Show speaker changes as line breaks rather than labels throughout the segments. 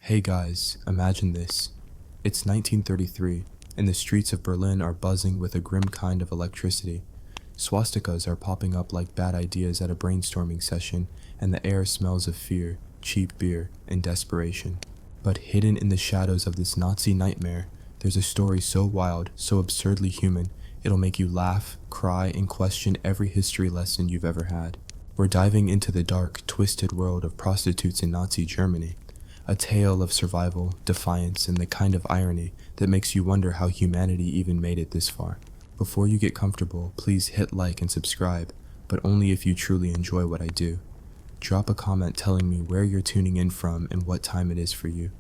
Hey guys, imagine this. It's 1933, and the streets of Berlin are buzzing with a grim kind of electricity. Swastikas are popping up like bad ideas at a brainstorming session, and the air smells of fear, cheap beer, and desperation. But hidden in the shadows of this Nazi nightmare, there's a story so wild, so absurdly human, it'll make you laugh, cry, and question every history lesson you've ever had. We're diving into the dark, twisted world of prostitutes in Nazi Germany. A tale of survival, defiance, and the kind of irony that makes you wonder how humanity even made it this far. Before you get comfortable, please hit like and subscribe, but only if you truly enjoy what I do. Drop a comment telling me where you're tuning in from and what time it is for you.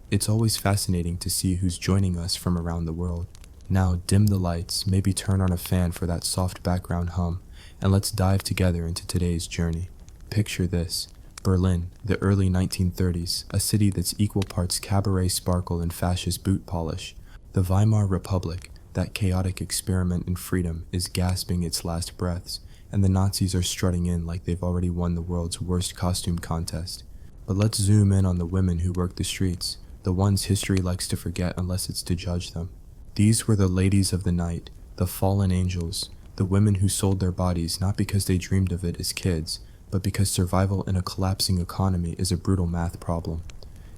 It's always fascinating to see who's joining us from around the world. Now dim the lights, maybe turn on a fan for that soft background hum, and let's dive together into today's journey. Picture this. Berlin, the early 1930s, a city that's equal parts cabaret sparkle and fascist boot polish. The Weimar Republic, that chaotic experiment in freedom, is gasping its last breaths, and the Nazis are strutting in like they've already won the world's worst costume contest. But let's zoom in on the women who work the streets, the ones history likes to forget unless it's to judge them. These were the ladies of the night, the fallen angels, the women who sold their bodies not because they dreamed of it as kids, but because survival in a collapsing economy is a brutal math problem.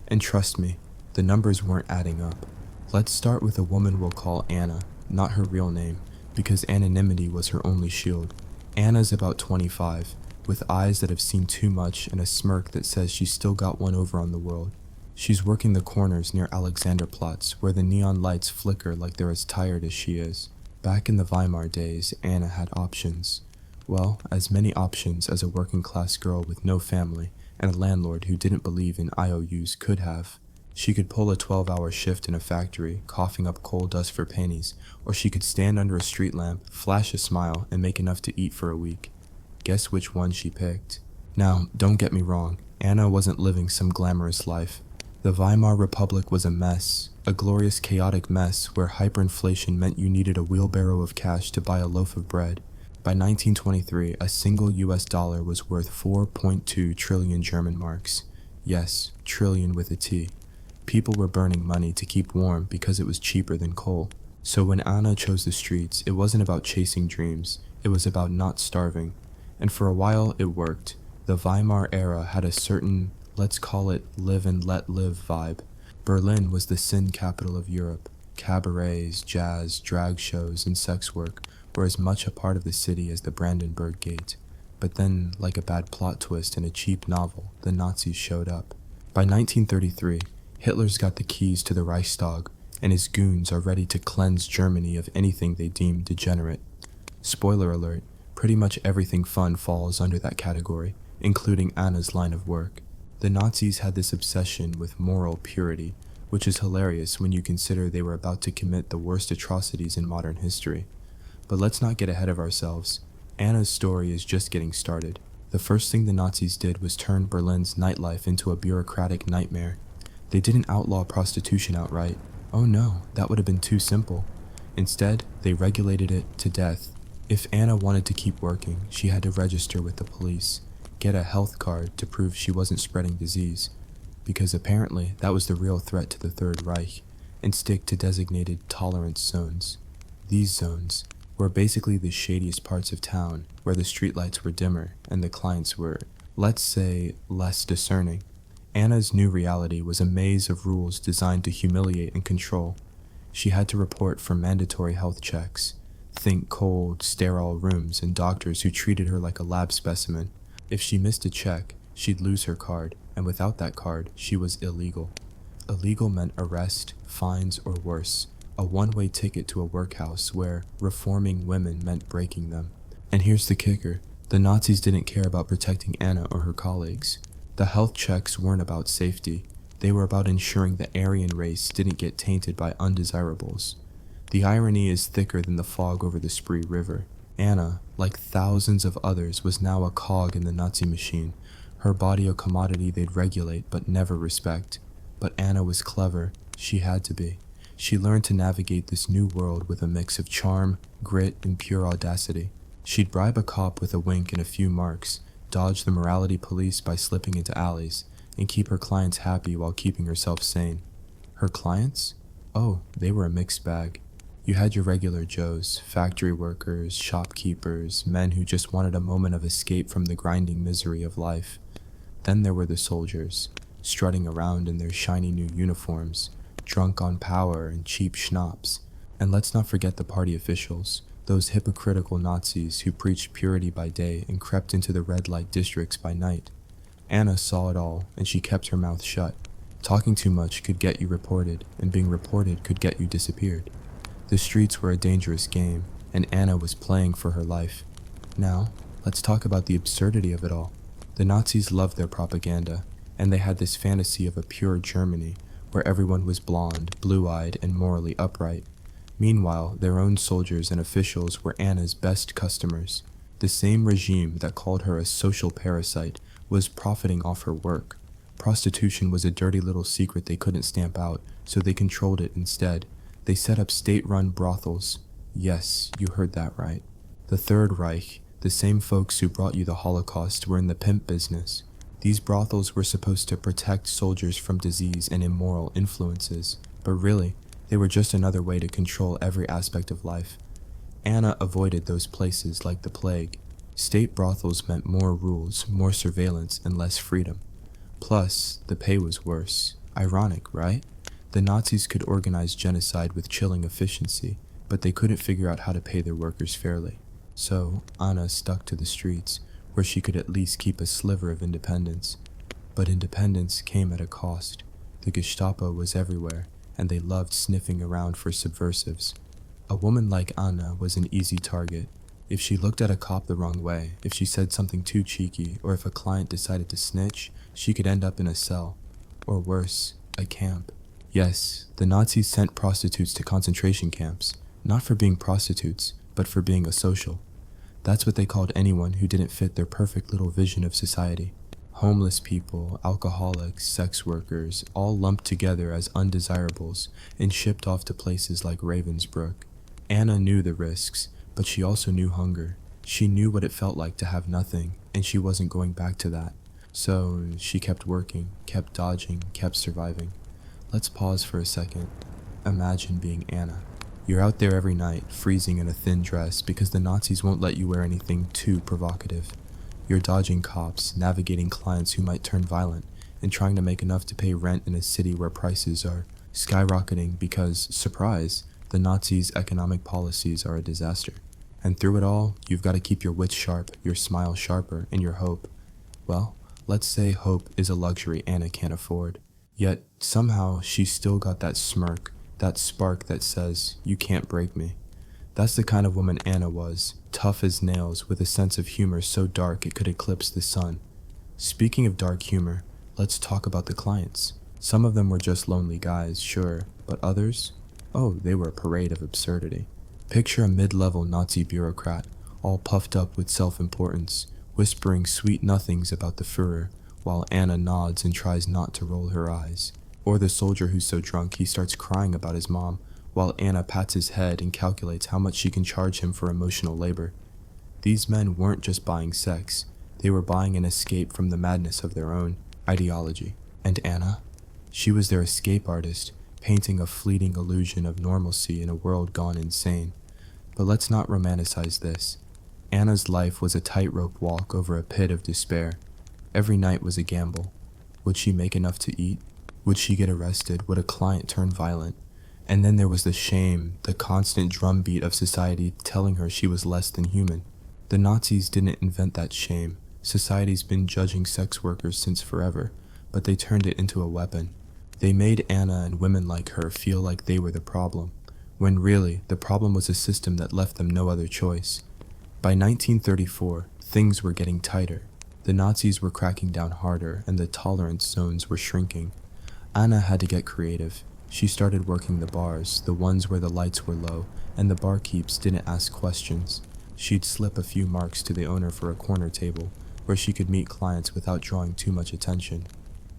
And trust me, the numbers weren't adding up. Let's start with a woman we'll call Anna, not her real name, because anonymity was her only shield. Anna's about 25, with eyes that have seen too much and a smirk that says she's still got one over on the world. She's working the corners near Alexanderplatz, where the neon lights flicker like they're as tired as she is. Back in the Weimar days, Anna had options. Well, as many options as a working-class girl with no family and a landlord who didn't believe in IOUs could have. She could pull a 12-hour shift in a factory, coughing up coal dust for pennies, or she could stand under a street lamp, flash a smile, and make enough to eat for a week. Guess which one she picked? Now, don't get me wrong, Anna wasn't living some glamorous life. The Weimar Republic was a mess, a glorious chaotic mess where hyperinflation meant you needed a wheelbarrow of cash to buy a loaf of bread. By 1923, a single US dollar was worth 4.2 trillion German marks. Yes, trillion with a T. People were burning money to keep warm because it was cheaper than coal. So when Anna chose the streets, it wasn't about chasing dreams, it was about not starving. And for a while it worked. The Weimar era had a certain, let's call it live and let live vibe. Berlin was the sin capital of Europe. Cabarets, jazz, drag shows, and sex work were as much a part of the city as the Brandenburg Gate. But then, like a bad plot twist in a cheap novel, the Nazis showed up. By 1933, Hitler's got the keys to the Reichstag, and his goons are ready to cleanse Germany of anything they deem degenerate. Spoiler alert, pretty much everything fun falls under that category, including Anna's line of work. The Nazis had this obsession with moral purity, which is hilarious when you consider they were about to commit the worst atrocities in modern history. But let's not get ahead of ourselves. Anna's story is just getting started. The first thing the Nazis did was turn Berlin's nightlife into a bureaucratic nightmare. They didn't outlaw prostitution outright. Oh no, that would have been too simple. Instead, they regulated it to death. If Anna wanted to keep working, she had to register with the police, get a health card to prove she wasn't spreading disease, because apparently that was the real threat to the Third Reich, and stick to designated tolerance zones. These zones were basically the shadiest parts of town, where the streetlights were dimmer and the clients were, let's say, less discerning. Anna's new reality was a maze of rules designed to humiliate and control. She had to report for mandatory health checks. Think cold, sterile rooms and doctors who treated her like a lab specimen. If she missed a check, she'd lose her card, and without that card, she was illegal. Illegal meant arrest, fines, or worse. A one-way ticket to a workhouse where reforming women meant breaking them. And here's the kicker. The Nazis didn't care about protecting Anna or her colleagues. The health checks weren't about safety. They were about ensuring the Aryan race didn't get tainted by undesirables. The irony is thicker than the fog over the Spree River. Anna, like thousands of others, was now a cog in the Nazi machine, her body a commodity they'd regulate but never respect. But Anna was clever. She had to be. She learned to navigate this new world with a mix of charm, grit, and pure audacity. She'd bribe a cop with a wink and a few marks, dodge the morality police by slipping into alleys, and keep her clients happy while keeping herself sane. Her clients? Oh, they were a mixed bag. You had your regular Joes, factory workers, shopkeepers, men who just wanted a moment of escape from the grinding misery of life. Then there were the soldiers, strutting around in their shiny new uniforms, drunk on power and cheap schnapps. And let's not forget the party officials, those hypocritical Nazis who preached purity by day and crept into the red light districts by night. Anna saw it all, and she kept her mouth shut. Talking too much could get you reported, and being reported could get you disappeared. The streets were a dangerous game, and Anna was playing for her life. Now, let's talk about the absurdity of it all. The Nazis loved their propaganda, and they had this fantasy of a pure Germany, where everyone was blonde, blue-eyed, and morally upright. Meanwhile, their own soldiers and officials were Anna's best customers. The same regime that called her a social parasite was profiting off her work. Prostitution was a dirty little secret they couldn't stamp out, so they controlled it instead. They set up state-run brothels. Yes, you heard that right. The Third Reich, the same folks who brought you the Holocaust, were in the pimp business. These brothels were supposed to protect soldiers from disease and immoral influences, but really, they were just another way to control every aspect of life. Anna avoided those places like the plague. State brothels meant more rules, more surveillance, and less freedom. Plus, the pay was worse. Ironic, right? The Nazis could organize genocide with chilling efficiency, but they couldn't figure out how to pay their workers fairly. So, Anna stuck to the streets, where she could at least keep a sliver of independence. But independence came at a cost. The Gestapo was everywhere, and they loved sniffing around for subversives. A woman like Anna was an easy target. If she looked at a cop the wrong way, if she said something too cheeky, or if a client decided to snitch, she could end up in a cell. Or worse, a camp. Yes, the Nazis sent prostitutes to concentration camps, not for being prostitutes, but for being asocial. That's what they called anyone who didn't fit their perfect little vision of society. Homeless people, alcoholics, sex workers, all lumped together as undesirables and shipped off to places like Ravensbrück. Anna knew the risks, but she also knew hunger. She knew what it felt like to have nothing, and she wasn't going back to that. So she kept working, kept dodging, kept surviving. Let's pause for a second. Imagine being Anna. You're out there every night, freezing in a thin dress because the Nazis won't let you wear anything too provocative. You're dodging cops, navigating clients who might turn violent, and trying to make enough to pay rent in a city where prices are skyrocketing because, surprise, the Nazis' economic policies are a disaster. And through it all, you've got to keep your wits sharp, your smile sharper, and your hope. Well, let's say hope is a luxury Anna can't afford. Yet, somehow, she's still got that smirk, that spark that says, you can't break me. That's the kind of woman Anna was, tough as nails with a sense of humor so dark it could eclipse the sun. Speaking of dark humor, let's talk about the clients. Some of them were just lonely guys, sure, but others? Oh, they were a parade of absurdity. Picture a mid-level Nazi bureaucrat, all puffed up with self-importance, whispering sweet nothings about the Führer, while Anna nods and tries not to roll her eyes. Or the soldier who's so drunk he starts crying about his mom, while Anna pats his head and calculates how much she can charge him for emotional labor. These men weren't just buying sex, they were buying an escape from the madness of their own ideology. And Anna? She was their escape artist, painting a fleeting illusion of normalcy in a world gone insane. But let's not romanticize this. Anna's life was a tightrope walk over a pit of despair. Every night was a gamble. Would she make enough to eat? Would she get arrested? Would a client turn violent? And then there was the shame, the constant drumbeat of society telling her she was less than human. The Nazis didn't invent that shame. Society's been judging sex workers since forever, but they turned it into a weapon. They made Anna and women like her feel like they were the problem, when really, the problem was a system that left them no other choice. By 1934, things were getting tighter. The Nazis were cracking down harder, and the tolerance zones were shrinking. Anna had to get creative. She started working the bars, the ones where the lights were low, and the barkeeps didn't ask questions. She'd slip a few marks to the owner for a corner table, where she could meet clients without drawing too much attention.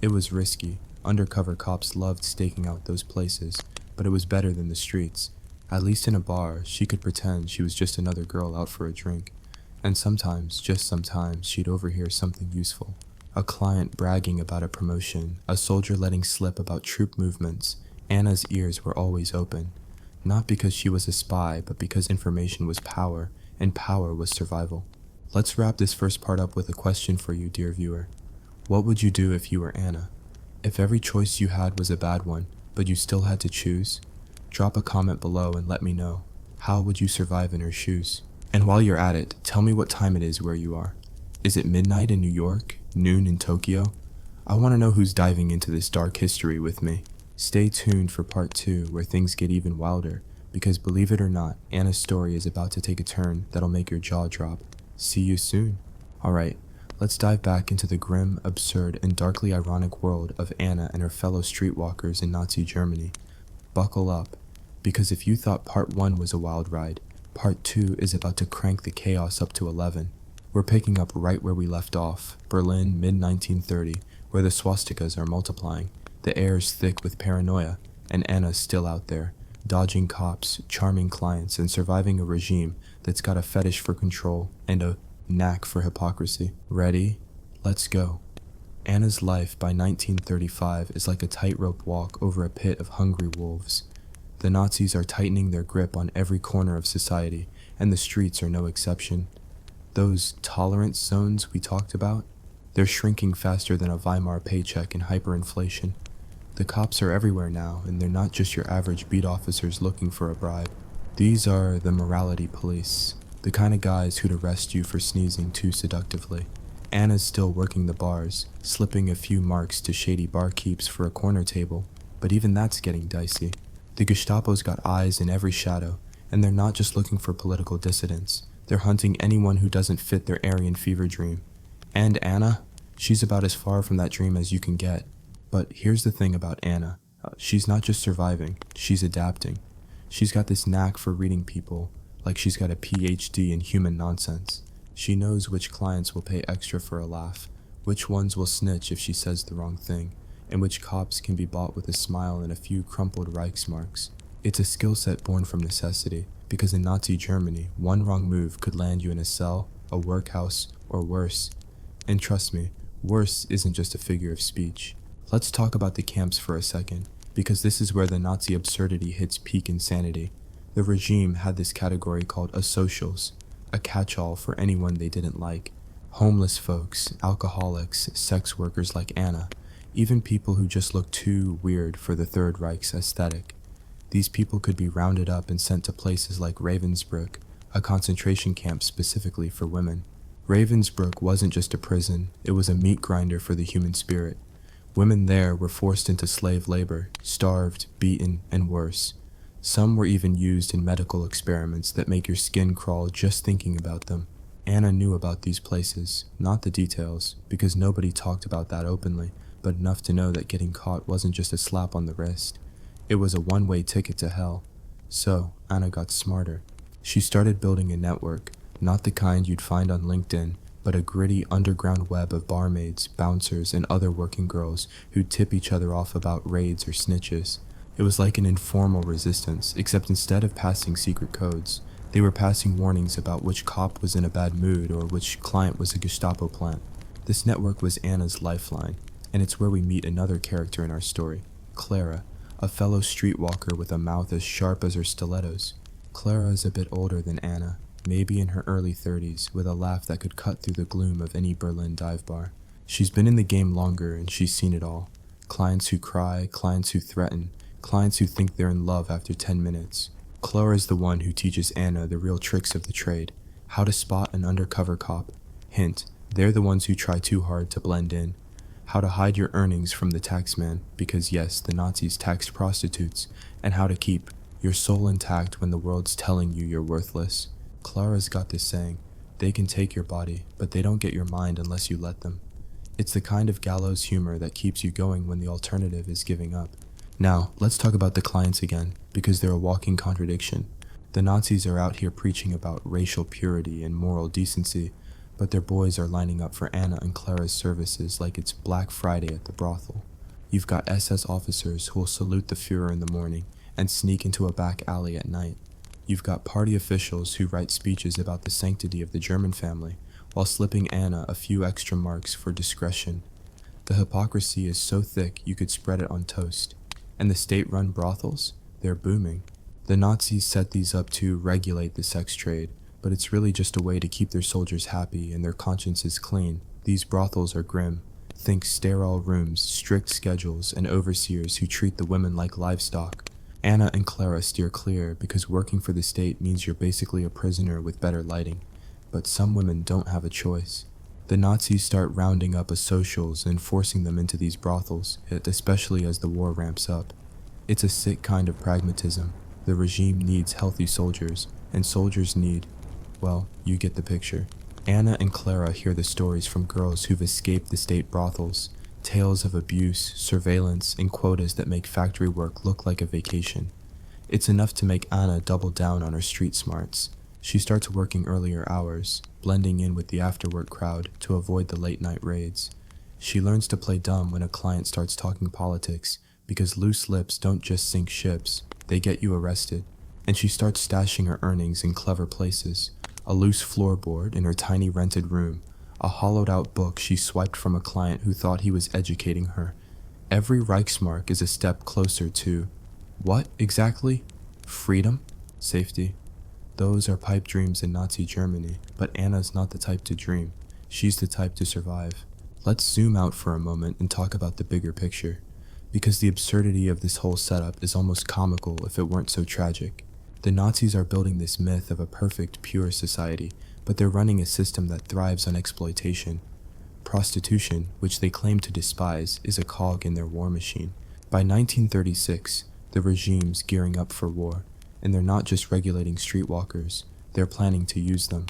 It was risky. Undercover cops loved staking out those places, but it was better than the streets. At least in a bar, she could pretend she was just another girl out for a drink. And sometimes, just sometimes, she'd overhear something useful. A client bragging about a promotion, a soldier letting slip about troop movements. Anna's ears were always open. Not because she was a spy, but because information was power, and power was survival. Let's wrap this first part up with a question for you, dear viewer. What would you do if you were Anna? If every choice you had was a bad one, but you still had to choose? Drop a comment below and let me know. How would you survive in her shoes? And while you're at it, tell me what time it is where you are. Is it midnight in New York? Noon in Tokyo? I want to know who's diving into this dark history with me. Stay tuned for part 2 where things get even wilder, because believe it or not, Anna's story is about to take a turn that'll make your jaw drop. See you soon. Alright, let's dive back into the grim, absurd, and darkly ironic world of Anna and her fellow streetwalkers in Nazi Germany. Buckle up, because if you thought part 1 was a wild ride, part 2 is about to crank the chaos up to 11. We're picking up right where we left off, Berlin, mid-1930, where the swastikas are multiplying. The air is thick with paranoia, and Anna's still out there, dodging cops, charming clients, and surviving a regime that's got a fetish for control and a knack for hypocrisy. Ready? Let's go. Anna's life by 1935 is like a tightrope walk over a pit of hungry wolves. The Nazis are tightening their grip on every corner of society, and the streets are no exception. Those tolerance zones we talked about, they're shrinking faster than a Weimar paycheck in hyperinflation. The cops are everywhere now, and they're not just your average beat officers looking for a bribe. These are the morality police, the kind of guys who'd arrest you for sneezing too seductively. Anna's still working the bars, slipping a few marks to shady barkeeps for a corner table, but even that's getting dicey. The Gestapo's got eyes in every shadow, and they're not just looking for political dissidents. They're hunting anyone who doesn't fit their Aryan fever dream. And Anna? She's about as far from that dream as you can get. But here's the thing about Anna. She's not just surviving, she's adapting. She's got this knack for reading people, like she's got a PhD in human nonsense. She knows which clients will pay extra for a laugh, which ones will snitch if she says the wrong thing, and which cops can be bought with a smile and a few crumpled Reichsmarks. It's a skill set born from necessity, because in Nazi Germany, one wrong move could land you in a cell, a workhouse, or worse. And trust me, worse isn't just a figure of speech. Let's talk about the camps for a second, because this is where the Nazi absurdity hits peak insanity. The regime had this category called asocials, a catch-all for anyone they didn't like. Homeless folks, alcoholics, sex workers like Anna, even people who just looked too weird for the Third Reich's aesthetic. These people could be rounded up and sent to places like Ravensbrück, a concentration camp specifically for women. Ravensbrück wasn't just a prison, it was a meat grinder for the human spirit. Women there were forced into slave labor, starved, beaten, and worse. Some were even used in medical experiments that make your skin crawl just thinking about them. Anna knew about these places, not the details, because nobody talked about that openly, but enough to know that getting caught wasn't just a slap on the wrist. It was a one-way ticket to hell. So, Anna got smarter. She started building a network, not the kind you'd find on LinkedIn, but a gritty underground web of barmaids, bouncers, and other working girls who'd tip each other off about raids or snitches. It was like an informal resistance, except instead of passing secret codes, they were passing warnings about which cop was in a bad mood or which client was a Gestapo plant. This network was Anna's lifeline, and it's where we meet another character in our story, Clara, a fellow streetwalker with a mouth as sharp as her stilettos. Clara is a bit older than Anna, maybe in her early 30s, with a laugh that could cut through the gloom of any Berlin dive bar. She's been in the game longer and she's seen it all. Clients who cry, clients who threaten, clients who think they're in love after 10 minutes. Clara's the one who teaches Anna the real tricks of the trade, how to spot an undercover cop. Hint, they're the ones who try too hard to blend in. How to hide your earnings from the taxman, because yes, the Nazis taxed prostitutes, and how to keep your soul intact when the world's telling you you're worthless. Clara's got this saying, they can take your body, but they don't get your mind unless you let them. It's the kind of gallows humor that keeps you going when the alternative is giving up. Now, let's talk about the clients again, because they're a walking contradiction. The Nazis are out here preaching about racial purity and moral decency, but their boys are lining up for Anna and Clara's services like it's Black Friday at the brothel. You've got SS officers who will salute the Führer in the morning and sneak into a back alley at night. You've got party officials who write speeches about the sanctity of the German family, while slipping Anna a few extra marks for discretion. The hypocrisy is so thick you could spread it on toast. And the state-run brothels? They're booming. The Nazis set these up to regulate the sex trade, but it's really just a way to keep their soldiers happy and their consciences clean. These brothels are grim. Think sterile rooms, strict schedules, and overseers who treat the women like livestock. Anna and Clara steer clear because working for the state means you're basically a prisoner with better lighting. But some women don't have a choice. The Nazis start rounding up asocials and forcing them into these brothels, especially as the war ramps up. It's a sick kind of pragmatism. The regime needs healthy soldiers, and soldiers need, well, you get the picture. Anna and Clara hear the stories from girls who've escaped the state brothels, tales of abuse, surveillance, and quotas that make factory work look like a vacation. It's enough to make Anna double down on her street smarts. She starts working earlier hours, blending in with the after-work crowd to avoid the late-night raids. She learns to play dumb when a client starts talking politics, because loose lips don't just sink ships, they get you arrested. And she starts stashing her earnings in clever places. A loose floorboard in her tiny rented room, a hollowed-out book she swiped from a client who thought he was educating her. Every Reichsmark is a step closer to, what exactly? Freedom? Safety? Those are pipe dreams in Nazi Germany, but Anna's not the type to dream. She's the type to survive. Let's zoom out for a moment and talk about the bigger picture, because the absurdity of this whole setup is almost comical if it weren't so tragic. The Nazis are building this myth of a perfect, pure society, but they're running a system that thrives on exploitation. Prostitution, which they claim to despise, is a cog in their war machine. By 1936, the regime's gearing up for war, and they're not just regulating streetwalkers, they're planning to use them.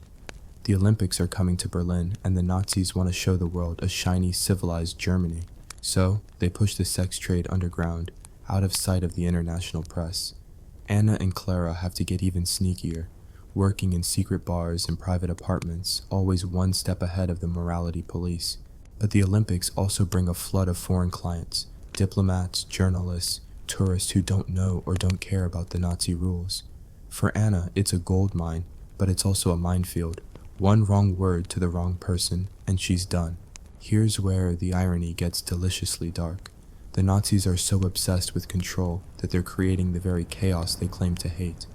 The Olympics are coming to Berlin, and the Nazis want to show the world a shiny, civilized Germany. So, they push the sex trade underground, out of sight of the international press. Anna and Clara have to get even sneakier, working in secret bars and private apartments, always one step ahead of the morality police. But the Olympics also bring a flood of foreign clients, diplomats, journalists, tourists who don't know or don't care about the Nazi rules. For Anna, it's a gold mine, but it's also a minefield. One wrong word to the wrong person, and she's done. Here's where the irony gets deliciously dark. The Nazis are so obsessed with control that they're creating the very chaos they claim to hate.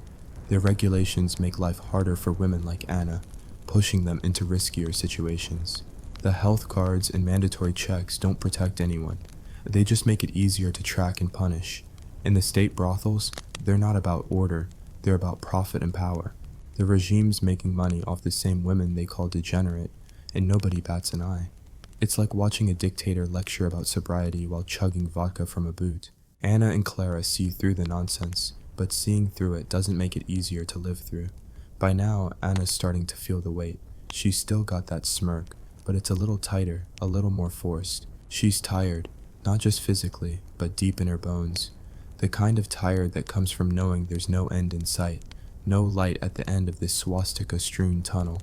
Their regulations make life harder for women like Anna, pushing them into riskier situations. The health cards and mandatory checks don't protect anyone. They just make it easier to track and punish. In the state brothels, they're not about order, they're about profit and power. The regime's making money off the same women they call degenerate, and nobody bats an eye. It's like watching a dictator lecture about sobriety while chugging vodka from a boot. Anna and Clara see through the nonsense, but seeing through it doesn't make it easier to live through. By now, Anna's starting to feel the weight. She's still got that smirk, but it's a little tighter, a little more forced. She's tired, not just physically, but deep in her bones. The kind of tired that comes from knowing there's no end in sight, no light at the end of this swastika-strewn tunnel.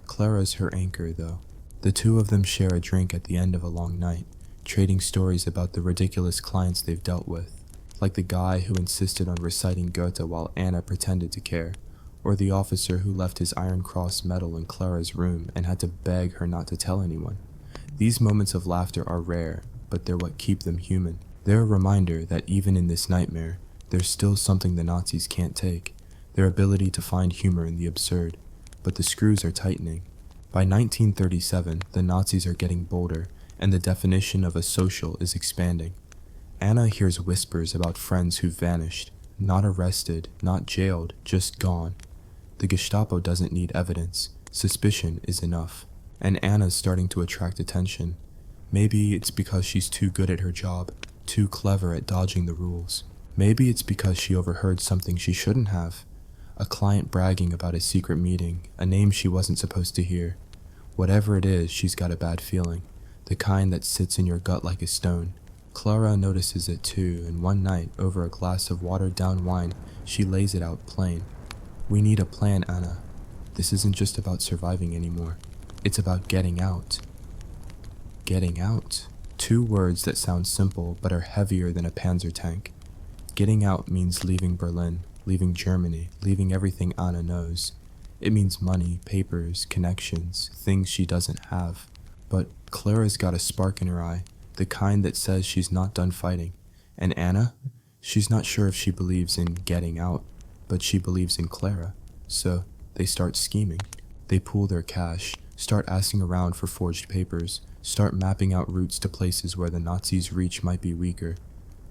Clara's her anchor, though. The two of them share a drink at the end of a long night, trading stories about the ridiculous clients they've dealt with, like the guy who insisted on reciting Goethe while Anna pretended to care, or the officer who left his Iron Cross medal in Clara's room and had to beg her not to tell anyone. These moments of laughter are rare, but they're what keep them human. They're a reminder that even in this nightmare, there's still something the Nazis can't take, their ability to find humor in the absurd. But the screws are tightening. By 1937, the Nazis are getting bolder, and the definition of a social is expanding. Anna hears whispers about friends who've vanished, not arrested, not jailed, just gone. The Gestapo doesn't need evidence, suspicion is enough, and Anna's starting to attract attention. Maybe it's because she's too good at her job, too clever at dodging the rules. Maybe it's because she overheard something she shouldn't have. A client bragging about a secret meeting, a name she wasn't supposed to hear. Whatever it is, she's got a bad feeling, the kind that sits in your gut like a stone. Clara notices it too, and one night, over a glass of watered-down wine, she lays it out plain. We need a plan, Anna. This isn't just about surviving anymore. It's about getting out. Getting out. Two words that sound simple, but are heavier than a Panzer tank. Getting out means leaving Berlin, leaving Germany, leaving everything Anna knows. It means money, papers, connections, things she doesn't have. But Clara's got a spark in her eye, the kind that says she's not done fighting. And Anna? She's not sure if she believes in getting out, but she believes in Clara. So they start scheming. They pool their cash, start asking around for forged papers, start mapping out routes to places where the Nazis' reach might be weaker.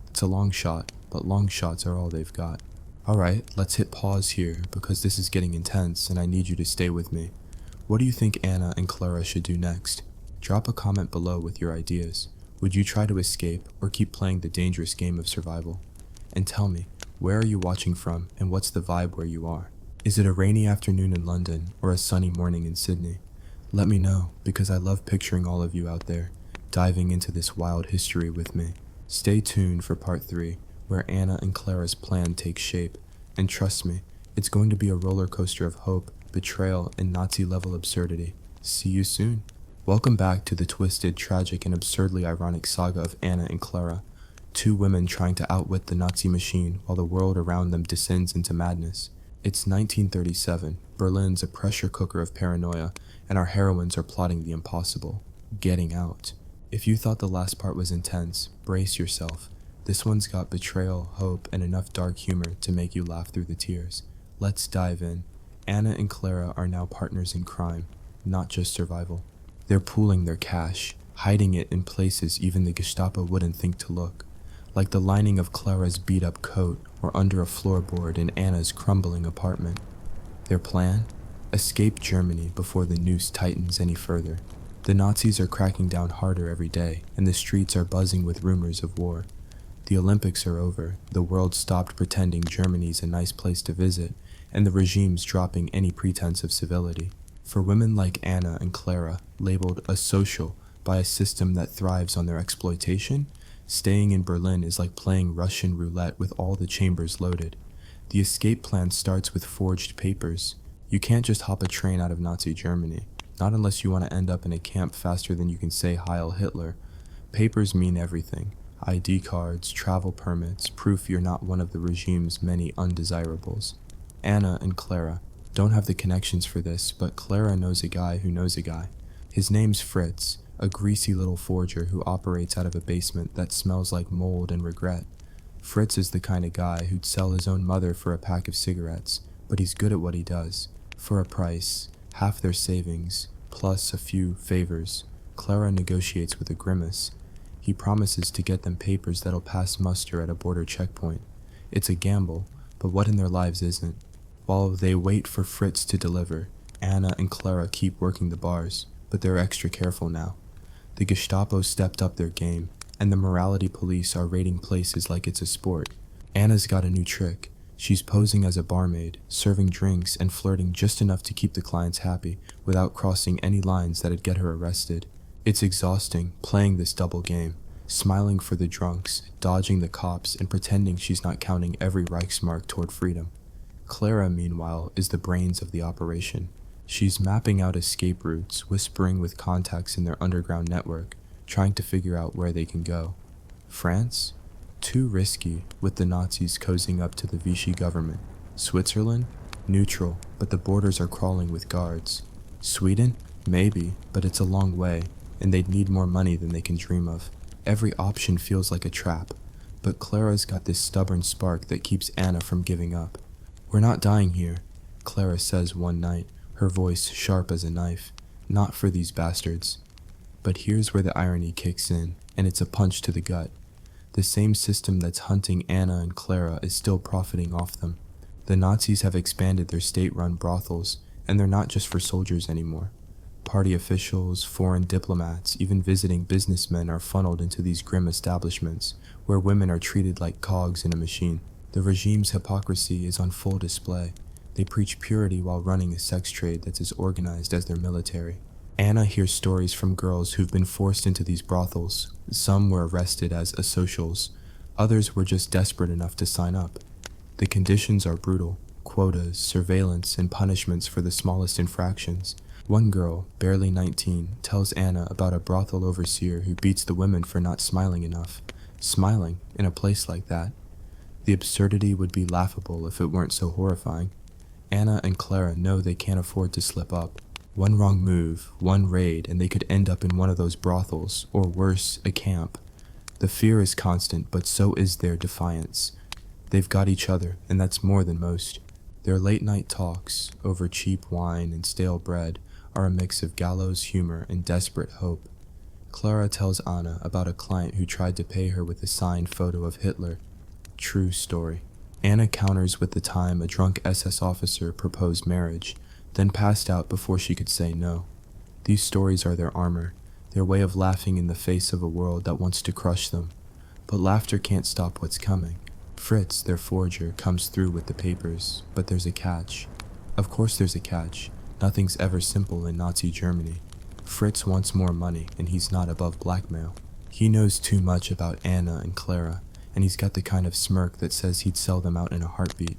It's a long shot, but long shots are all they've got. Alright, let's hit pause here because this is getting intense and I need you to stay with me. What do you think Anna and Clara should do next? Drop a comment below with your ideas. Would you try to escape or keep playing the dangerous game of survival? And tell me, where are you watching from and what's the vibe where you are? Is it a rainy afternoon in London or a sunny morning in Sydney? Let me know because I love picturing all of you out there, diving into this wild history with me. Stay tuned for part 3, where Anna and Clara's plan takes shape. And trust me, it's going to be a roller coaster of hope, betrayal, and Nazi-level absurdity. See you soon. Welcome back to the twisted, tragic, and absurdly ironic saga of Anna and Clara, 2 women trying to outwit the Nazi machine while the world around them descends into madness. It's 1937, Berlin's a pressure cooker of paranoia, and our heroines are plotting the impossible, getting out. If you thought the last part was intense, brace yourself. This one's got betrayal, hope, and enough dark humor to make you laugh through the tears. Let's dive in. Anna and Clara are now partners in crime, not just survival. They're pooling their cash, hiding it in places even the Gestapo wouldn't think to look, like the lining of Clara's beat-up coat or under a floorboard in Anna's crumbling apartment. Their plan? Escape Germany before the noose tightens any further. The Nazis are cracking down harder every day, and the streets are buzzing with rumors of war. The Olympics are over, the world stopped pretending Germany's a nice place to visit, and the regime's dropping any pretense of civility. For women like Anna and Clara, labeled asocial by a system that thrives on their exploitation, staying in Berlin is like playing Russian roulette with all the chambers loaded. The escape plan starts with forged papers. You can't just hop a train out of Nazi Germany, not unless you want to end up in a camp faster than you can say Heil Hitler. Papers mean everything. ID cards, travel permits, proof you're not one of the regime's many undesirables. Anna and Clara don't have the connections for this, but Clara knows a guy who knows a guy. His name's Fritz, a greasy little forger who operates out of a basement that smells like mold and regret. Fritz is the kind of guy who'd sell his own mother for a pack of cigarettes, but he's good at what he does. For a price, half their savings, plus a few favors, Clara negotiates with a grimace. He promises to get them papers that'll pass muster at a border checkpoint. It's a gamble, but what in their lives isn't? While they wait for Fritz to deliver, Anna and Clara keep working the bars, but they're extra careful now. The Gestapo stepped up their game, and the morality police are raiding places like it's a sport. Anna's got a new trick. She's posing as a barmaid, serving drinks and flirting just enough to keep the clients happy without crossing any lines that'd get her arrested. It's exhausting, playing this double game, smiling for the drunks, dodging the cops, and pretending she's not counting every Reichsmark toward freedom. Clara, meanwhile, is the brains of the operation. She's mapping out escape routes, whispering with contacts in their underground network, trying to figure out where they can go. France? Too risky, with the Nazis cozying up to the Vichy government. Switzerland? Neutral, but the borders are crawling with guards. Sweden? Maybe, but it's a long way, and they'd need more money than they can dream of. Every option feels like a trap, but Clara's got this stubborn spark that keeps Anna from giving up. "We're not dying here," Clara says one night, her voice sharp as a knife. "Not for these bastards." But here's where the irony kicks in, and it's a punch to the gut. The same system that's hunting Anna and Clara is still profiting off them. The Nazis have expanded their state-run brothels, and they're not just for soldiers anymore. Party officials, foreign diplomats, even visiting businessmen are funneled into these grim establishments, where women are treated like cogs in a machine. The regime's hypocrisy is on full display. They preach purity while running a sex trade that's as organized as their military. Anna hears stories from girls who've been forced into these brothels. Some were arrested as asocials. Others were just desperate enough to sign up. The conditions are brutal. Quotas, surveillance, and punishments for the smallest infractions. One girl, barely 19, tells Anna about a brothel overseer who beats the women for not smiling enough. Smiling in a place like that. The absurdity would be laughable if it weren't so horrifying. Anna and Clara know they can't afford to slip up. One wrong move, one raid, and they could end up in one of those brothels, or worse, a camp. The fear is constant, but so is their defiance. They've got each other, and that's more than most. Their late-night talks, over cheap wine and stale bread, are a mix of gallows humor and desperate hope. Clara tells Anna about a client who tried to pay her with a signed photo of Hitler. True story. Anna counters with the time a drunk SS officer proposed marriage, then passed out before she could say no. These stories are their armor, their way of laughing in the face of a world that wants to crush them. But laughter can't stop what's coming. Fritz, their forger, comes through with the papers, but there's a catch. Of course there's a catch. Nothing's ever simple in Nazi Germany. Fritz wants more money, and he's not above blackmail. He knows too much about Anna and Clara, and he's got the kind of smirk that says he'd sell them out in a heartbeat.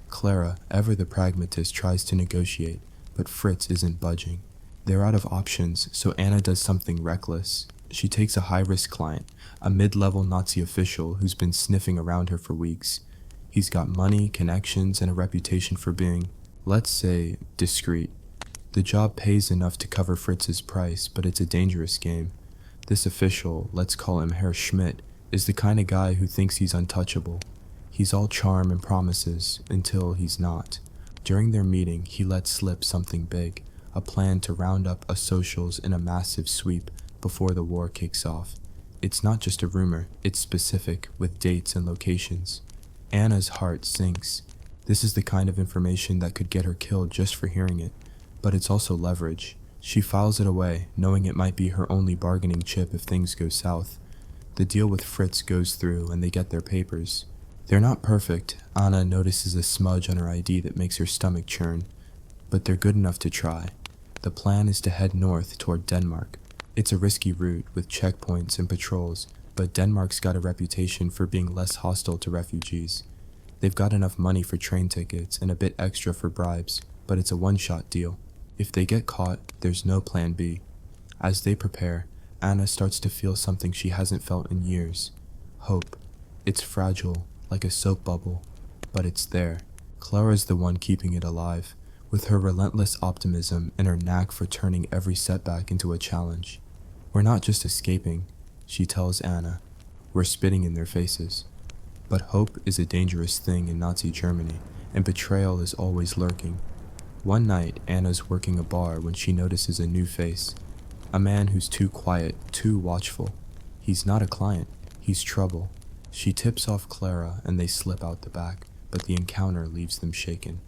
Clara, ever the pragmatist, tries to negotiate, but Fritz isn't budging. They're out of options, so Anna does something reckless. She takes a high-risk client, a mid-level Nazi official who's been sniffing around her for weeks. He's got money, connections, and a reputation for being, let's say, discreet. The job pays enough to cover Fritz's price, but it's a dangerous game. This official, let's call him Herr Schmidt, is the kind of guy who thinks he's untouchable. He's all charm and promises, until he's not. During their meeting, he lets slip something big, a plan to round up socials in a massive sweep before the war kicks off. It's not just a rumor, it's specific, with dates and locations. Anna's heart sinks. This is the kind of information that could get her killed just for hearing it, but it's also leverage. She files it away, knowing it might be her only bargaining chip if things go south. The deal with Fritz goes through and they get their papers. They're not perfect. Anna notices a smudge on her ID that makes her stomach churn, but they're good enough to try. The plan is to head north toward Denmark. It's a risky route with checkpoints and patrols, but Denmark's got a reputation for being less hostile to refugees. They've got enough money for train tickets and a bit extra for bribes, but it's a one-shot deal. If they get caught, there's no plan B. As they prepare, Anna starts to feel something she hasn't felt in years. Hope. It's fragile, like a soap bubble, but it's there. Clara's the one keeping it alive, with her relentless optimism and her knack for turning every setback into a challenge. We're not just escaping, she tells Anna. We're spitting in their faces. But hope is a dangerous thing in Nazi Germany, and betrayal is always lurking. One night, Anna's working a bar when she notices a new face. A man who's too quiet, too watchful. He's not a client, he's trouble. She tips off Clara and they slip out the back, but the encounter leaves them shaken.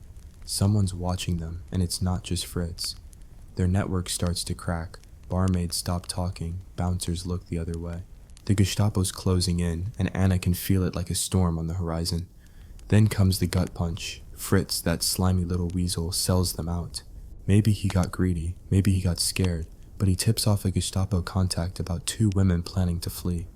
Someone's watching them, and it's not just Fritz. Their network starts to crack. Barmaids stop talking, bouncers look the other way. The Gestapo's closing in, and Anna can feel it like a storm on the horizon. Then comes the gut punch. Fritz, that slimy little weasel, sells them out. Maybe he got greedy, maybe he got scared, but he tips off a Gestapo contact about 2 women planning to flee.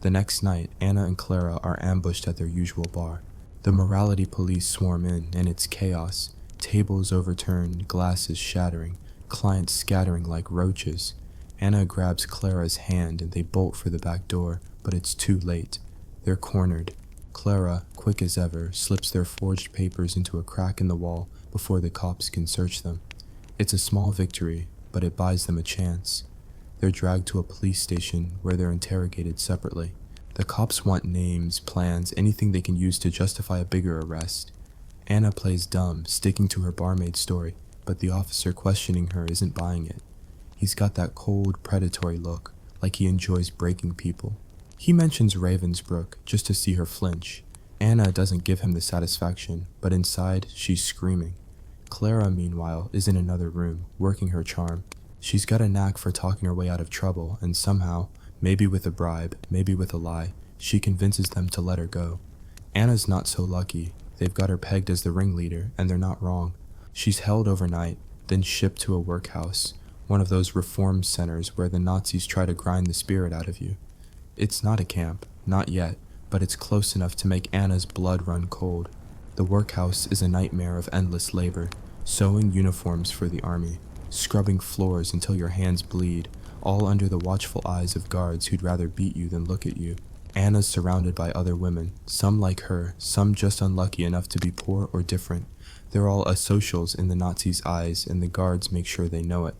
The next night, Anna and Clara are ambushed at their usual bar. The morality police swarm in, and it's chaos. Tables overturned, glasses shattering, clients scattering like roaches. Anna grabs Clara's hand and they bolt for the back door, but it's too late. They're cornered. Clara, quick as ever, slips their forged papers into a crack in the wall before the cops can search them. It's a small victory, but it buys them a chance. They're dragged to a police station where they're interrogated separately. The cops want names, plans, anything they can use to justify a bigger arrest. Anna plays dumb, sticking to her barmaid story, but the officer questioning her isn't buying it. He's got that cold, predatory look, like he enjoys breaking people. He mentions Ravensbrück just to see her flinch. Anna doesn't give him the satisfaction, but inside, she's screaming. Clara, meanwhile, is in another room, working her charm. She's got a knack for talking her way out of trouble, and somehow, maybe with a bribe, maybe with a lie, she convinces them to let her go. Anna's not so lucky. They've got her pegged as the ringleader, and they're not wrong. She's held overnight, then shipped to a workhouse, one of those reform centers where the Nazis try to grind the spirit out of you. It's not a camp, not yet, but it's close enough to make Anna's blood run cold. The workhouse is a nightmare of endless labor, sewing uniforms for the army, scrubbing floors until your hands bleed, all under the watchful eyes of guards who'd rather beat you than look at you. Anna's surrounded by other women, some like her, some just unlucky enough to be poor or different, They're all asocials in the Nazis' eyes, and the guards make sure they know it.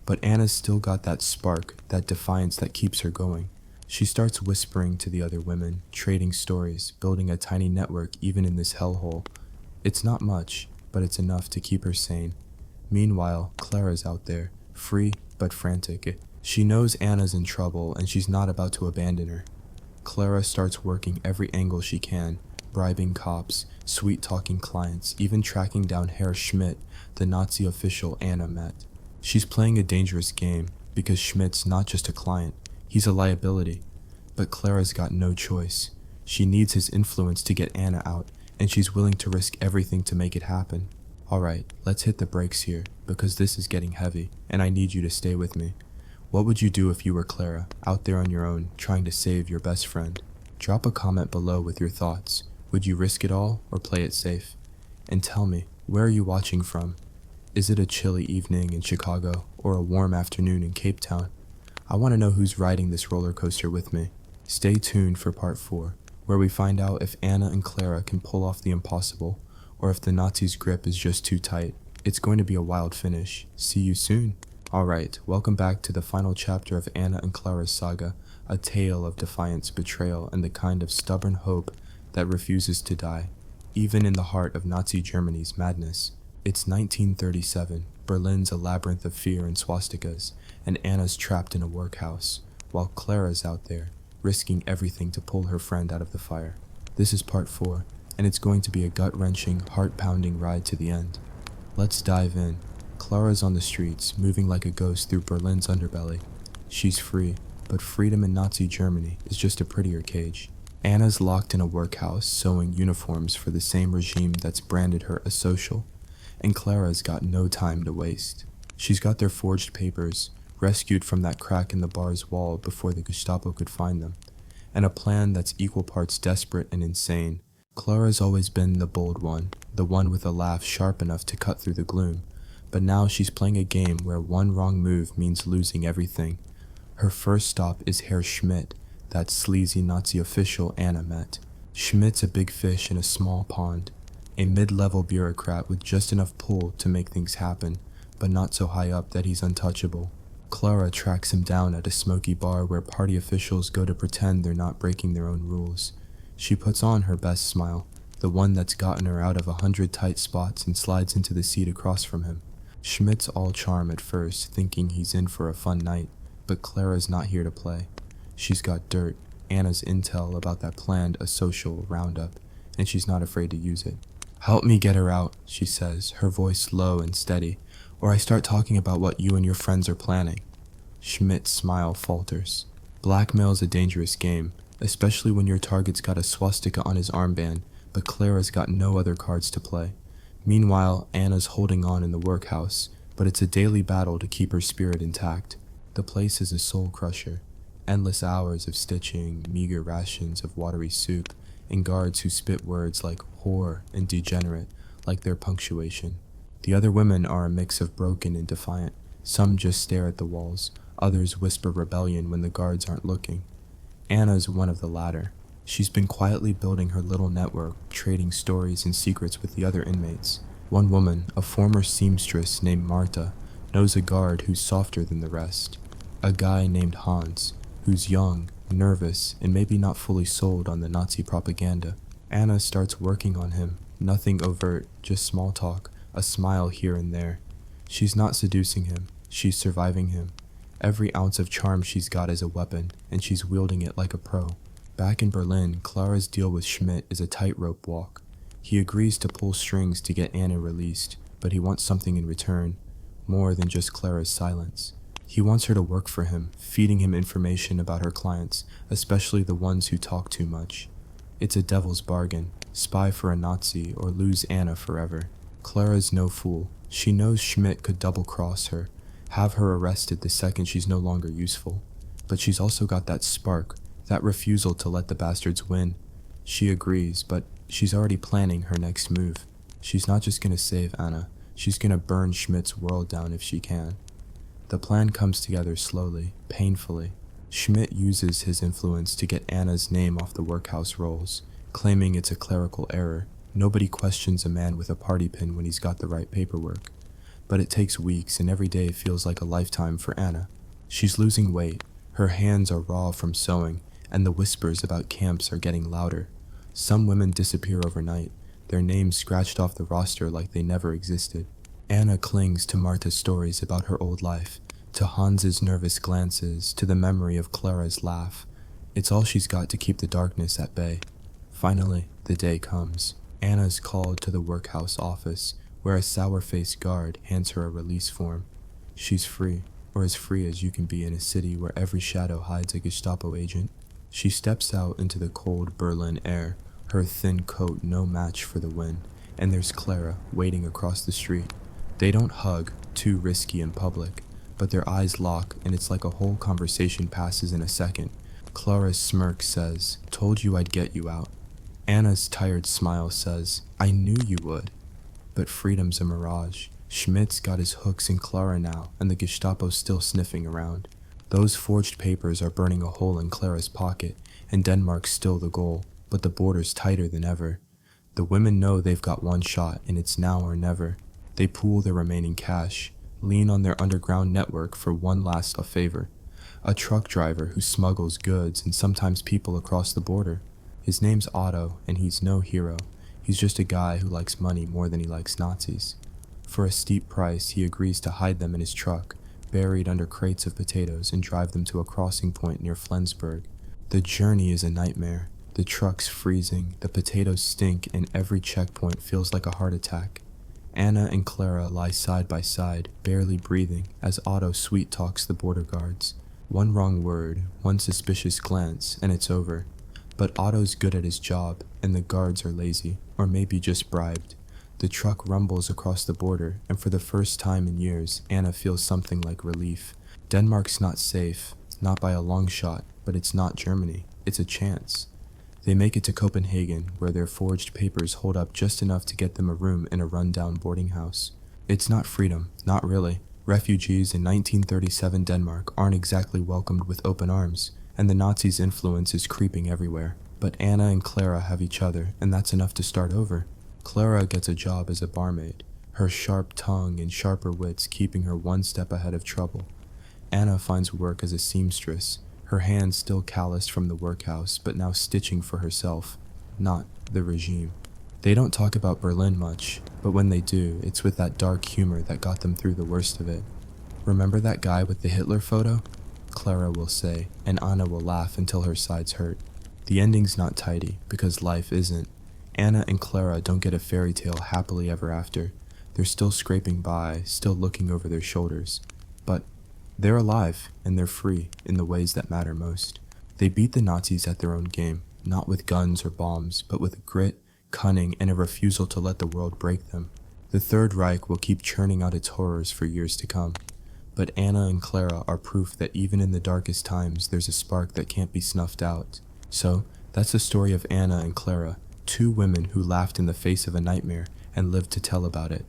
But Anna's still got that spark, that defiance that keeps her going. She starts whispering to the other women, trading stories, building a tiny network even in this hellhole. It's not much, but it's enough to keep her sane. Meanwhile, Clara's out there, free but frantic. She knows Anna's in trouble and she's not about to abandon her. Clara starts working every angle she can, bribing cops, sweet-talking clients, even tracking down Herr Schmidt, the Nazi official Anna met. She's playing a dangerous game because Schmidt's not just a client, he's a liability. But Clara's got no choice. She needs his influence to get Anna out, and she's willing to risk everything to make it happen. Alright, let's hit the brakes here, because this is getting heavy, and I need you to stay with me. What would you do if you were Clara, out there on your own, trying to save your best friend? Drop a comment below with your thoughts. Would you risk it all, or play it safe? And tell me, where are you watching from? Is it a chilly evening in Chicago, or a warm afternoon in Cape Town? I want to know who's riding this roller coaster with me. Stay tuned for part 4, where we find out if Anna and Clara can pull off the impossible, or if the Nazis' grip is just too tight. It's going to be a wild finish. See you soon. Alright, welcome back to the final chapter of Anna and Clara's saga, a tale of defiance, betrayal, and the kind of stubborn hope that refuses to die, even in the heart of Nazi Germany's madness. It's 1937, Berlin's a labyrinth of fear and swastikas, and Anna's trapped in a workhouse, while Clara's out there, risking everything to pull her friend out of the fire. This is part 4, and it's going to be a gut-wrenching, heart-pounding ride to the end. Let's dive in. Clara's on the streets, moving like a ghost through Berlin's underbelly. She's free, but freedom in Nazi Germany is just a prettier cage. Anna's locked in a workhouse, sewing uniforms for the same regime that's branded her a social, and Clara's got no time to waste. She's got their forged papers, rescued from that crack in the bar's wall before the Gestapo could find them, and a plan that's equal parts desperate and insane. Clara's always been the bold one, the one with a laugh sharp enough to cut through the gloom, but now she's playing a game where one wrong move means losing everything. Her first stop is Herr Schmidt, that sleazy Nazi official Anna met. Schmidt's a big fish in a small pond, a mid-level bureaucrat with just enough pull to make things happen, but not so high up that he's untouchable. Clara tracks him down at a smoky bar where party officials go to pretend they're not breaking their own rules. She puts on her best smile, the one that's gotten her out of 100 tight spots, and slides into the seat across from him. Schmidt's all charm at first, thinking he's in for a fun night, but Clara's not here to play. She's got dirt, Anna's intel about that planned asocial roundup, and she's not afraid to use it. "Help me get her out," she says, her voice low and steady, "or I start talking about what you and your friends are planning." Schmidt's smile falters. Blackmail's a dangerous game, especially when your target's got a swastika on his armband, but Clara's got no other cards to play. Meanwhile, Anna's holding on in the workhouse, but it's a daily battle to keep her spirit intact. The place is a soul crusher. Endless hours of stitching, meager rations of watery soup, and guards who spit words like whore and degenerate like their punctuation. The other women are a mix of broken and defiant. Some just stare at the walls, others whisper rebellion when the guards aren't looking. Anna's one of the latter. She's been quietly building her little network, trading stories and secrets with the other inmates. One woman, a former seamstress named Marta, knows a guard who's softer than the rest. A guy named Hans, who's young, nervous, and maybe not fully sold on the Nazi propaganda. Anna starts working on him. Nothing overt, just small talk, a smile here and there. She's not seducing him, she's surviving him. Every ounce of charm she's got is a weapon, and she's wielding it like a pro. Back in Berlin, Clara's deal with Schmidt is a tightrope walk. He agrees to pull strings to get Anna released, but he wants something in return, more than just Clara's silence. He wants her to work for him, feeding him information about her clients, especially the ones who talk too much. It's a devil's bargain, spy for a Nazi or lose Anna forever. Clara's no fool. She knows Schmidt could double-cross her, have her arrested the second she's no longer useful. But she's also got that spark, that refusal to let the bastards win. She agrees, but she's already planning her next move. She's not just gonna save Anna, she's gonna burn Schmidt's world down if she can. The plan comes together slowly, painfully. Schmidt uses his influence to get Anna's name off the workhouse rolls, claiming it's a clerical error, Nobody questions a man with a party pin when he's got the right paperwork. But it takes weeks, and every day feels like a lifetime for Anna. She's losing weight, her hands are raw from sewing, and the whispers about camps are getting louder. Some women disappear overnight, their names scratched off the roster like they never existed. Anna clings to Marta's stories about her old life, to Hans's nervous glances, to the memory of Clara's laugh. It's all she's got to keep the darkness at bay. Finally, the day comes. Anna's called to the workhouse office, where a sour-faced guard hands her a release form. She's free, or as free as you can be in a city where every shadow hides a Gestapo agent. She steps out into the cold Berlin air, her thin coat no match for the wind, and there's Clara waiting across the street. They don't hug, too risky in public, but their eyes lock and it's like a whole conversation passes in a second. Clara's smirk says, "Told you I'd get you out." Anna's tired smile says, "I knew you would." But freedom's a mirage. Schmidt's got his hooks in Clara now, and the Gestapo's still sniffing around. Those forged papers are burning a hole in Clara's pocket, and Denmark's still the goal, but the border's tighter than ever. The women know they've got one shot, and it's now or never. They pool their remaining cash, lean on their underground network for one last favor. A truck driver who smuggles goods and sometimes people across the border. His name's Otto, and he's no hero. He's just a guy who likes money more than he likes Nazis. For a steep price, he agrees to hide them in his truck, buried under crates of potatoes, and drive them to a crossing point near Flensburg. The journey is a nightmare. The truck's freezing, the potatoes stink, and every checkpoint feels like a heart attack. Anna and Clara lie side by side, barely breathing, as Otto sweet-talks the border guards. One wrong word, one suspicious glance, and it's over. But Otto's good at his job, and the guards are lazy, or maybe just bribed. The truck rumbles across the border, and for the first time in years, Anna feels something like relief. Denmark's not safe, not by a long shot, but it's not Germany. It's a chance. They make it to Copenhagen, where their forged papers hold up just enough to get them a room in a run-down boarding house. It's not freedom, not really. Refugees in 1937 Denmark aren't exactly welcomed with open arms, and the Nazis' influence is creeping everywhere. But Anna and Clara have each other, and that's enough to start over. Clara gets a job as a barmaid, her sharp tongue and sharper wits keeping her one step ahead of trouble. Anna finds work as a seamstress, her hands still calloused from the workhouse, but now stitching for herself, not the regime. They don't talk about Berlin much, but when they do, it's with that dark humor that got them through the worst of it. "Remember that guy with the Hitler photo?" Clara will say, and Anna will laugh until her sides hurt. The ending's not tidy, because life isn't. Anna and Clara don't get a fairy tale happily ever after. They're still scraping by, still looking over their shoulders. But they're alive, and they're free in the ways that matter most. They beat the Nazis at their own game, not with guns or bombs, but with grit, cunning, and a refusal to let the world break them. The Third Reich will keep churning out its horrors for years to come. But Anna and Clara are proof that even in the darkest times, there's a spark that can't be snuffed out. So, that's the story of Anna and Clara, two women who laughed in the face of a nightmare and lived to tell about it.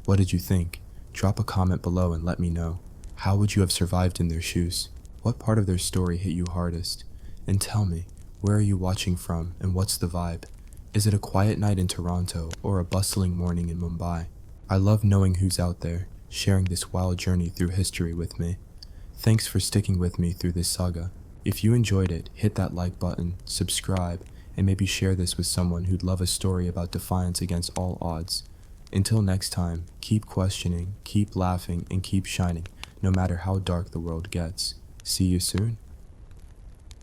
What did you think? Drop a comment below and let me know. How would you have survived in their shoes? What part of their story hit you hardest? And tell me, where are you watching from and what's the vibe? Is it a quiet night in Toronto or a bustling morning in Mumbai? I love knowing who's out there, sharing this wild journey through history with me. Thanks for sticking with me through this saga. If you enjoyed it, hit that like button, subscribe, and maybe share this with someone who'd love a story about defiance against all odds. Until next time, keep questioning, keep laughing, and keep shining, no matter how dark the world gets. See you soon.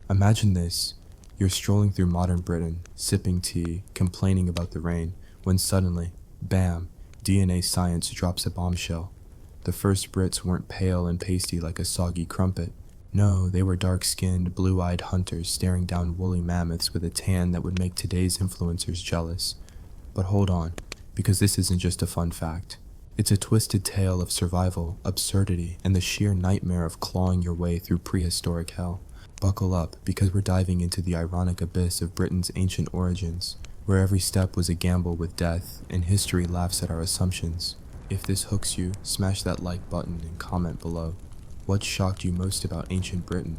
Imagine this. You're strolling through modern Britain, sipping tea, complaining about the rain, when suddenly, bam, DNA science drops a bombshell. The first Brits weren't pale and pasty like a soggy crumpet. No, they were dark-skinned, blue-eyed hunters staring down woolly mammoths with a tan that would make today's influencers jealous. But hold on, because this isn't just a fun fact. It's a twisted tale of survival, absurdity, and the sheer nightmare of clawing your way through prehistoric hell. Buckle up, because we're diving into the ironic abyss of Britain's ancient origins, where every step was a gamble with death, and history laughs at our assumptions. If this hooks you, smash that like button and comment below. What shocked you most about ancient Britain?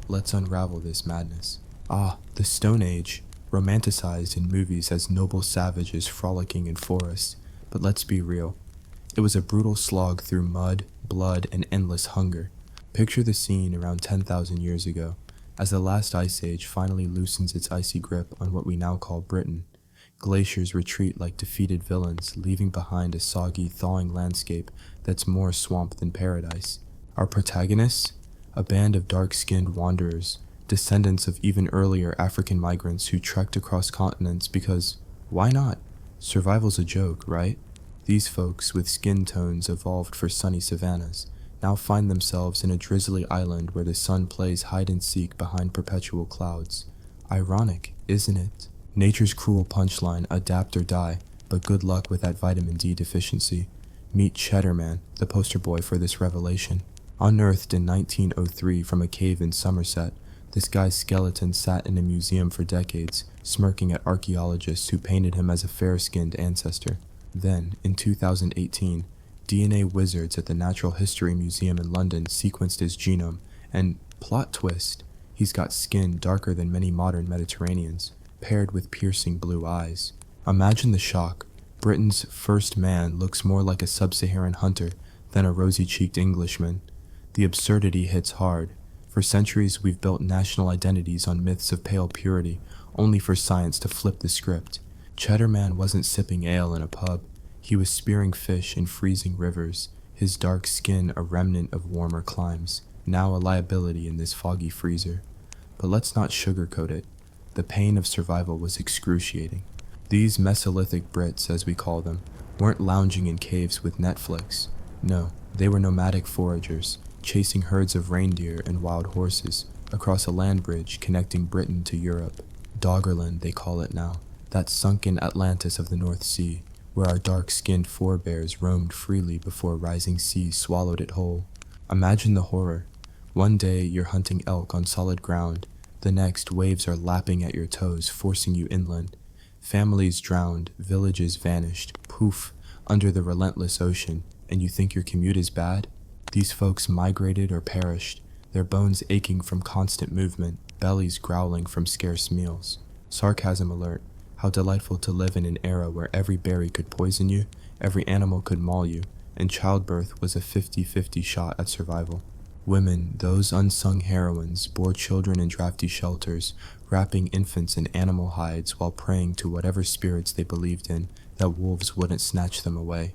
Let's unravel this madness. Ah, the Stone Age. romanticized in movies as noble savages frolicking in forests, but let's be real. It was a brutal slog through mud, blood, and endless hunger. Picture the scene around 10,000 years ago, as the last ice age finally loosens its icy grip on what we now call Britain. Glaciers retreat like defeated villains, leaving behind a soggy, thawing landscape that's more swamp than paradise. Our protagonists? A band of dark-skinned wanderers, descendants of even earlier African migrants who trekked across continents because, why not? Survival's a joke, right? These folks, with skin tones evolved for sunny savannas, now find themselves in a drizzly island where the sun plays hide-and-seek behind perpetual clouds. Ironic, isn't it? Nature's cruel punchline, adapt or die, but good luck with that vitamin D deficiency. Meet Cheddar Man, the poster boy for this revelation. Unearthed in 1903 from a cave in Somerset, this guy's skeleton sat in a museum for decades, smirking at archaeologists who painted him as a fair-skinned ancestor. Then, in 2018, DNA wizards at the Natural History Museum in London sequenced his genome, and, plot twist, he's got skin darker than many modern Mediterraneans, paired with piercing blue eyes. Imagine the shock. Britain's first man looks more like a sub-Saharan hunter than a rosy-cheeked Englishman. The absurdity hits hard. For centuries, we've built national identities on myths of pale purity, only for science to flip the script. Cheddar Man wasn't sipping ale in a pub. He was spearing fish in freezing rivers, his dark skin a remnant of warmer climes, now a liability in this foggy freezer. But let's not sugarcoat it. The pain of survival was excruciating. These Mesolithic Brits, as we call them, weren't lounging in caves with Netflix. No, they were nomadic foragers, chasing herds of reindeer and wild horses across a land bridge connecting Britain to Europe. Doggerland, they call it now, that sunken Atlantis of the North Sea, where our dark-skinned forebears roamed freely before rising seas swallowed it whole. Imagine the horror. One day you're hunting elk on solid ground, the next waves are lapping at your toes, forcing you inland. Families drowned, villages vanished, poof, under the relentless ocean, and you think your commute is bad? These folks migrated or perished, their bones aching from constant movement, bellies growling from scarce meals. Sarcasm alert. How delightful to live in an era where every berry could poison you, every animal could maul you, and childbirth was a 50-50 shot at survival. Women, those unsung heroines, bore children in drafty shelters, wrapping infants in animal hides while praying to whatever spirits they believed in that wolves wouldn't snatch them away.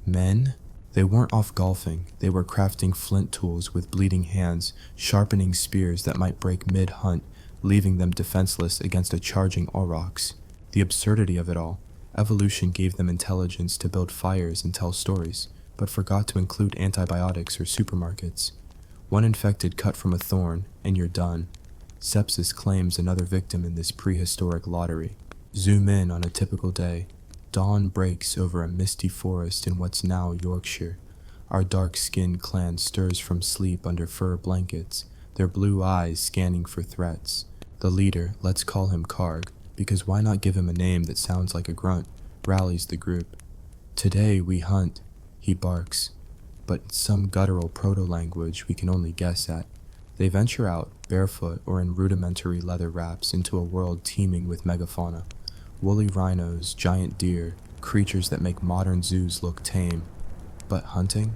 Men? They weren't off golfing, they were crafting flint tools with bleeding hands, sharpening spears that might break mid-hunt, leaving them defenseless against a charging aurochs. The absurdity of it all. Evolution gave them intelligence to build fires and tell stories, but forgot to include antibiotics or supermarkets. One infected cut from a thorn, and you're done. Sepsis claims another victim in this prehistoric lottery. Zoom in on a typical day. Dawn breaks over a misty forest in what's now Yorkshire. Our dark-skinned clan stirs from sleep under fur blankets, their blue eyes scanning for threats. The leader, let's call him Karg, because why not give him a name that sounds like a grunt, rallies the group. Today we hunt, he barks, but in some guttural proto-language we can only guess at. They venture out, barefoot or in rudimentary leather wraps, into a world teeming with megafauna. Woolly rhinos, giant deer, creatures that make modern zoos look tame. But hunting?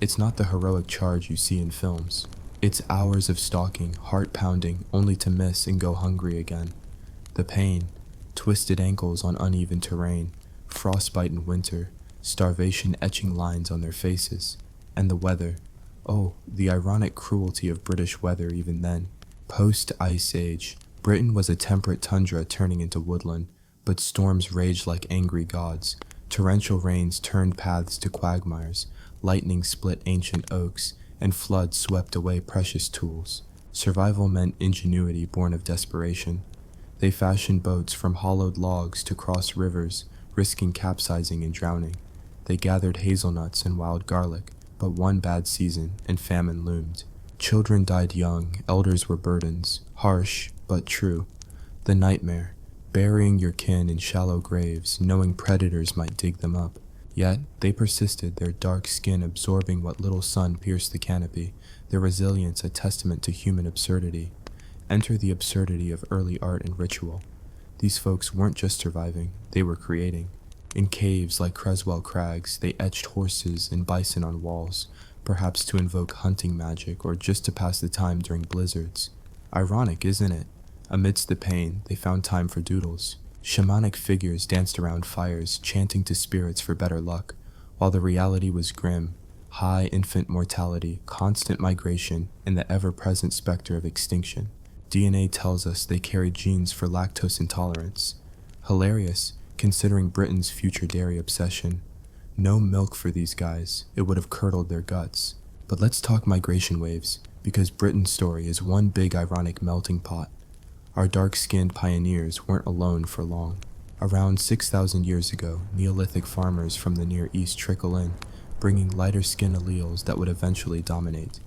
It's not the heroic charge you see in films. It's hours of stalking, heart-pounding, only to miss and go hungry again. The pain, twisted ankles on uneven terrain, frostbite in winter, starvation etching lines on their faces. And the weather. Oh, the ironic cruelty of British weather even then. Post-Ice Age, Britain was a temperate tundra turning into woodland, but storms raged like angry gods. Torrential rains turned paths to quagmires, lightning split ancient oaks, and floods swept away precious tools. Survival meant ingenuity born of desperation. They fashioned boats from hollowed logs to cross rivers, risking capsizing and drowning. They gathered hazelnuts and wild garlic, but one bad season and famine loomed. Children died young, elders were burdens, harsh but true. The nightmare. Burying your kin in shallow graves, knowing predators might dig them up. Yet, they persisted, their dark skin absorbing what little sun pierced the canopy, their resilience a testament to human absurdity. Enter the absurdity of early art and ritual. These folks weren't just surviving, they were creating. In caves like Creswell Crags, they etched horses and bison on walls, perhaps to invoke hunting magic or just to pass the time during blizzards. Ironic, isn't it? Amidst the pain, they found time for doodles. Shamanic figures danced around fires, chanting to spirits for better luck, while the reality was grim. High infant mortality, constant migration, and the ever-present specter of extinction. DNA tells us they carried genes for lactose intolerance. Hilarious, considering Britain's future dairy obsession. No milk for these guys, it would have curdled their guts. But let's talk migration waves, because Britain's story is one big ironic melting pot. Our dark-skinned pioneers weren't alone for long. Around 6,000 years ago, Neolithic farmers from the Near East trickle in, bringing lighter skin alleles that would eventually dominate.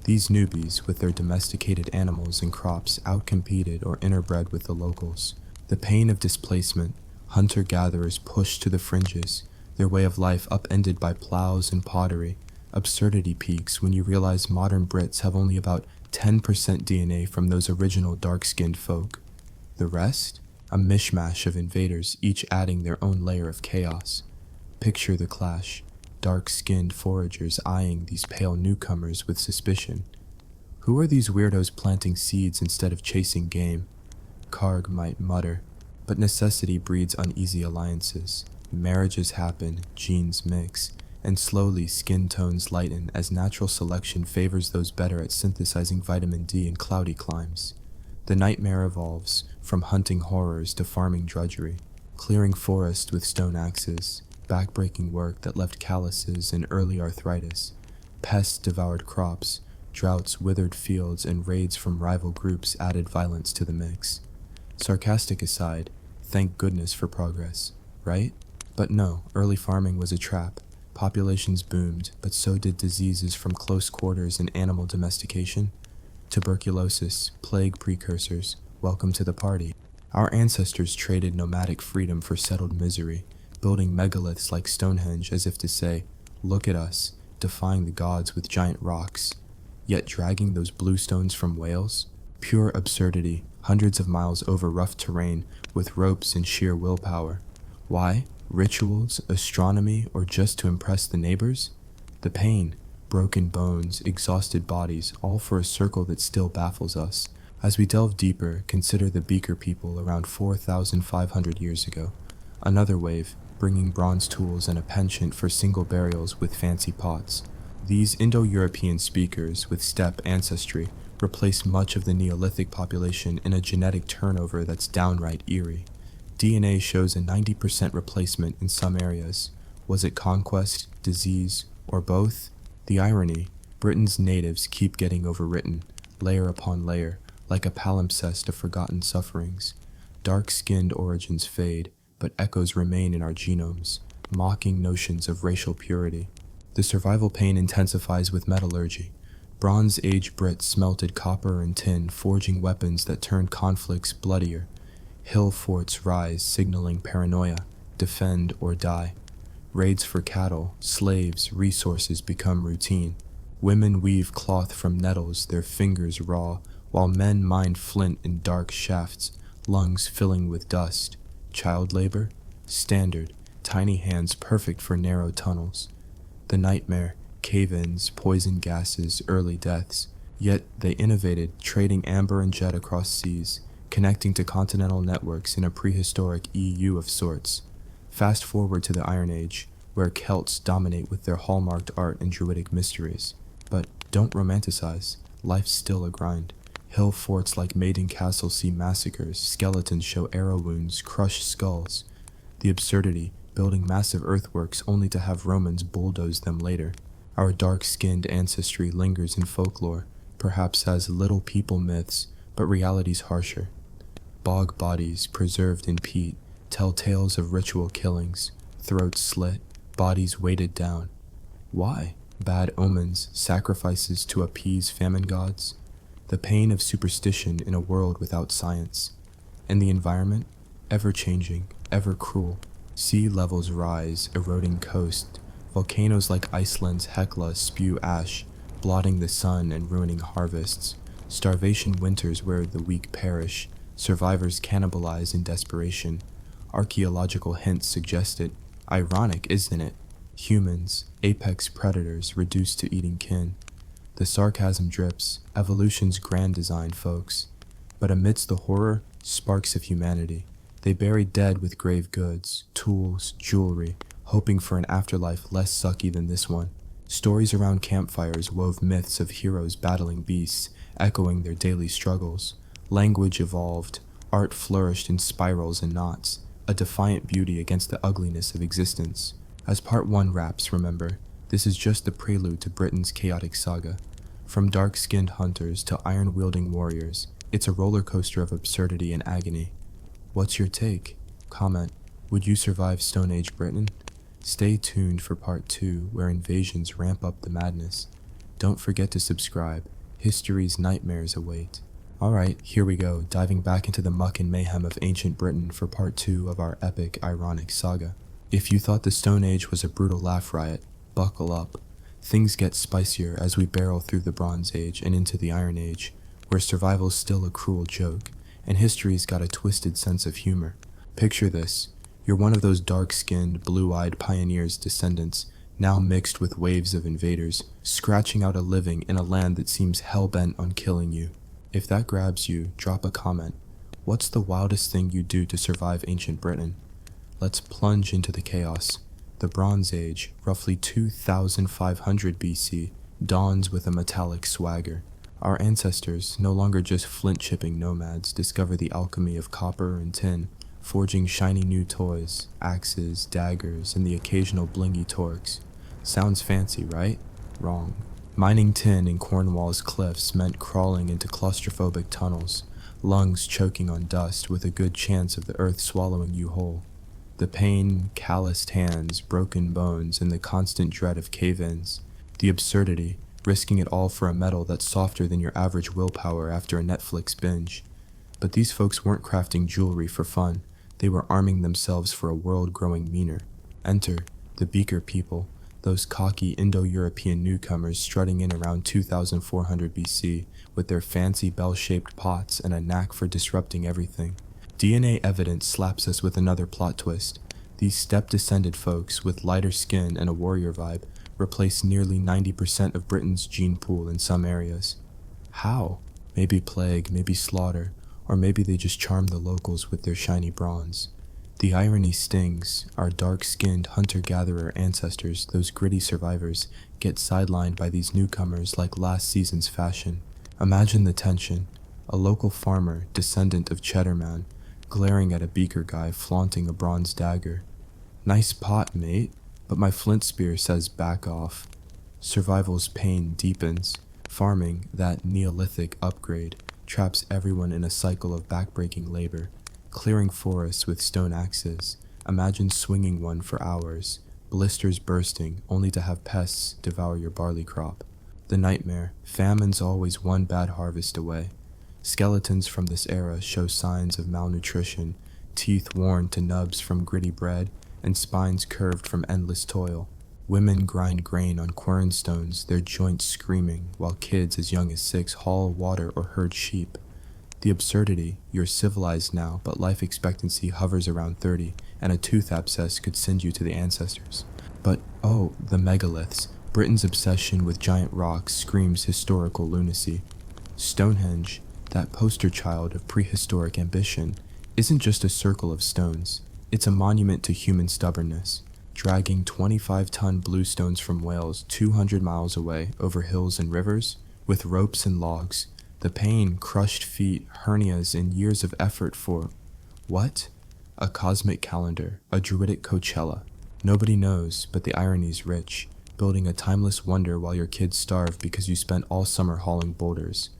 These newbies, with their domesticated animals and crops, outcompeted or interbred with the locals. The pain of displacement, hunter-gatherers pushed to the fringes, their way of life upended by plows and pottery. Absurdity peaks when you realize modern Brits have only about 10% DNA from those original dark-skinned folk. The rest? A mishmash of invaders, each adding their own layer of chaos. Picture the clash. Dark-skinned foragers eyeing these pale newcomers with suspicion. Who are these weirdos planting seeds instead of chasing game? Karg might mutter, but necessity breeds uneasy alliances. Marriages happen, genes mix, and slowly skin tones lighten as natural selection favors those better at synthesizing vitamin D in cloudy climes. The nightmare evolves, from hunting horrors to farming drudgery, clearing forest with stone axes, backbreaking work that left calluses and early arthritis. Pests devoured crops, droughts withered fields, and raids from rival groups added violence to the mix. Sarcastic aside, thank goodness for progress, right? But no, early farming was a trap. Populations boomed, but so did diseases from close quarters and animal domestication. Tuberculosis, plague precursors, welcome to the party. Our ancestors traded nomadic freedom for settled misery, building megaliths like Stonehenge as if to say, look at us, defying the gods with giant rocks. Yet dragging those blue stones from Wales? Pure absurdity, hundreds of miles over rough terrain with ropes and sheer willpower. Why? Rituals, astronomy, or just to impress the neighbors? The pain, broken bones, exhausted bodies, all for a circle that still baffles us. As we delve deeper, consider the Beaker people around 4,500 years ago. Another wave, bringing bronze tools and a penchant for single burials with fancy pots. These Indo-European speakers with steppe ancestry replaced much of the Neolithic population in a genetic turnover that's downright eerie. DNA shows a 90% replacement in some areas. Was it conquest, disease, or both? The irony, Britain's natives keep getting overwritten, layer upon layer, like a palimpsest of forgotten sufferings. Dark-skinned origins fade, but echoes remain in our genomes, mocking notions of racial purity. The survival pain intensifies with metallurgy. Bronze Age Brits smelted copper and tin, forging weapons that turned conflicts bloodier. Hill forts rise, signaling paranoia, defend or die. Raids for cattle, slaves, resources become routine. Women weave cloth from nettles, their fingers raw, while men mine flint in dark shafts, lungs filling with dust. Child labor? Standard, tiny hands perfect for narrow tunnels. The nightmare, cave-ins, poison gases, early deaths. Yet they innovated, trading amber and jet across seas, connecting to continental networks in a prehistoric EU of sorts. Fast forward to the Iron Age, where Celts dominate with their hallmarked art and druidic mysteries. But don't romanticize, life's still a grind. Hill forts like Maiden Castle see massacres, skeletons show arrow wounds, crushed skulls. The absurdity, building massive earthworks only to have Romans bulldoze them later. Our dark-skinned ancestry lingers in folklore, perhaps as little people myths, but reality's harsher. Bog bodies, preserved in peat, tell tales of ritual killings, throats slit, bodies weighted down. Why? Bad omens, sacrifices to appease famine gods? The pain of superstition in a world without science. And the environment? Ever-changing, ever-cruel. Sea levels rise, eroding coast. Volcanoes like Iceland's Hekla spew ash, blotting the sun and ruining harvests. Starvation winters where the weak perish. Survivors cannibalize in desperation. Archaeological hints suggest it. Ironic, isn't it? Humans, apex predators reduced to eating kin. The sarcasm drips, evolution's grand design, folks. But amidst the horror, sparks of humanity. They bury dead with grave goods, tools, jewelry, hoping for an afterlife less sucky than this one. Stories around campfires wove myths of heroes battling beasts, echoing their daily struggles. Language evolved, art flourished in spirals and knots, a defiant beauty against the ugliness of existence. As part 1 wraps, remember, this is just the prelude to Britain's chaotic saga. From dark-skinned hunters to iron-wielding warriors, it's a roller coaster of absurdity and agony. What's your take? Comment, would you survive Stone Age Britain? Stay tuned for part 2, where invasions ramp up the madness. Don't forget to subscribe. History's nightmares await. Alright, here we go, diving back into the muck and mayhem of ancient Britain for part 2 of our epic, ironic saga. If you thought the Stone Age was a brutal laugh riot, buckle up. Things get spicier as we barrel through the Bronze Age and into the Iron Age, where survival's still a cruel joke, and history's got a twisted sense of humor. Picture this. You're one of those dark-skinned, blue-eyed pioneers' descendants, now mixed with waves of invaders, scratching out a living in a land that seems hell-bent on killing you. If that grabs you, drop a comment. What's the wildest thing you'd do to survive ancient Britain? Let's plunge into the chaos. The Bronze Age, roughly 2500 BC, dawns with a metallic swagger. Our ancestors, no longer just flint-chipping nomads, discover the alchemy of copper and tin, forging shiny new toys, axes, daggers, and the occasional blingy torques. Sounds fancy, right? Wrong. Mining tin in Cornwall's cliffs meant crawling into claustrophobic tunnels, lungs choking on dust with a good chance of the earth swallowing you whole. The pain, calloused hands, broken bones, and the constant dread of cave-ins. The absurdity, risking it all for a metal that's softer than your average willpower after a Netflix binge. But these folks weren't crafting jewelry for fun. They were arming themselves for a world growing meaner. Enter the Beaker people, those cocky Indo-European newcomers strutting in around 2400 BC with their fancy bell-shaped pots and a knack for disrupting everything. DNA evidence slaps us with another plot twist. These steppe-descended folks with lighter skin and a warrior vibe replace nearly 90% of Britain's gene pool in some areas. How? Maybe plague, maybe slaughter, or maybe they just charm the locals with their shiny bronze. The irony stings. Our dark-skinned hunter-gatherer ancestors, those gritty survivors, get sidelined by these newcomers like last season's fashion. Imagine the tension. A local farmer, descendant of Cheddarman, glaring at a Beaker guy flaunting a bronze dagger. Nice pot, mate, but my flint spear says back off. Survival's pain deepens. Farming, that Neolithic upgrade, traps everyone in a cycle of backbreaking labor. Clearing forests with stone axes. Imagine swinging one for hours, blisters bursting, only to have pests devour your barley crop. The nightmare, famine's always one bad harvest away. Skeletons from this era show signs of malnutrition, teeth worn to nubs from gritty bread, and spines curved from endless toil. Women grind grain on quernstones, their joints screaming, while kids as young as 6 haul water or herd sheep. The absurdity, you're civilized now, but life expectancy hovers around 30, and a tooth abscess could send you to the ancestors. But, oh, the megaliths. Britain's obsession with giant rocks screams historical lunacy. Stonehenge, that poster child of prehistoric ambition, isn't just a circle of stones. It's a monument to human stubbornness, dragging 25-ton bluestones from Wales 200 miles away over hills and rivers, with ropes and logs. The pain, crushed feet, hernias, and years of effort for... what? A cosmic calendar, a druidic Coachella. Nobody knows, but the irony's rich, building a timeless wonder while your kids starve because you spent all summer hauling boulders.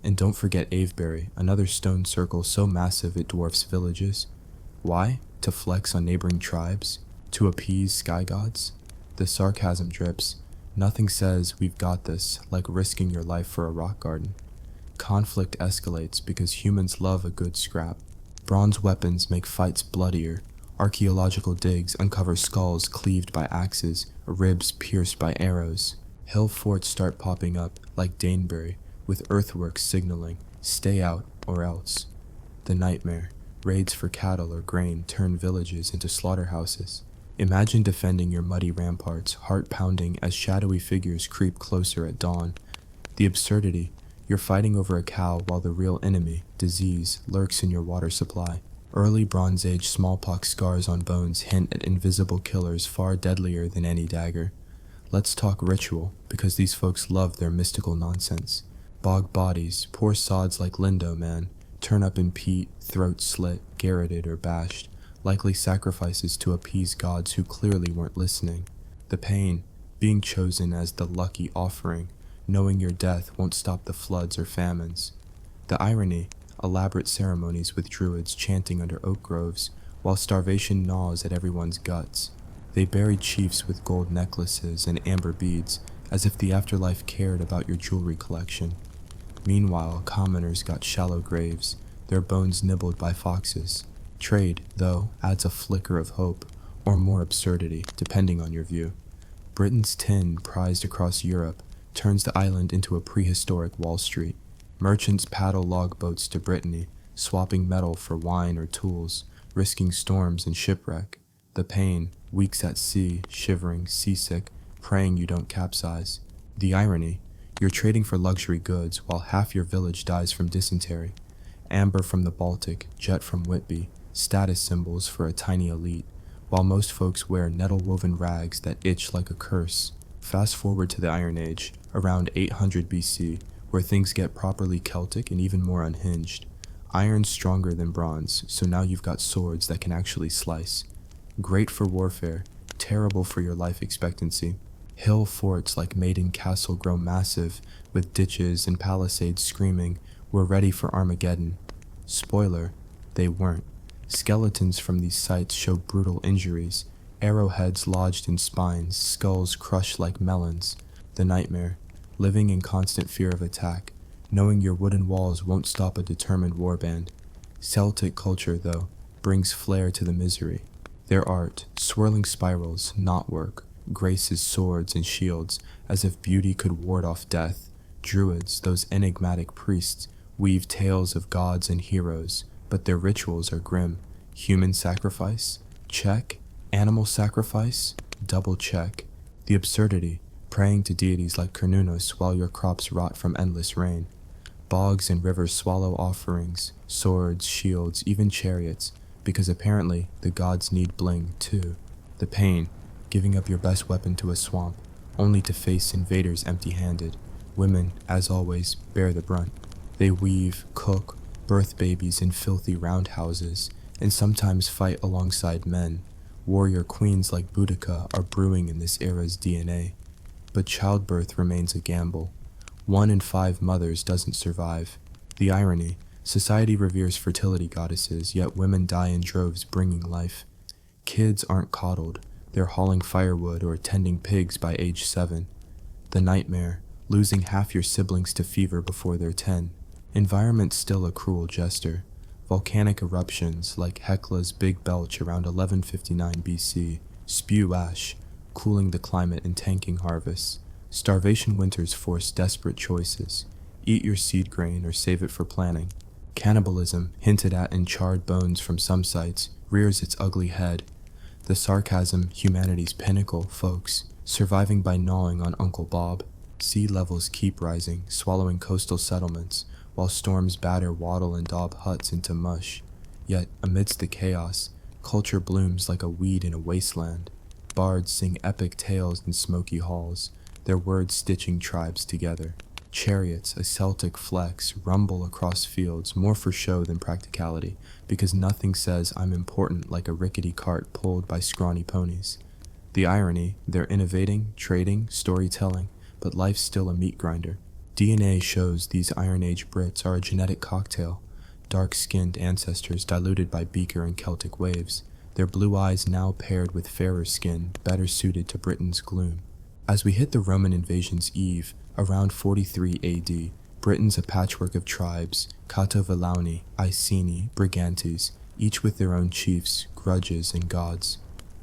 And don't forget Avebury, another stone circle so massive it dwarfs villages. Why? To flex on neighboring tribes? To appease sky gods? The sarcasm drips. Nothing says we've got this like risking your life for a rock garden. Conflict escalates because humans love a good scrap. Bronze weapons make fights bloodier. Archaeological digs uncover skulls cleaved by axes, ribs pierced by arrows. Hill forts start popping up, like Danebury, with earthworks signaling, stay out or else. The nightmare, raids for cattle or grain turn villages into slaughterhouses. Imagine defending your muddy ramparts, heart pounding as shadowy figures creep closer at dawn. The absurdity, you're fighting over a cow while the real enemy, disease, lurks in your water supply. Early Bronze Age smallpox scars on bones hint at invisible killers far deadlier than any dagger. Let's talk ritual, because these folks love their mystical nonsense. Bog bodies, poor sods like Lindo, man, turn up in peat, throats slit, garroted or bashed, likely sacrifices to appease gods who clearly weren't listening. The pain, being chosen as the lucky offering, knowing your death won't stop the floods or famines. The irony, elaborate ceremonies with druids chanting under oak groves, while starvation gnaws at everyone's guts. They buried chiefs with gold necklaces and amber beads, as if the afterlife cared about your jewelry collection. Meanwhile, commoners got shallow graves, their bones nibbled by foxes. Trade, though, adds a flicker of hope, or more absurdity, depending on your view. Britain's tin, prized across Europe, turns the island into a prehistoric Wall Street. Merchants paddle log boats to Brittany, swapping metal for wine or tools, risking storms and shipwreck. The pain, weeks at sea, shivering, seasick, praying you don't capsize. The irony, you're trading for luxury goods while half your village dies from dysentery. Amber from the Baltic, jet from Whitby, status symbols for a tiny elite, while most folks wear nettle-woven rags that itch like a curse. Fast forward to the Iron Age, around 800 BC, where things get properly Celtic and even more unhinged. Iron's stronger than bronze, so now you've got swords that can actually slice. Great for warfare, terrible for your life expectancy. Hill forts like Maiden Castle grow massive, with ditches and palisades screaming, "We're ready for Armageddon." Spoiler, they weren't. Skeletons from these sites show brutal injuries, arrowheads lodged in spines, skulls crushed like melons. The nightmare, living in constant fear of attack, knowing your wooden walls won't stop a determined warband. Celtic culture, though, brings flair to the misery. Their art, swirling spirals, knotwork, graces swords and shields, as if beauty could ward off death. Druids, those enigmatic priests, weave tales of gods and heroes, but their rituals are grim. Human sacrifice? Check. Animal sacrifice? Double check. The absurdity, praying to deities like Cernunnos while your crops rot from endless rain. Bogs and rivers swallow offerings, swords, shields, even chariots, because apparently the gods need bling too. The pain, giving up your best weapon to a swamp, only to face invaders empty-handed. Women, as always, bear the brunt. They weave, cook, birth babies in filthy roundhouses, and sometimes fight alongside men. Warrior queens like Boudica are brewing in this era's DNA. But childbirth remains a gamble. 1 in 5 mothers doesn't survive. The irony, society reveres fertility goddesses, yet women die in droves bringing life. Kids aren't coddled, they're hauling firewood or tending pigs by age 7. The nightmare, losing half your siblings to fever before they're 10. Environment's still a cruel jester. Volcanic eruptions, like Hekla's Big Belch around 1159 BC, spew ash, cooling the climate and tanking harvests. Starvation winters force desperate choices. Eat your seed grain or save it for planting. Cannibalism, hinted at in charred bones from some sites, rears its ugly head. The sarcasm, humanity's pinnacle, folks, surviving by gnawing on Uncle Bob. Sea levels keep rising, swallowing coastal settlements, while storms batter wattle and daub huts into mush. Yet, amidst the chaos, culture blooms like a weed in a wasteland. Bards sing epic tales in smoky halls, their words stitching tribes together. Chariots, a Celtic flex, rumble across fields, more for show than practicality, because nothing says I'm important like a rickety cart pulled by scrawny ponies. The irony, they're innovating, trading, storytelling, but life's still a meat grinder. DNA shows these Iron Age Brits are a genetic cocktail, dark-skinned ancestors diluted by Beaker and Celtic waves, their blue eyes now paired with fairer skin, better suited to Britain's gloom. As we hit the Roman invasion's eve, around 43 AD, Britain's a patchwork of tribes, Catovellani, Iceni, Brigantes, each with their own chiefs, grudges, and gods.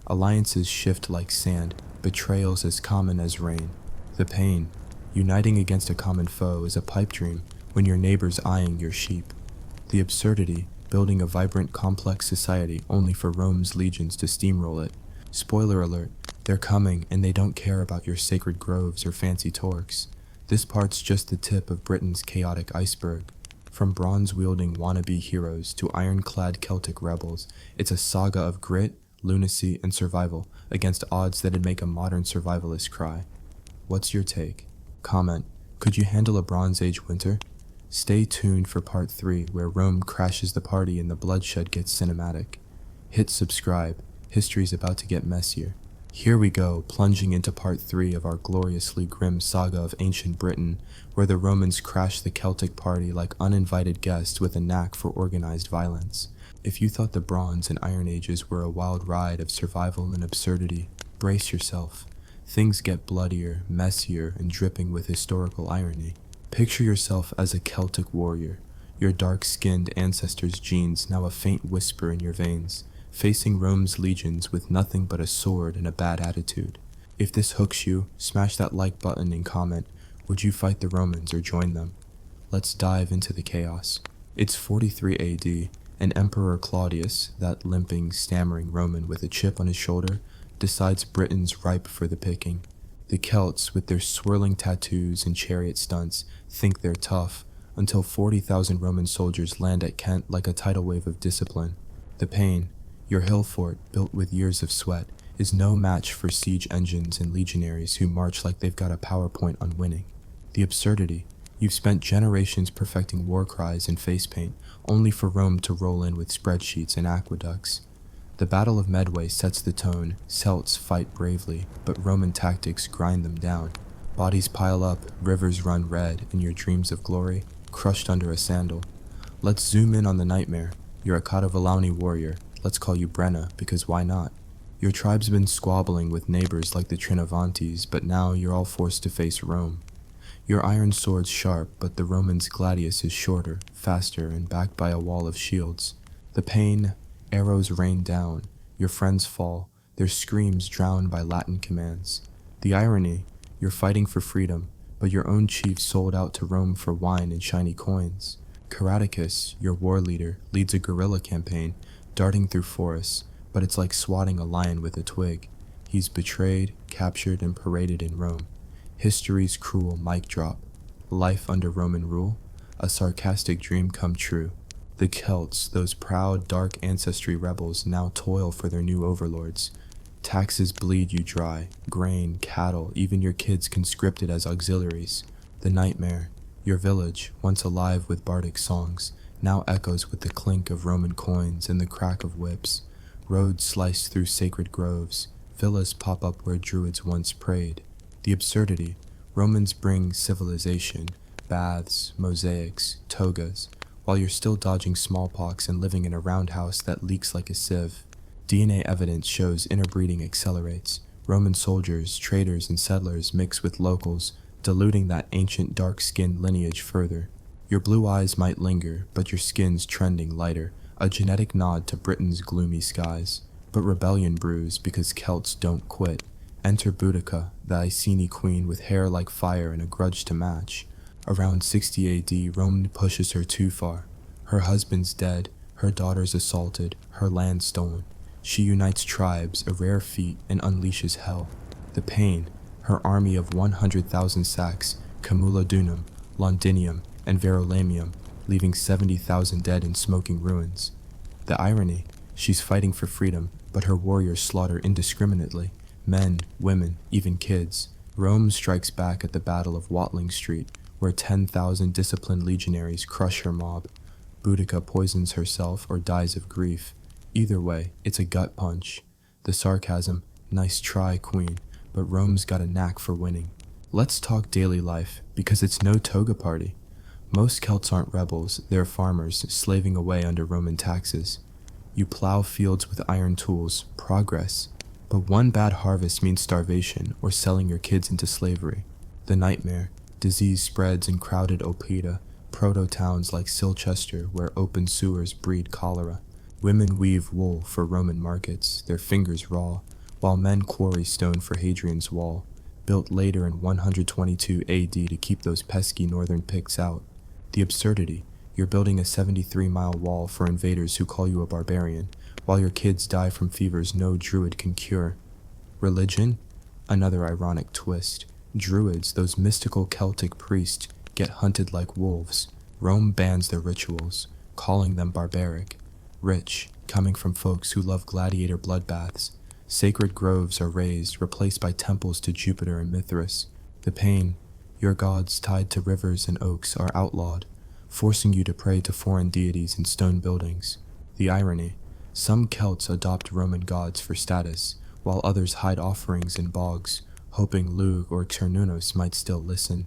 Alliances shift like sand, betrayals as common as rain. The pain, uniting against a common foe, is a pipe dream when your neighbor's eyeing your sheep. The absurdity, building a vibrant, complex society only for Rome's legions to steamroll it. Spoiler alert, they're coming and they don't care about your sacred groves or fancy torques. This part's just the tip of Britain's chaotic iceberg. From bronze-wielding wannabe heroes to ironclad Celtic rebels, it's a saga of grit, lunacy, and survival against odds that'd make a modern survivalist cry. What's your take? Comment, could you handle a Bronze Age winter? Stay tuned for part 3, where Rome crashes the party and the bloodshed gets cinematic. Hit subscribe, history's about to get messier. Here we go, plunging into part 3 of our gloriously grim saga of ancient Britain, where the Romans crashed the Celtic party like uninvited guests with a knack for organized violence. If you thought the Bronze and Iron Ages were a wild ride of survival and absurdity, brace yourself. Things get bloodier, messier, and dripping with historical irony. Picture yourself as a Celtic warrior, your dark-skinned ancestors' genes now a faint whisper in your veins, facing Rome's legions with nothing but a sword and a bad attitude. If this hooks you, smash that like button and comment, would you fight the Romans or join them? Let's dive into the chaos. It's 43 AD, and Emperor Claudius, that limping, stammering Roman with a chip on his shoulder, decides Britain's ripe for the picking. The Celts, with their swirling tattoos and chariot stunts, think they're tough, until 40,000 Roman soldiers land at Kent like a tidal wave of discipline. The pain, your hill fort, built with years of sweat, is no match for siege engines and legionaries who march like they've got a PowerPoint on winning. The absurdity, you've spent generations perfecting war cries and face paint, only for Rome to roll in with spreadsheets and aqueducts. The Battle of Medway sets the tone. Celts fight bravely, but Roman tactics grind them down. Bodies pile up, rivers run red, and your dreams of glory crushed under a sandal. Let's zoom in on the nightmare. You're a Catavolani warrior. Let's call you Brenna, because why not? Your tribe's been squabbling with neighbors like the Trinovantes, but now you're all forced to face Rome. Your iron sword's sharp, but the Romans' gladius is shorter, faster, and backed by a wall of shields. The pain, arrows rain down, your friends fall, their screams drowned by Latin commands. The irony, you're fighting for freedom, but your own chief sold out to Rome for wine and shiny coins. Caradicus, your war leader, leads a guerrilla campaign, darting through forests, but it's like swatting a lion with a twig. He's betrayed, captured, and paraded in Rome. History's cruel mic drop. Life under Roman rule? A sarcastic dream come true. The Celts, those proud, dark ancestry rebels, now toil for their new overlords. Taxes bleed you dry, grain, cattle, even your kids conscripted as auxiliaries. The nightmare, your village, once alive with bardic songs, now echoes with the clink of Roman coins and the crack of whips. Roads slice through sacred groves, villas pop up where druids once prayed. The absurdity, Romans bring civilization, baths, mosaics, togas, while you're still dodging smallpox and living in a roundhouse that leaks like a sieve. DNA evidence shows interbreeding accelerates. Roman soldiers, traders, and settlers mix with locals, diluting that ancient dark-skinned lineage further. Your blue eyes might linger, but your skin's trending lighter, a genetic nod to Britain's gloomy skies. But rebellion brews because Celts don't quit. Enter Boudica, the Iceni queen with hair like fire and a grudge to match. Around 60 AD, Rome pushes her too far. Her husband's dead, her daughter's assaulted, her land stolen. She unites tribes, a rare feat, and unleashes hell. The pain, her army of 100,000 sacks, Camulodunum, Londinium, and Verulamium, leaving 70,000 dead in smoking ruins. The irony, she's fighting for freedom, but her warriors slaughter indiscriminately. Men, women, even kids. Rome strikes back at the Battle of Watling Street, where 10,000 disciplined legionaries crush her mob. Boudica poisons herself or dies of grief. Either way, it's a gut punch. The sarcasm, nice try, queen, but Rome's got a knack for winning. Let's talk daily life, because it's no toga party. Most Celts aren't rebels, they're farmers, slaving away under Roman taxes. You plow fields with iron tools, progress. But one bad harvest means starvation or selling your kids into slavery. The nightmare, disease spreads in crowded Opida, proto-towns like Silchester where open sewers breed cholera. Women weave wool for Roman markets, their fingers raw, while men quarry stone for Hadrian's Wall, built later in 122 AD to keep those pesky northern Picts out. The absurdity, You're building a 73-mile wall for invaders who call you a barbarian, while your kids die from fevers no druid can cure. Religion? Another ironic twist. Druids, those mystical Celtic priests, get hunted like wolves. Rome bans their rituals, calling them barbaric. Rich, coming from folks who love gladiator bloodbaths. Sacred groves are razed, replaced by temples to Jupiter and Mithras. The pain, your gods tied to rivers and oaks are outlawed, forcing you to pray to foreign deities in stone buildings. The irony, some Celts adopt Roman gods for status, while others hide offerings in bogs, hoping Lugh or Cernunnos might still listen.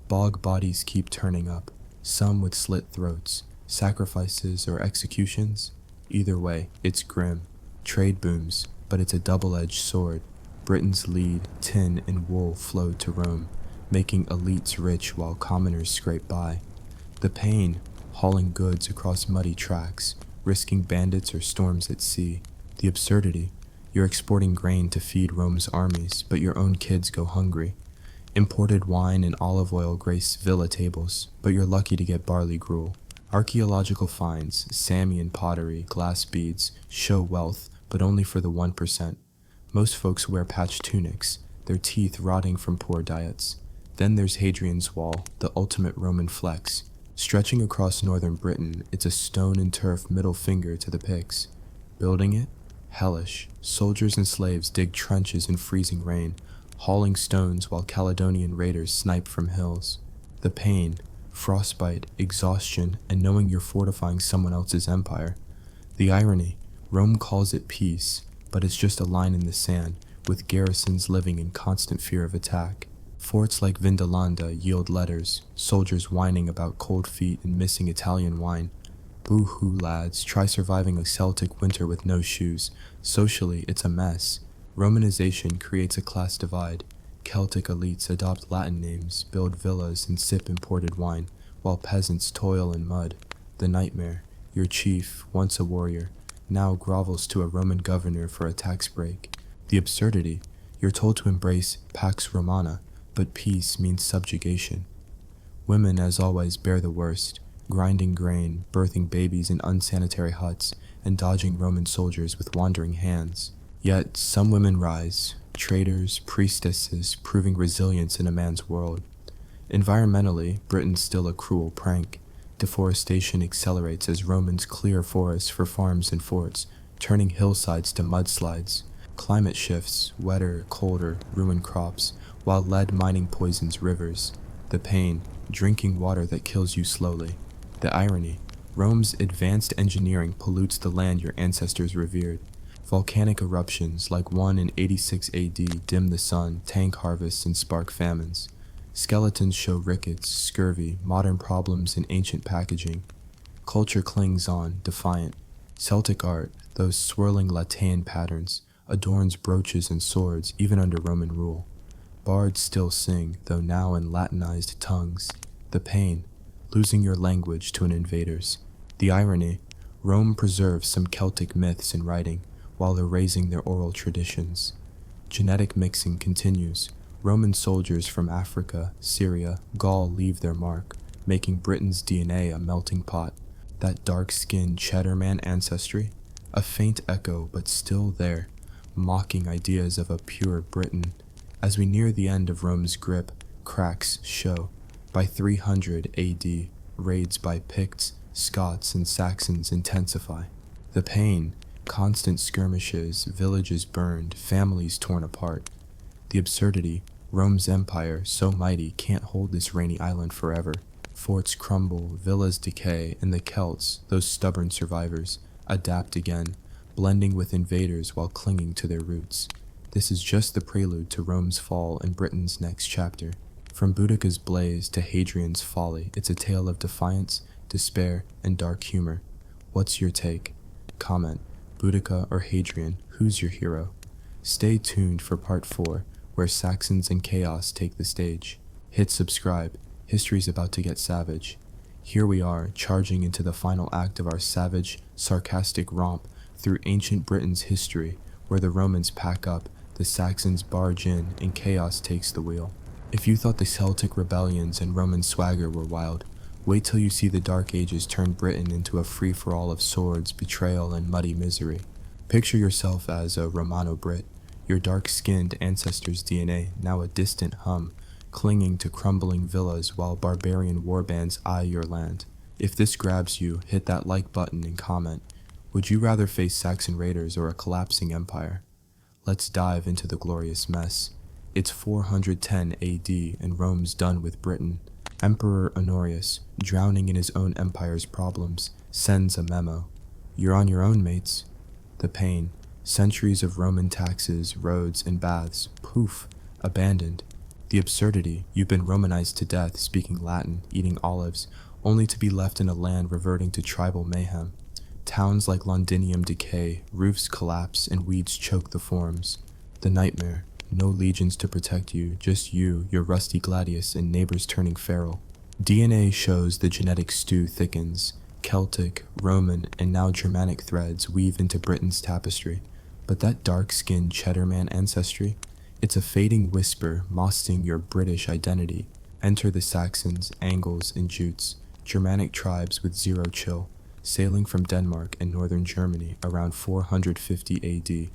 Bog bodies keep turning up, some with slit throats, sacrifices or executions. Either way, it's grim. Trade booms, but it's a double-edged sword. Britain's lead, tin and wool flowed to Rome, making elites rich while commoners scrape by. The pain, hauling goods across muddy tracks, risking bandits or storms at sea. The absurdity, you're exporting grain to feed Rome's armies, but your own kids go hungry. Imported wine and olive oil grace villa tables, but you're lucky to get barley gruel. Archaeological finds, Samian pottery, glass beads, show wealth, but only for the 1%. Most folks wear patched tunics, their teeth rotting from poor diets. Then there's Hadrian's Wall, the ultimate Roman flex. Stretching across northern Britain, it's a stone and turf middle finger to the Picts. Building it? Hellish. Soldiers and slaves dig trenches in freezing rain, hauling stones while Caledonian raiders snipe from hills. The pain, frostbite, exhaustion, and knowing you're fortifying someone else's empire. The irony, Rome calls it peace, but it's just a line in the sand, with garrisons living in constant fear of attack. Forts like Vindolanda yield letters, soldiers whining about cold feet and missing Italian wine. Boo-hoo, lads, try surviving a Celtic winter with no shoes. Socially, it's a mess. Romanization creates a class divide. Celtic elites adopt Latin names, build villas, and sip imported wine, while peasants toil in mud. The nightmare, your chief, once a warrior, now grovels to a Roman governor for a tax break. The absurdity, you're told to embrace Pax Romana, but peace means subjugation. Women, as always, bear the worst, grinding grain, birthing babies in unsanitary huts, and dodging Roman soldiers with wandering hands. Yet some women rise, traders, priestesses, proving resilience in a man's world. Environmentally, Britain's still a cruel prank. Deforestation accelerates as Romans clear forests for farms and forts, turning hillsides to mudslides. Climate shifts, wetter, colder, ruin crops, while lead mining poisons rivers. The pain, drinking water that kills you slowly. The irony, Rome's advanced engineering pollutes the land your ancestors revered. Volcanic eruptions like one in 86 AD dim the sun, tank harvests, and spark famines. Skeletons show rickets, scurvy, modern problems in ancient packaging. Culture clings on, defiant. Celtic art, those swirling Latin patterns, adorns brooches and swords even under Roman rule. Bards still sing, though now in Latinized tongues. The pain, losing your language to an invader's. The irony, Rome preserves some Celtic myths in writing, while erasing their oral traditions. Genetic mixing continues. Roman soldiers from Africa, Syria, Gaul leave their mark, making Britain's DNA a melting pot. That dark-skinned Cheddarman ancestry, a faint echo but still there, mocking ideas of a pure Britain. As we near the end of Rome's grip, cracks show. By 300 AD, raids by Picts, Scots, and Saxons intensify. The pain, constant skirmishes, villages burned, families torn apart. The absurdity, Rome's empire, so mighty, can't hold this rainy island forever. Forts crumble, villas decay, and the Celts, those stubborn survivors, adapt again, blending with invaders while clinging to their roots. This is just the prelude to Rome's fall and Britain's next chapter. From Boudicca's blaze to Hadrian's folly, it's a tale of defiance, despair, and dark humor. What's your take? Comment. Boudica or Hadrian, who's your hero? Stay tuned for part 4, where Saxons and chaos take the stage. Hit subscribe. History's about to get savage. Here we are, charging into the final act of our savage, sarcastic romp through ancient Britain's history, where the Romans pack up, the Saxons barge in, and chaos takes the wheel. If you thought the Celtic rebellions and Roman swagger were wild, Wait till you see the Dark Ages turn Britain into a free-for-all of swords, betrayal, and muddy misery. Picture yourself as a Romano-Brit, your dark-skinned ancestors' DNA now a distant hum, clinging to crumbling villas while barbarian warbands eye your land. If this grabs you, hit that like button and comment. Would you rather face Saxon raiders or a collapsing empire? Let's dive into the glorious mess. It's 410 AD and Rome's done with Britain. Emperor Honorius, drowning in his own empire's problems, sends a memo. You're on your own, mates. The pain, centuries of Roman taxes, roads, and baths, poof, abandoned. The absurdity, you've been Romanized to death, speaking Latin, eating olives, only to be left in a land reverting to tribal mayhem. Towns like Londinium decay, roofs collapse, and weeds choke the forms. The nightmare, no legions to protect you, just you, your rusty gladius, and neighbors turning feral. DNA shows the genetic stew thickens. Celtic, Roman, and now Germanic threads weave into Britain's tapestry. But that dark-skinned Cheddarman ancestry? It's a fading whisper mossing your British identity. Enter the Saxons, Angles, and Jutes, Germanic tribes with zero chill, sailing from Denmark and northern Germany around 450 AD.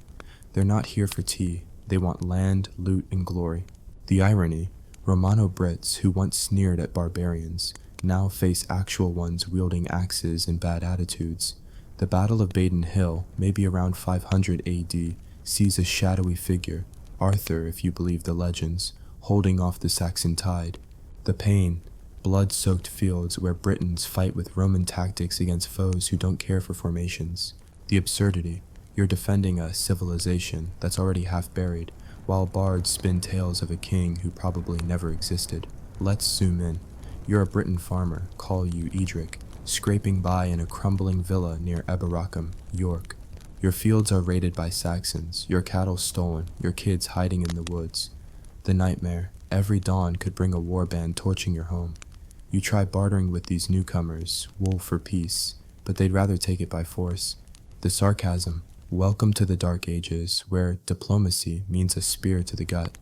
They're not here for tea. They want land, loot, and glory. The irony, Romano-Brits who once sneered at barbarians now face actual ones wielding axes and bad attitudes. The Battle of Baden Hill, maybe around 500 AD, sees a shadowy figure, Arthur if you believe the legends, holding off the Saxon tide. The pain, blood-soaked fields where Britons fight with Roman tactics against foes who don't care for formations. The absurdity, you're defending a civilization that's already half buried, while bards spin tales of a king who probably never existed. Let's zoom in. You're a Briton farmer, call you Edric, scraping by in a crumbling villa near Eberacum, York. Your fields are raided by Saxons, your cattle stolen, your kids hiding in the woods. The nightmare, every dawn could bring a warband torching your home. You try bartering with these newcomers, wool for peace, but they'd rather take it by force. The sarcasm, welcome to the Dark Ages, where diplomacy means a spear to the gut.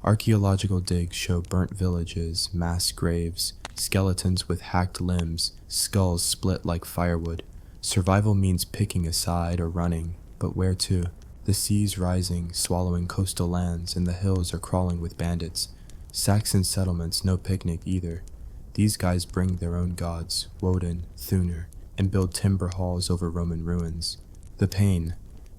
Archaeological digs show burnt villages, mass graves, skeletons with hacked limbs, skulls split like firewood. Survival means picking a side or running, but where to? The sea's rising, swallowing coastal lands, and the hills are crawling with bandits. Saxon settlements no picnic either. These guys bring their own gods, Woden, Thunor, and build timber halls over Roman ruins. The pain.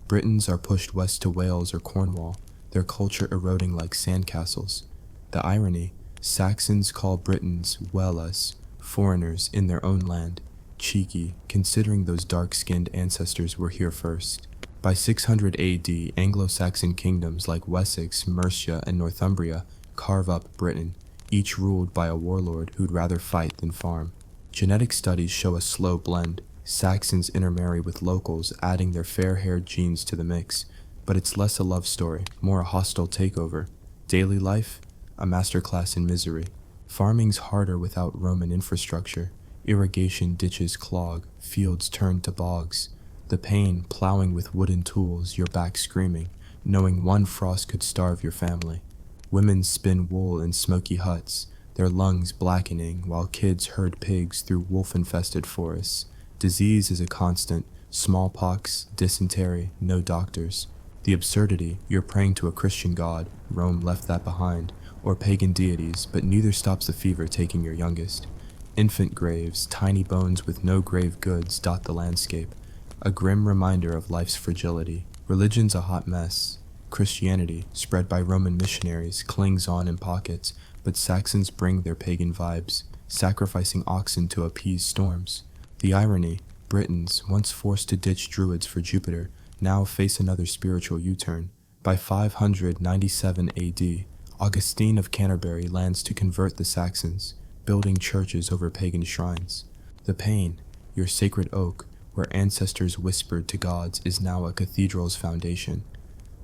Britons are pushed west to Wales or Cornwall, their culture eroding like sandcastles. The irony, Saxons call Britons Wellas, foreigners in their own land. Cheeky, considering those dark-skinned ancestors were here first. By 600 AD, Anglo-Saxon kingdoms like Wessex, Mercia, and Northumbria carve up Britain, each ruled by a warlord who'd rather fight than farm. Genetic studies show a slow blend. Saxons intermarry with locals, adding their fair-haired genes to the mix. But it's less a love story, more a hostile takeover. Daily life? A masterclass in misery. Farming's harder without Roman infrastructure. Irrigation ditches clog, fields turn to bogs. The pain, plowing with wooden tools, your back screaming, knowing one frost could starve your family. Women spin wool in smoky huts, their lungs blackening, while kids herd pigs through wolf-infested forests. Disease is a constant, smallpox, dysentery, no doctors. The absurdity, you're praying to a Christian god, Rome left that behind, or pagan deities, but neither stops the fever taking your youngest. Infant graves, tiny bones with no grave goods dot the landscape, a grim reminder of life's fragility. Religion's a hot mess. Christianity, spread by Roman missionaries, clings on in pockets, but Saxons bring their pagan vibes, sacrificing oxen to appease storms. The irony, Britons, once forced to ditch druids for Jupiter, now face another spiritual U-turn. By 597 AD, Augustine of Canterbury lands to convert the Saxons, building churches over pagan shrines. The pain, your sacred oak, where ancestors whispered to gods, is now a cathedral's foundation.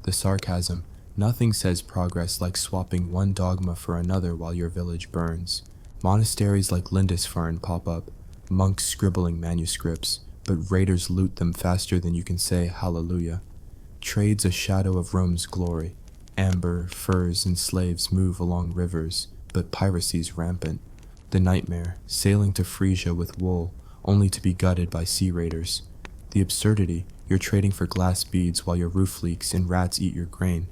The sarcasm, nothing says progress like swapping one dogma for another while your village burns. Monasteries like Lindisfarne pop up, monks scribbling manuscripts, but raiders loot them faster than you can say hallelujah. Trade's a shadow of Rome's glory. Amber, furs, and slaves move along rivers, but piracy's rampant. The nightmare, sailing to Frisia with wool, only to be gutted by sea raiders. The absurdity, you're trading for glass beads while your roof leaks and rats eat your grain.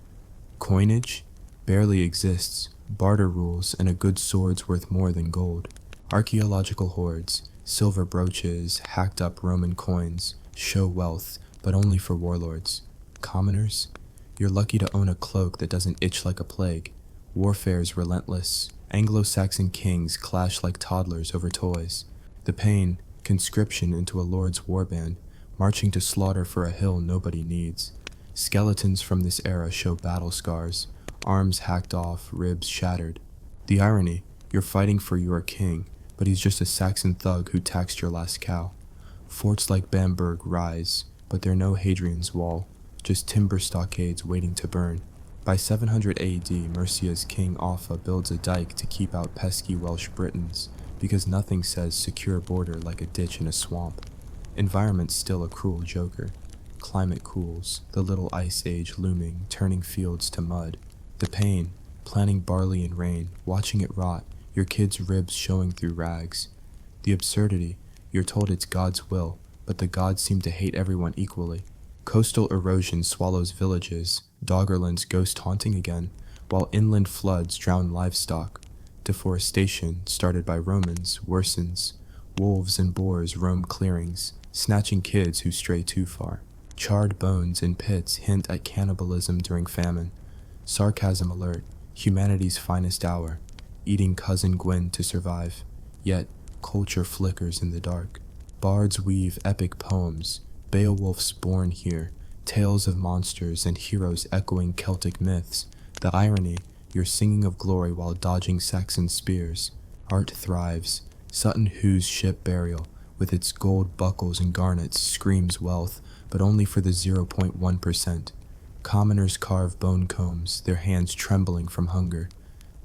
Coinage? Barely exists. Barter rules, and a good sword's worth more than gold. Archaeological hoards, silver brooches, hacked up Roman coins, show wealth, but only for warlords. Commoners? You're lucky to own a cloak that doesn't itch like a plague. Warfare's relentless. Anglo-Saxon kings clash like toddlers over toys. The pain, conscription into a lord's warband, marching to slaughter for a hill nobody needs. Skeletons from this era show battle scars, arms hacked off, ribs shattered. The irony, you're fighting for your king, but he's just a Saxon thug who taxed your last cow. Forts like Bamberg rise, but they're no Hadrian's Wall, just timber stockades waiting to burn. By 700 AD, Mercia's king Offa builds a dike to keep out pesky Welsh Britons, because nothing says secure border like a ditch in a swamp. Environment's still a cruel joker. Climate cools, the little ice age looming, turning fields to mud. The pain, planting barley in rain, watching it rot, your kids' ribs showing through rags. The absurdity, you're told it's God's will, but the gods seem to hate everyone equally. Coastal erosion swallows villages, Doggerland's ghost haunting again, while inland floods drown livestock. Deforestation, started by Romans, worsens. Wolves and boars roam clearings, snatching kids who stray too far. Charred bones in pits hint at cannibalism during famine. Sarcasm alert, humanity's finest hour, eating cousin Gwen to survive. Yet, culture flickers in the dark. Bards weave epic poems, Beowulf's born here, tales of monsters and heroes echoing Celtic myths. The irony, you're singing of glory while dodging Saxon spears. Art thrives. Sutton Hoo's ship burial, with its gold buckles and garnets, screams wealth, but only for the 0.1%. Commoners carve bone combs, their hands trembling from hunger.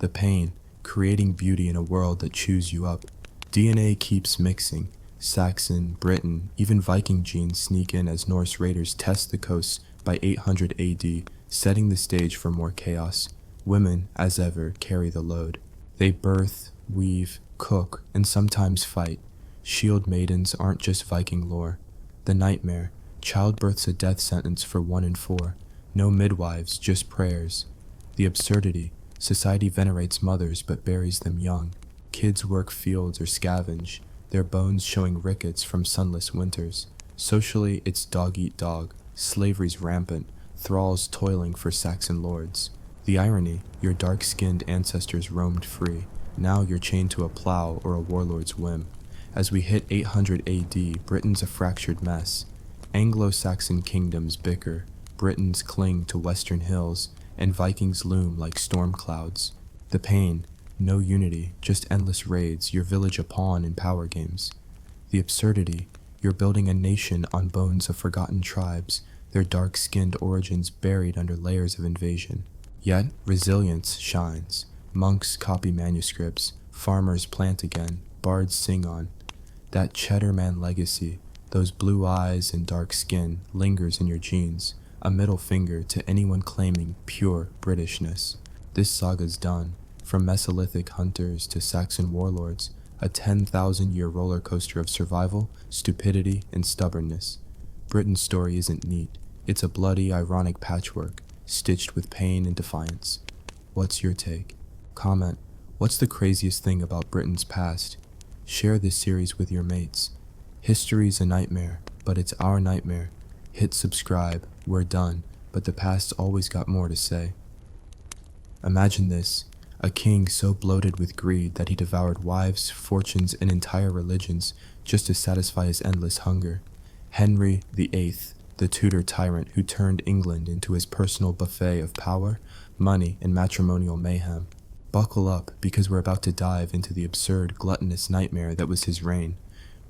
The pain, creating beauty in a world that chews you up. DNA keeps mixing. Saxon, Briton, even Viking genes sneak in as Norse raiders test the coasts by 800 AD, setting the stage for more chaos. Women, as ever, carry the load. They birth, weave, cook, and sometimes fight. Shield maidens aren't just Viking lore. The nightmare, childbirth's a death sentence for 1 in 4. No midwives, just prayers. The absurdity, society venerates mothers but buries them young. Kids work fields or scavenge, their bones showing rickets from sunless winters. Socially, it's dog eat dog, slavery's rampant, thralls toiling for Saxon lords. The irony, your dark-skinned ancestors roamed free. Now you're chained to a plow or a warlord's whim. As we hit 800 AD, Britain's a fractured mess. Anglo-Saxon kingdoms bicker, Britons cling to western hills, and Vikings loom like storm clouds. The pain, no unity, just endless raids, your village a pawn in power games. The absurdity, you're building a nation on bones of forgotten tribes, their dark-skinned origins buried under layers of invasion. Yet, resilience shines. Monks copy manuscripts, farmers plant again, bards sing on. That Cheddar Man legacy, those blue eyes and dark skin, lingers in your genes, a middle finger to anyone claiming pure Britishness. This saga's done. From Mesolithic hunters to Saxon warlords, a 10,000-year roller coaster of survival, stupidity, and stubbornness. Britain's story isn't neat. It's a bloody, ironic patchwork, stitched with pain and defiance. What's your take? Comment, what's the craziest thing about Britain's past? Share this series with your mates. History's a nightmare, but it's our nightmare. Hit subscribe, we're done, but the past's always got more to say. Imagine this. A king so bloated with greed that he devoured wives, fortunes, and entire religions just to satisfy his endless hunger. Henry VIII, the Tudor tyrant who turned England into his personal buffet of power, money, and matrimonial mayhem. Buckle up, because we're about to dive into the absurd, gluttonous nightmare that was his reign,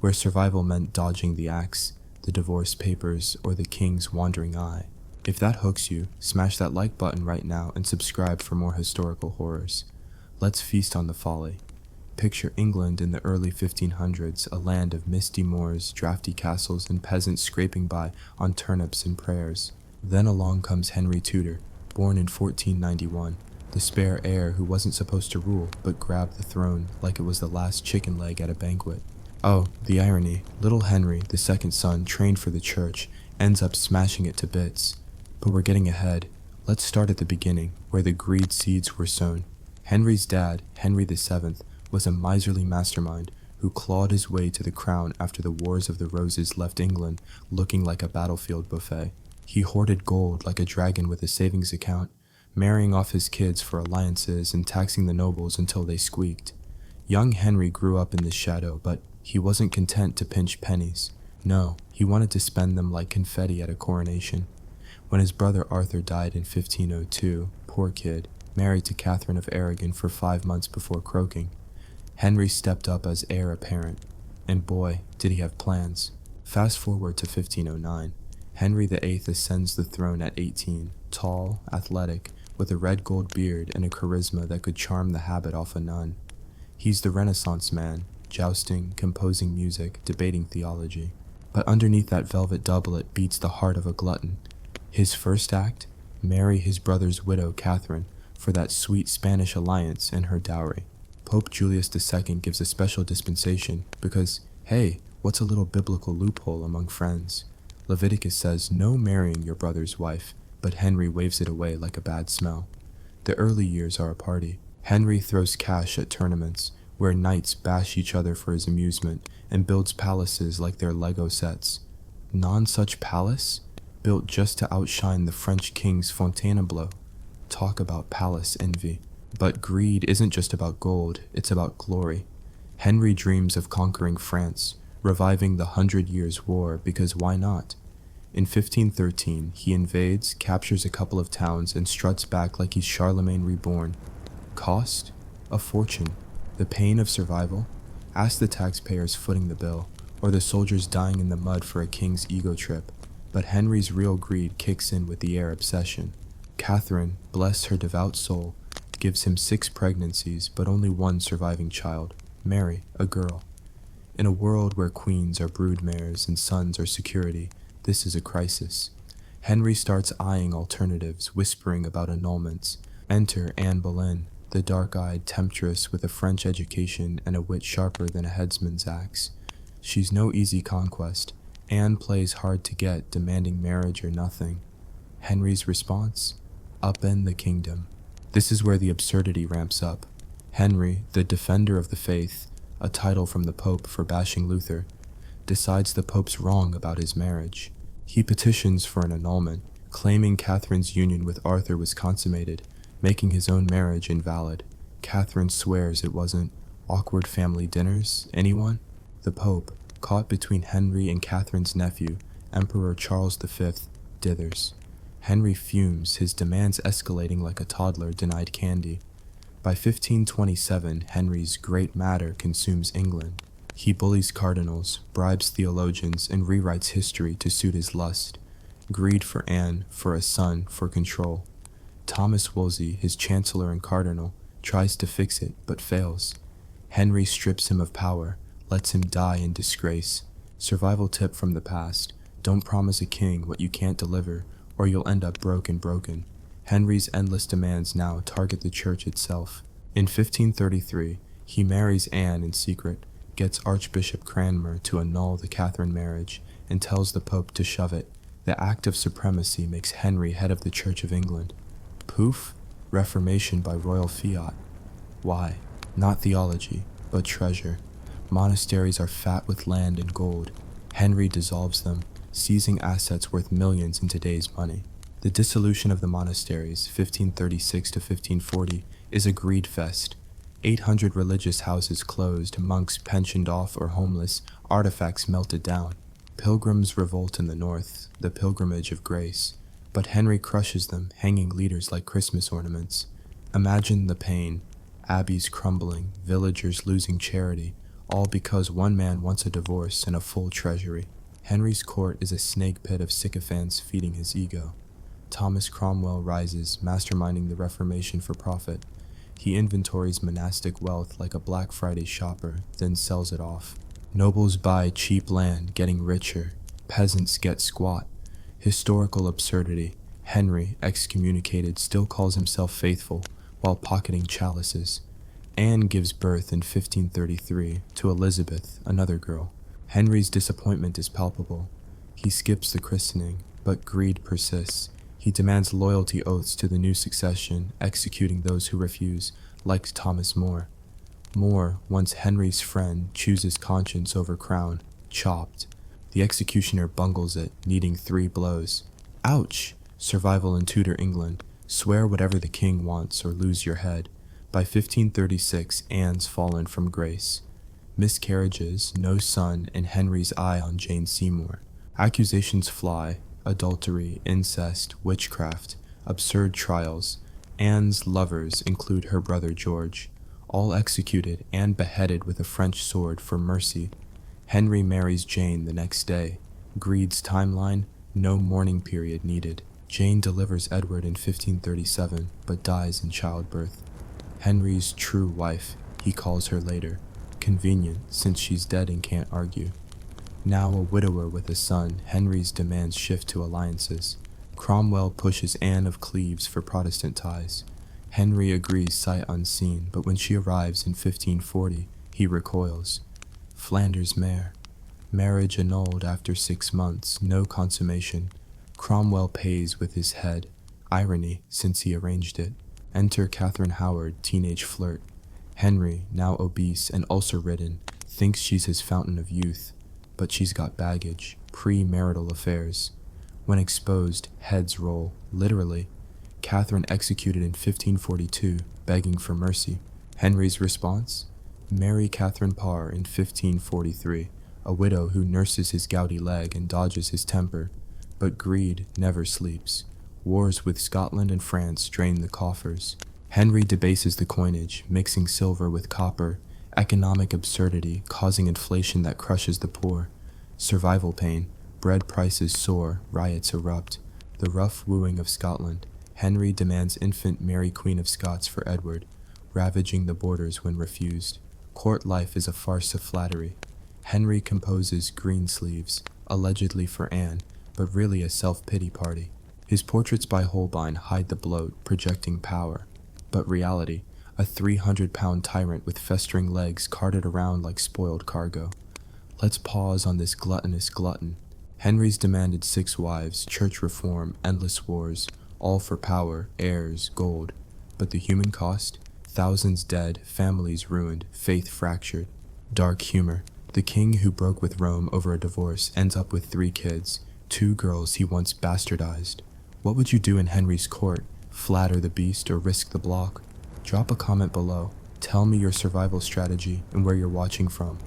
where survival meant dodging the axe, the divorce papers, or the king's wandering eye. If that hooks you, smash that like button right now and subscribe for more historical horrors. Let's feast on the folly. Picture England in the early 1500s, a land of misty moors, drafty castles, and peasants scraping by on turnips and prayers. Then along comes Henry Tudor, born in 1491, the spare heir who wasn't supposed to rule but grabbed the throne like it was the last chicken leg at a banquet. Oh, the irony. Little Henry, the second son, trained for the church, ends up smashing it to bits. But we're getting ahead. Let's start at the beginning, where the greed seeds were sown. Henry's dad, Henry VII, was a miserly mastermind who clawed his way to the crown after the Wars of the Roses left England looking like a battlefield buffet. He hoarded gold like a dragon with a savings account, marrying off his kids for alliances and taxing the nobles until they squeaked. Young Henry grew up in the shadow, but he wasn't content to pinch pennies. No, he wanted to spend them like confetti at a coronation. When his brother Arthur died in 1502, poor kid, married to Catherine of Aragon for 5 months before croaking, Henry stepped up as heir apparent, and boy, did he have plans. Fast forward to 1509. Henry VIII ascends the throne at 18, tall, athletic, with a red gold beard and a charisma that could charm the habit off a nun. He's the Renaissance man, jousting, composing music, debating theology. But underneath that velvet doublet beats the heart of a glutton. His first act? Marry his brother's widow, Catherine, for that sweet Spanish alliance and her dowry. Pope Julius II gives a special dispensation because, hey, what's a little biblical loophole among friends? Leviticus says no marrying your brother's wife, but Henry waves it away like a bad smell. The early years are a party. Henry throws cash at tournaments, where knights bash each other for his amusement, and builds palaces like they're Lego sets. Non-such palace? Built just to outshine the French king's Fontainebleau. Talk about palace envy. But greed isn't just about gold, it's about glory. Henry dreams of conquering France, reviving the 100 Years' War, because why not? In 1513, he invades, captures a couple of towns, and struts back like he's Charlemagne reborn. Cost? A fortune. The pain of survival? Ask the taxpayers footing the bill, or the soldiers dying in the mud for a king's ego trip. But Henry's real greed kicks in with the heir obsession. Catherine, bless her devout soul, gives him 6 pregnancies, but only 1 surviving child, Mary, a girl. In a world where queens are broodmares and sons are security, this is a crisis. Henry starts eyeing alternatives, whispering about annulments. Enter Anne Boleyn, the dark-eyed temptress with a French education and a wit sharper than a headsman's axe. She's no easy conquest. Anne plays hard to get, demanding marriage or nothing. Henry's response? Upend the kingdom. This is where the absurdity ramps up. Henry, the defender of the faith, a title from the Pope for bashing Luther, decides the Pope's wrong about his marriage. He petitions for an annulment, claiming Catherine's union with Arthur was consummated, making his own marriage invalid. Catherine swears it wasn't. Awkward family dinners? Anyone? The Pope, caught between Henry and Catherine's nephew, Emperor Charles V, dithers. Henry fumes, his demands escalating like a toddler denied candy. By 1527, Henry's great matter consumes England. He bullies cardinals, bribes theologians, and rewrites history to suit his lust. Greed for Anne, for a son, for control. Thomas Wolsey, his chancellor and cardinal, tries to fix it, but fails. Henry strips him of power, lets him die in disgrace. Survival tip from the past: don't promise a king what you can't deliver, or you'll end up broken. Henry's endless demands now target the church itself. In 1533, he marries Anne in secret, gets Archbishop Cranmer to annul the Catherine marriage, and tells the Pope to shove it. The act of supremacy makes Henry head of the Church of England. Poof? Reformation by royal fiat. Why? Not theology, but treasure. Monasteries are fat with land and gold. Henry dissolves them, seizing assets worth millions in today's money. The dissolution of the monasteries, 1536 to 1540, is a greed fest. 800 religious houses closed, monks pensioned off or homeless, artifacts melted down. Pilgrims revolt in the north, the pilgrimage of grace. But Henry crushes them, hanging leaders like Christmas ornaments. Imagine the pain. Abbeys crumbling, villagers losing charity, all because one man wants a divorce and a full treasury. Henry's court is a snake pit of sycophants feeding his ego. Thomas Cromwell rises, masterminding the Reformation for profit. He inventories monastic wealth like a Black Friday shopper, then sells it off. Nobles buy cheap land, getting richer. Peasants get squat. Historical absurdity. Henry, excommunicated, still calls himself faithful, while pocketing chalices. Anne gives birth in 1533 to Elizabeth, another girl. Henry's disappointment is palpable. He skips the christening, but greed persists. He demands loyalty oaths to the new succession, executing those who refuse, like Thomas More. More, once Henry's friend, chooses conscience over crown, chopped. The executioner bungles it, needing 3 blows. Ouch! Survival in Tudor England. Swear whatever the king wants or lose your head. By 1536, Anne's fallen from grace. Miscarriages, no son, and Henry's eye on Jane Seymour. Accusations fly, adultery, incest, witchcraft, absurd trials. Anne's lovers include her brother George, all executed and beheaded with a French sword for mercy. Henry marries Jane the next day. Greed's timeline, no mourning period needed. Jane delivers Edward in 1537, but dies in childbirth. Henry's true wife, he calls her later. Convenient, since she's dead and can't argue. Now a widower with a son, Henry's demands shift to alliances. Cromwell pushes Anne of Cleves for Protestant ties. Henry agrees sight unseen, but when she arrives in 1540, he recoils. Flanders Mare. Marriage annulled after 6 months, no consummation. Cromwell pays with his head. Irony, since he arranged it. Enter Catherine Howard, teenage flirt. Henry, now obese and ulcer-ridden, thinks she's his fountain of youth, but she's got baggage, pre-marital affairs. When exposed, heads roll, literally. Catherine executed in 1542, begging for mercy. Henry's response? Marry Catherine Parr in 1543, a widow who nurses his gouty leg and dodges his temper. But greed never sleeps. Wars with Scotland and France drain the coffers. Henry debases the coinage, mixing silver with copper. Economic absurdity, causing inflation that crushes the poor. Survival pain, bread prices soar, riots erupt. The rough wooing of Scotland. Henry demands infant Mary Queen of Scots for Edward, ravaging the borders when refused. Court life is a farce of flattery. Henry composes Greensleeves, allegedly for Anne, but really a self-pity party. His portraits by Holbein hide the bloat, projecting power. But reality, a 300-pound tyrant with festering legs carted around like spoiled cargo. Let's pause on this gluttonous glutton. Henry's demanded 6 wives, church reform, endless wars, all for power, heirs, gold. But the human cost? Thousands dead, families ruined, faith fractured. Dark humor. The king who broke with Rome over a divorce ends up with 3 kids, 2 girls he once bastardized. What would you do in Henry's court? Flatter the beast or risk the block? Drop a comment below. Tell me your survival strategy and where you're watching from.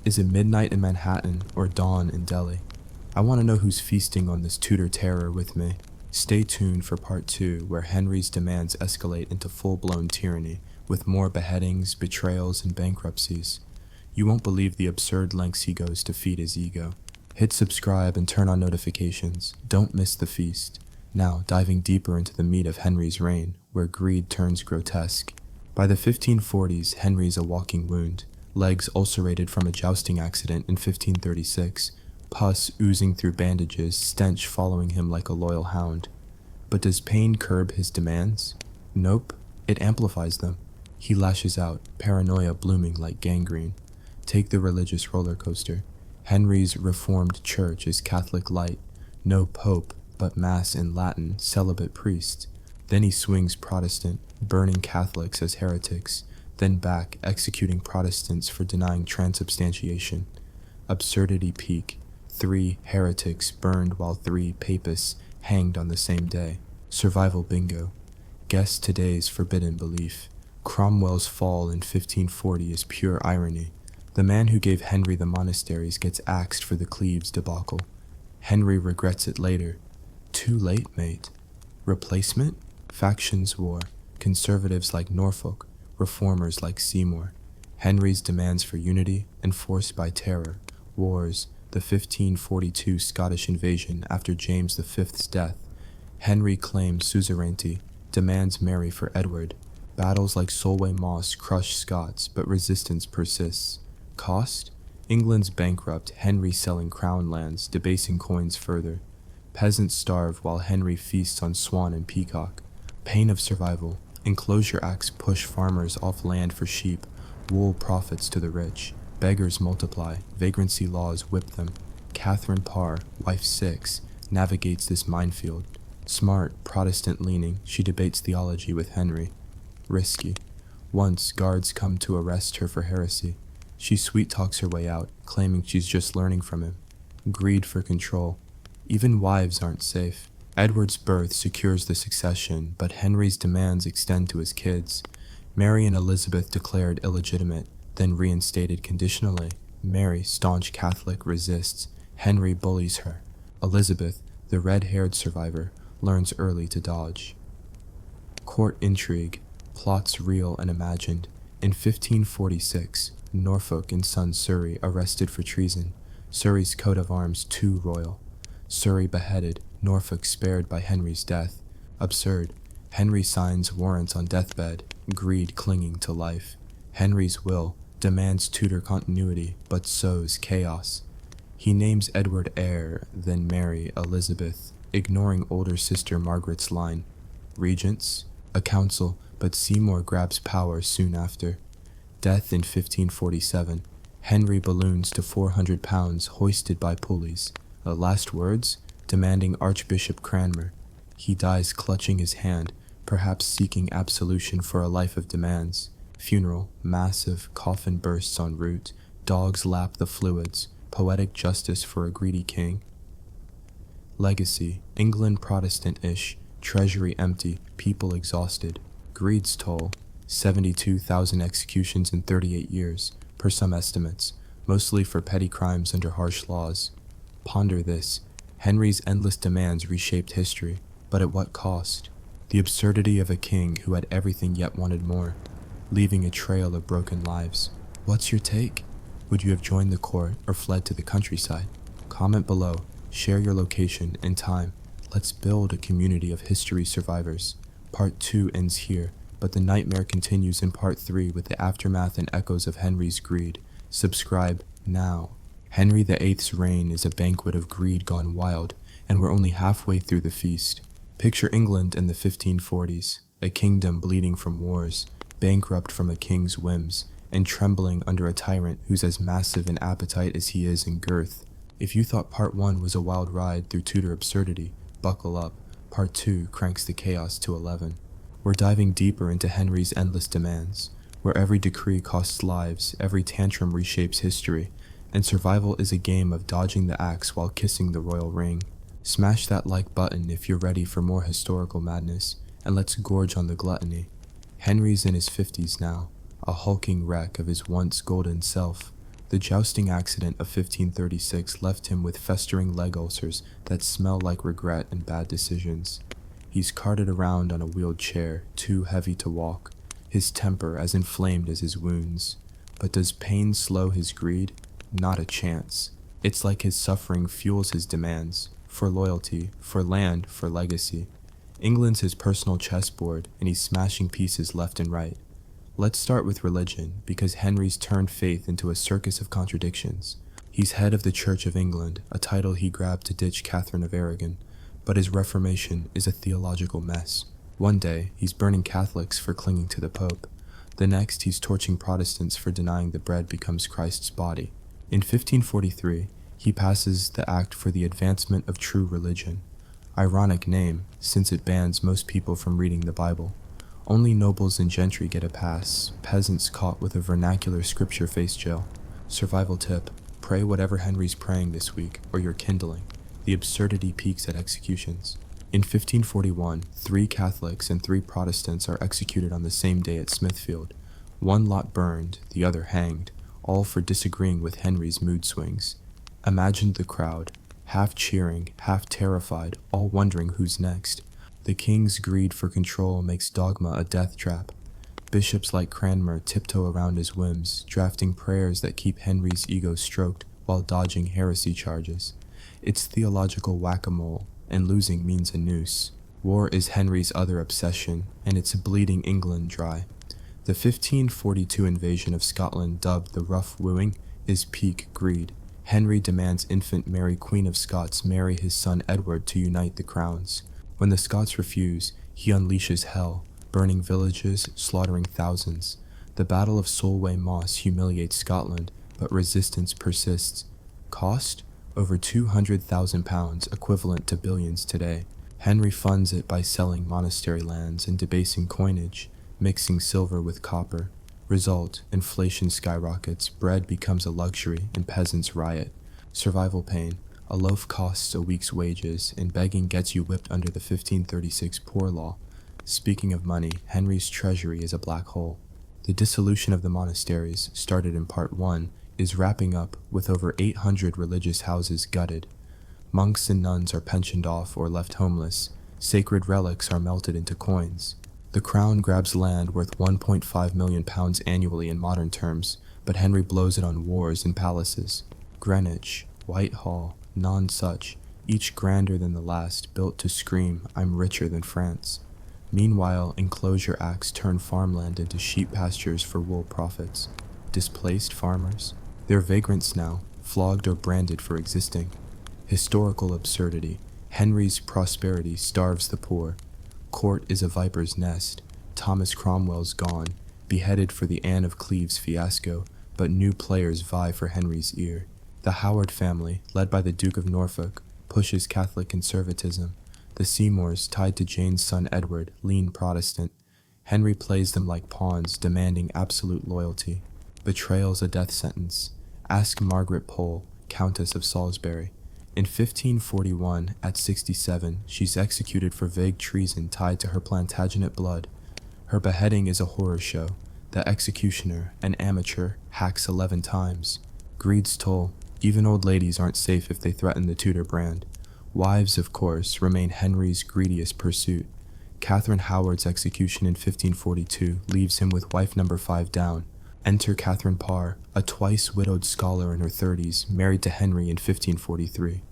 Is it midnight in Manhattan or dawn in Delhi? I want to know who's feasting on this Tudor terror with me. Stay tuned for part 2, where Henry's demands escalate into full-blown tyranny, with more beheadings, betrayals, and bankruptcies. You won't believe the absurd lengths he goes to feed his ego. Hit subscribe and turn on notifications. Don't miss the feast. Now, diving deeper into the meat of Henry's reign, where greed turns grotesque. By the 1540s, Henry's a walking wound. Legs ulcerated from a jousting accident in 1536. Pus oozing through bandages, stench following him like a loyal hound. But does pain curb his demands? Nope, it amplifies them. He lashes out, paranoia blooming like gangrene. Take the religious roller coaster. Henry's Reformed Church is Catholic light. No pope, but Mass in Latin, celibate priest. Then he swings Protestant, burning Catholics as heretics. Then back, executing Protestants for denying transubstantiation. Absurdity peak. 3 heretics burned while 3 papists hanged on the same day. Survival bingo. Guess today's forbidden belief. Cromwell's fall in 1540 is pure irony. The man who gave Henry the monasteries gets axed for the Cleves debacle. Henry regrets it later. Too late, mate. Replacement? Factions war. Conservatives like Norfolk. Reformers like Seymour. Henry's demands for unity enforced by terror. Wars. The 1542 Scottish invasion after James V's death. Henry claims suzerainty, demands Mary for Edward. Battles like Solway Moss crush Scots, but resistance persists. Cost? England's bankrupt, Henry selling crown lands, debasing coins further. Peasants starve while Henry feasts on swan and peacock. Pain of survival. Enclosure acts push farmers off land for sheep, wool profits to the rich, beggars multiply, vagrancy laws whip them. Catherine Parr, wife 6, navigates this minefield. Smart, Protestant-leaning, she debates theology with Henry. Risky. Once, guards come to arrest her for heresy. She sweet-talks her way out, claiming she's just learning from him. Greed for control. Even wives aren't safe. Edward's birth secures the succession, but Henry's demands extend to his kids. Mary and Elizabeth declared illegitimate, then reinstated conditionally. Mary, staunch Catholic, resists. Henry bullies her. Elizabeth, the red-haired survivor, learns early to dodge. Court intrigue. Plots real and imagined. In 1546, Norfolk and Son Surrey arrested for treason. Surrey's coat of arms too royal. Surrey beheaded, Norfolk spared by Henry's death. Absurd. Henry signs warrants on deathbed, greed clinging to life. Henry's will demands Tudor continuity, but sows chaos. He names Edward heir, then Mary Elizabeth, ignoring older sister Margaret's line. Regents? A council, but Seymour grabs power soon after. Death in 1547. Henry balloons to 400 pounds hoisted by pulleys. Last words? Demanding Archbishop Cranmer. He dies clutching his hand, perhaps seeking absolution for a life of demands. Funeral, massive, coffin bursts en route, dogs lap the fluids, poetic justice for a greedy king. Legacy, England Protestant-ish, treasury empty, people exhausted. Greed's toll, 72,000 executions in 38 years, per some estimates, mostly for petty crimes under harsh laws. Ponder this. Henry's endless demands reshaped history, but at what cost? The absurdity of a king who had everything yet wanted more, leaving a trail of broken lives. What's your take? Would you have joined the court or fled to the countryside? Comment below, share your location and time. Let's build a community of history survivors. Part 2 ends here, but the nightmare continues in Part 3 with the aftermath and echoes of Henry's greed. Subscribe now. Henry VIII's reign is a banquet of greed gone wild, and we're only halfway through the feast. Picture England in the 1540s, a kingdom bleeding from wars, bankrupt from a king's whims, and trembling under a tyrant who's as massive in appetite as he is in girth. If you thought Part 1 was a wild ride through Tudor absurdity, buckle up. Part 2 cranks the chaos to 11. We're diving deeper into Henry's endless demands, where every decree costs lives, every tantrum reshapes history, and survival is a game of dodging the axe while kissing the royal ring. Smash that like button if you're ready for more historical madness, and let's gorge on the gluttony. Henry's in his 50s now, a hulking wreck of his once golden self. The jousting accident of 1536 left him with festering leg ulcers that smell like regret and bad decisions. He's carted around on a wheeled chair, too heavy to walk, his temper as inflamed as his wounds. But does pain slow his greed? Not a chance. It's like his suffering fuels his demands, for loyalty, for land, for legacy. England's his personal chessboard, and he's smashing pieces left and right. Let's start with religion, because Henry's turned faith into a circus of contradictions. He's head of the Church of England, a title he grabbed to ditch Catherine of Aragon, but his reformation is a theological mess. One day, he's burning Catholics for clinging to the Pope. The next, he's torching Protestants for denying the bread becomes Christ's body. In 1543, he passes the Act for the Advancement of True Religion. Ironic name, since it bans most people from reading the Bible. Only nobles and gentry get a pass. Peasants caught with a vernacular scripture face jail. Survival tip: pray whatever Henry's praying this week, or you're kindling. The absurdity peaks at executions. In 1541, 3 Catholics and 3 Protestants are executed on the same day at Smithfield. One lot burned, the other hanged, all for disagreeing with Henry's mood swings. Imagine the crowd, half cheering, half terrified, all wondering who's next. The king's greed for control makes dogma a death trap. Bishops like Cranmer tiptoe around his whims, drafting prayers that keep Henry's ego stroked while dodging heresy charges. It's theological whack-a-mole, and losing means a noose. War is Henry's other obsession, and it's bleeding England dry. The 1542 invasion of Scotland, dubbed the Rough Wooing, is peak greed. Henry demands infant Mary, Queen of Scots, marry his son Edward to unite the crowns. When the Scots refuse, he unleashes hell, burning villages, slaughtering thousands. The Battle of Solway Moss humiliates Scotland, but resistance persists. Cost? Over £200,000, equivalent to billions today. Henry funds it by selling monastery lands and debasing coinage, mixing silver with copper. Result, inflation skyrockets, bread becomes a luxury, and peasants riot. Survival pain. A loaf costs a week's wages, and begging gets you whipped under the 1536 Poor Law. Speaking of money, Henry's treasury is a black hole. The dissolution of the monasteries, started in Part 1, is wrapping up with over 800 religious houses gutted. Monks and nuns are pensioned off or left homeless. Sacred relics are melted into coins. The crown grabs land worth £1.5 million annually in modern terms, but Henry blows it on wars and palaces. Greenwich, Whitehall, Nonsuch, each grander than the last, built to scream, "I'm richer than France." Meanwhile, enclosure acts turn farmland into sheep pastures for wool profits. Displaced farmers? They're vagrants now, flogged or branded for existing. Historical absurdity. Henry's prosperity starves the poor. Court is a viper's nest. Thomas Cromwell's gone, beheaded for the Anne of Cleves fiasco, but new players vie for Henry's ear. The Howard family, led by the Duke of Norfolk, pushes Catholic conservatism. The Seymours, tied to Jane's son Edward, lean Protestant. Henry plays them like pawns, demanding absolute loyalty. Betrayal's a death sentence. Ask Margaret Pole, Countess of Salisbury. In 1541, at 67, she's executed for vague treason tied to her Plantagenet blood. Her beheading is a horror show. The executioner, an amateur, hacks 11 times. Greed's toll. Even old ladies aren't safe if they threaten the Tudor brand. Wives, of course, remain Henry's greediest pursuit. Catherine Howard's execution in 1542 leaves him with wife number 5 down. Enter Catherine Parr, a twice-widowed scholar in her 30s, married to Henry in 1543.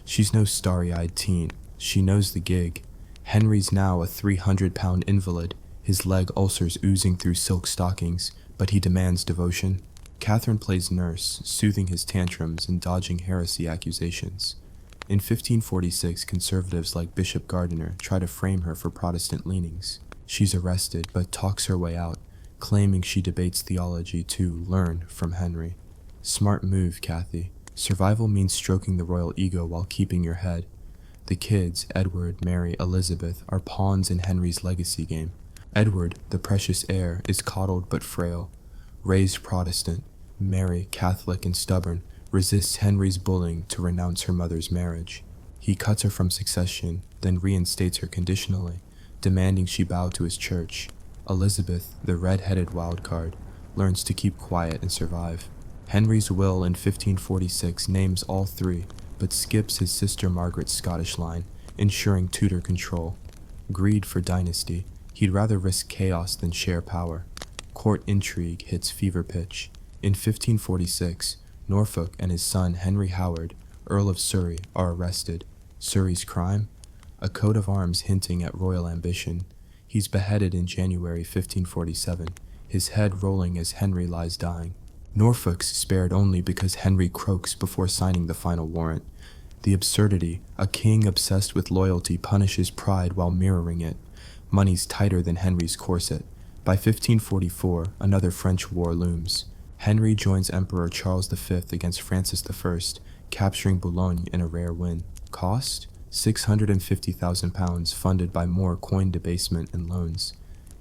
She's no starry-eyed teen. She knows the gig. Henry's now a 300-pound invalid, his leg ulcers oozing through silk stockings, but he demands devotion. Catherine plays nurse, soothing his tantrums and dodging heresy accusations. In 1546, conservatives like Bishop Gardiner try to frame her for Protestant leanings. She's arrested, but talks her way out, claiming she debates theology to learn from Henry. Smart move, Cathy. Survival means stroking the royal ego while keeping your head. The kids, Edward, Mary, Elizabeth, are pawns in Henry's legacy game. Edward, the precious heir, is coddled but frail. Raised Protestant, Mary, Catholic and stubborn, resists Henry's bullying to renounce her mother's marriage. He cuts her from succession, then reinstates her conditionally, demanding she bow to his church. Elizabeth, the red-headed wildcard, learns to keep quiet and survive. Henry's will in 1546 names all three, but skips his sister Margaret's Scottish line, ensuring Tudor control. Greed for dynasty. He'd rather risk chaos than share power. Court intrigue hits fever pitch. In 1546, Norfolk and his son Henry Howard, Earl of Surrey, are arrested. Surrey's crime? A coat of arms hinting at royal ambition. He's beheaded in January 1547, his head rolling as Henry lies dying. Norfolk's spared only because Henry croaks before signing the final warrant. The absurdity, a king obsessed with loyalty punishes pride while mirroring it. Money's tighter than Henry's corset. By 1544, another French war looms. Henry joins Emperor Charles V against Francis I, capturing Boulogne in a rare win. Cost? £650,000, funded by more coin debasement and loans.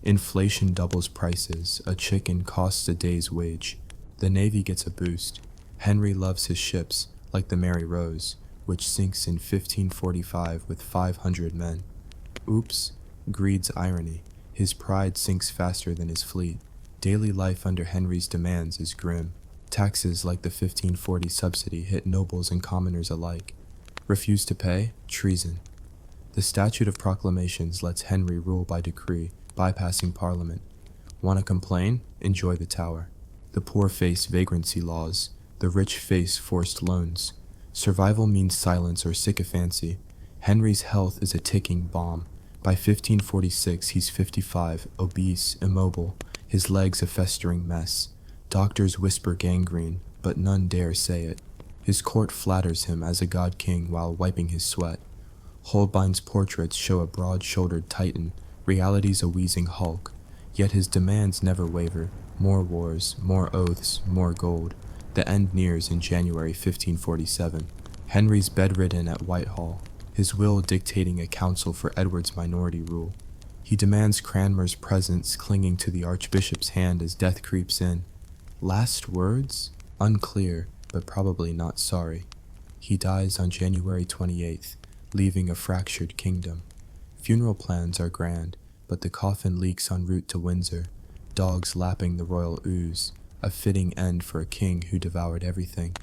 Inflation doubles prices. A chicken costs a day's wage. The Navy gets a boost. Henry loves his ships, like the Mary Rose, which sinks in 1545 with 500 men. Oops. Greed's irony. His pride sinks faster than his fleet. Daily life under Henry's demands is grim. Taxes like the 1540 subsidy hit nobles and commoners alike. Refuse to pay? Treason. The Statute of Proclamations lets Henry rule by decree, bypassing Parliament. Want to complain? Enjoy the Tower. The poor face vagrancy laws. The rich face forced loans. Survival means silence or sycophancy. Henry's health is a ticking bomb. By 1546, he's 55, obese, immobile, his legs a festering mess. Doctors whisper gangrene, but none dare say it. His court flatters him as a god king while wiping his sweat. Holbein's portraits show a broad-shouldered titan, Reality's a wheezing hulk, yet his demands never waver. More wars, more oaths, more gold. The end nears in January 1547. Henry's bedridden at Whitehall, his will dictating a council for Edward's minority rule. He demands Cranmer's presence, clinging to the Archbishop's hand as death creeps in. Last words? Unclear, but probably not sorry. He dies on January 28th, leaving a fractured kingdom. Funeral plans are grand, but the coffin leaks en route to Windsor, dogs lapping the royal ooze, a fitting end for a king who devoured everything.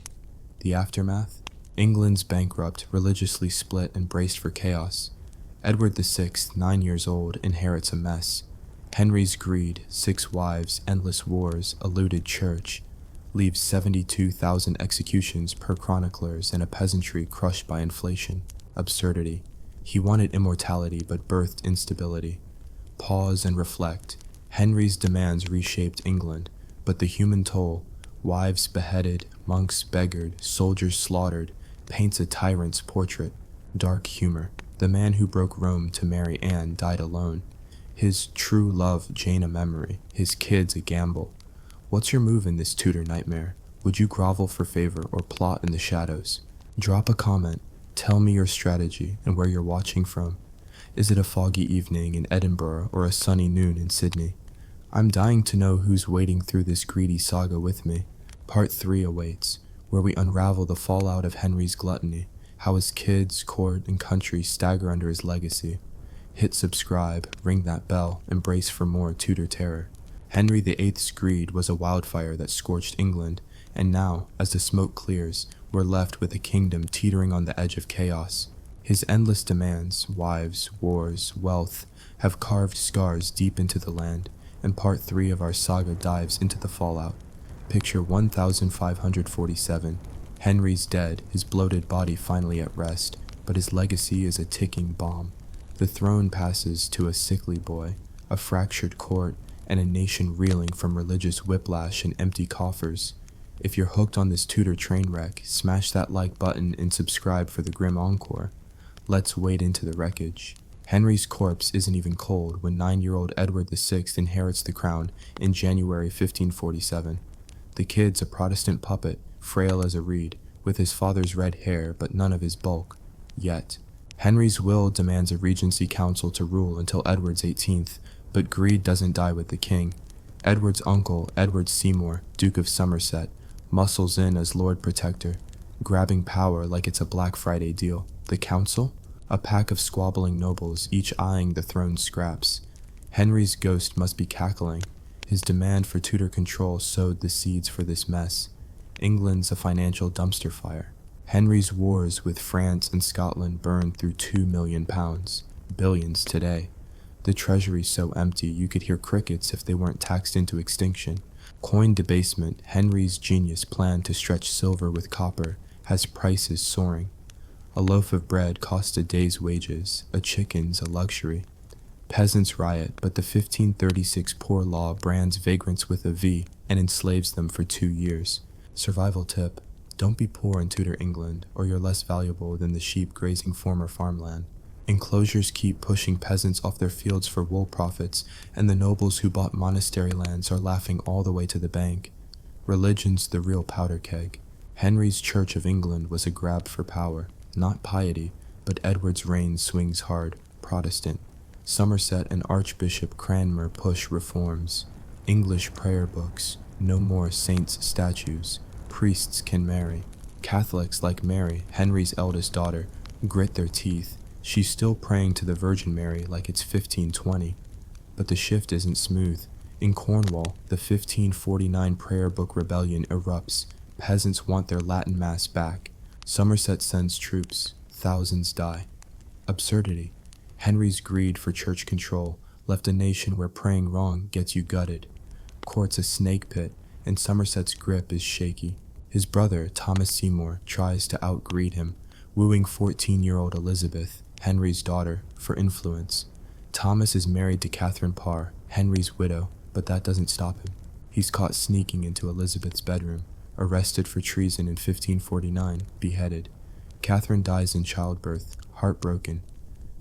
The aftermath? England's bankrupt, religiously split and braced for chaos. Edward VI, 9 years old, inherits a mess. Henry's greed, 6 wives, endless wars, eluded church, leaves 72,000 executions per chroniclers and a peasantry crushed by inflation. Absurdity. He wanted immortality but birthed instability. Pause and reflect. Henry's demands reshaped England, but the human toll, wives beheaded, monks beggared, soldiers slaughtered, paints a tyrant's portrait. Dark humor. The man who broke Rome to marry Anne died alone. His true love, Jane, a memory. His kids, a gamble. What's your move in this Tudor nightmare? Would you grovel for favor or plot in the shadows? Drop a comment. Tell me your strategy and where you're watching from. Is it a foggy evening in Edinburgh or a sunny noon in Sydney? I'm dying to know who's wading through this greedy saga with me. Part 3 awaits, where we unravel the fallout of Henry's gluttony, how his kids, court, and country stagger under his legacy. Hit subscribe, ring that bell, and brace for more Tudor terror. Henry VIII's greed was a wildfire that scorched England, and now, as the smoke clears, we're left with a kingdom teetering on the edge of chaos. His endless demands, wives, wars, wealth, have carved scars deep into the land, and part 3 of our saga dives into the fallout. Picture 1547. Henry's dead, his bloated body finally at rest, but his legacy is a ticking bomb. The throne passes to a sickly boy, a fractured court, and a nation reeling from religious whiplash and empty coffers. If you're hooked on this Tudor train wreck, smash that like button and subscribe for the grim encore. Let's wade into the wreckage. Henry's corpse isn't even cold when 9-year-old Edward VI inherits the crown in January 1547. The kid's a Protestant puppet, frail as a reed, with his father's red hair but none of his bulk. Yet, Henry's will demands a regency council to rule until Edward's 18th, but greed doesn't die with the king. Edward's uncle, Edward Seymour, Duke of Somerset, muscles in as Lord Protector, grabbing power like it's a Black Friday deal. The council? A pack of squabbling nobles, each eyeing the throne's scraps. Henry's ghost must be cackling. His demand for Tudor control sowed the seeds for this mess. England's a financial dumpster fire. Henry's wars with France and Scotland burned through £2 million, billions today. The treasury's so empty you could hear crickets if they weren't taxed into extinction. Coin debasement, Henry's genius plan to stretch silver with copper, has prices soaring. A loaf of bread costs a day's wages, a chicken's a luxury. Peasants riot, but the 1536 Poor Law brands vagrants with a V and enslaves them for 2 years. Survival tip: don't be poor in Tudor England, or you're less valuable than the sheep grazing former farmland. Enclosures keep pushing peasants off their fields for wool profits, and the nobles who bought monastery lands are laughing all the way to the bank. Religion's the real powder keg. Henry's Church of England was a grab for power, not piety, but Edward's reign swings hard, Protestant. Somerset and Archbishop Cranmer push reforms. English prayer books, no more saints' statues. Priests can marry. Catholics like Mary, Henry's eldest daughter, grit their teeth. She's still praying to the Virgin Mary like it's 1520. But the shift isn't smooth. In Cornwall, the 1549 prayer book rebellion erupts. Peasants want their Latin Mass back. Somerset sends troops. Thousands die. Absurdity. Henry's greed for church control left a nation where praying wrong gets you gutted. Court's a snake pit, and Somerset's grip is shaky. His brother, Thomas Seymour, tries to outgreed him, wooing 14-year-old Elizabeth, Henry's daughter, for influence. Thomas is married to Catherine Parr, Henry's widow, but that doesn't stop him. He's caught sneaking into Elizabeth's bedroom, arrested for treason in 1549, beheaded. Catherine dies in childbirth, heartbroken.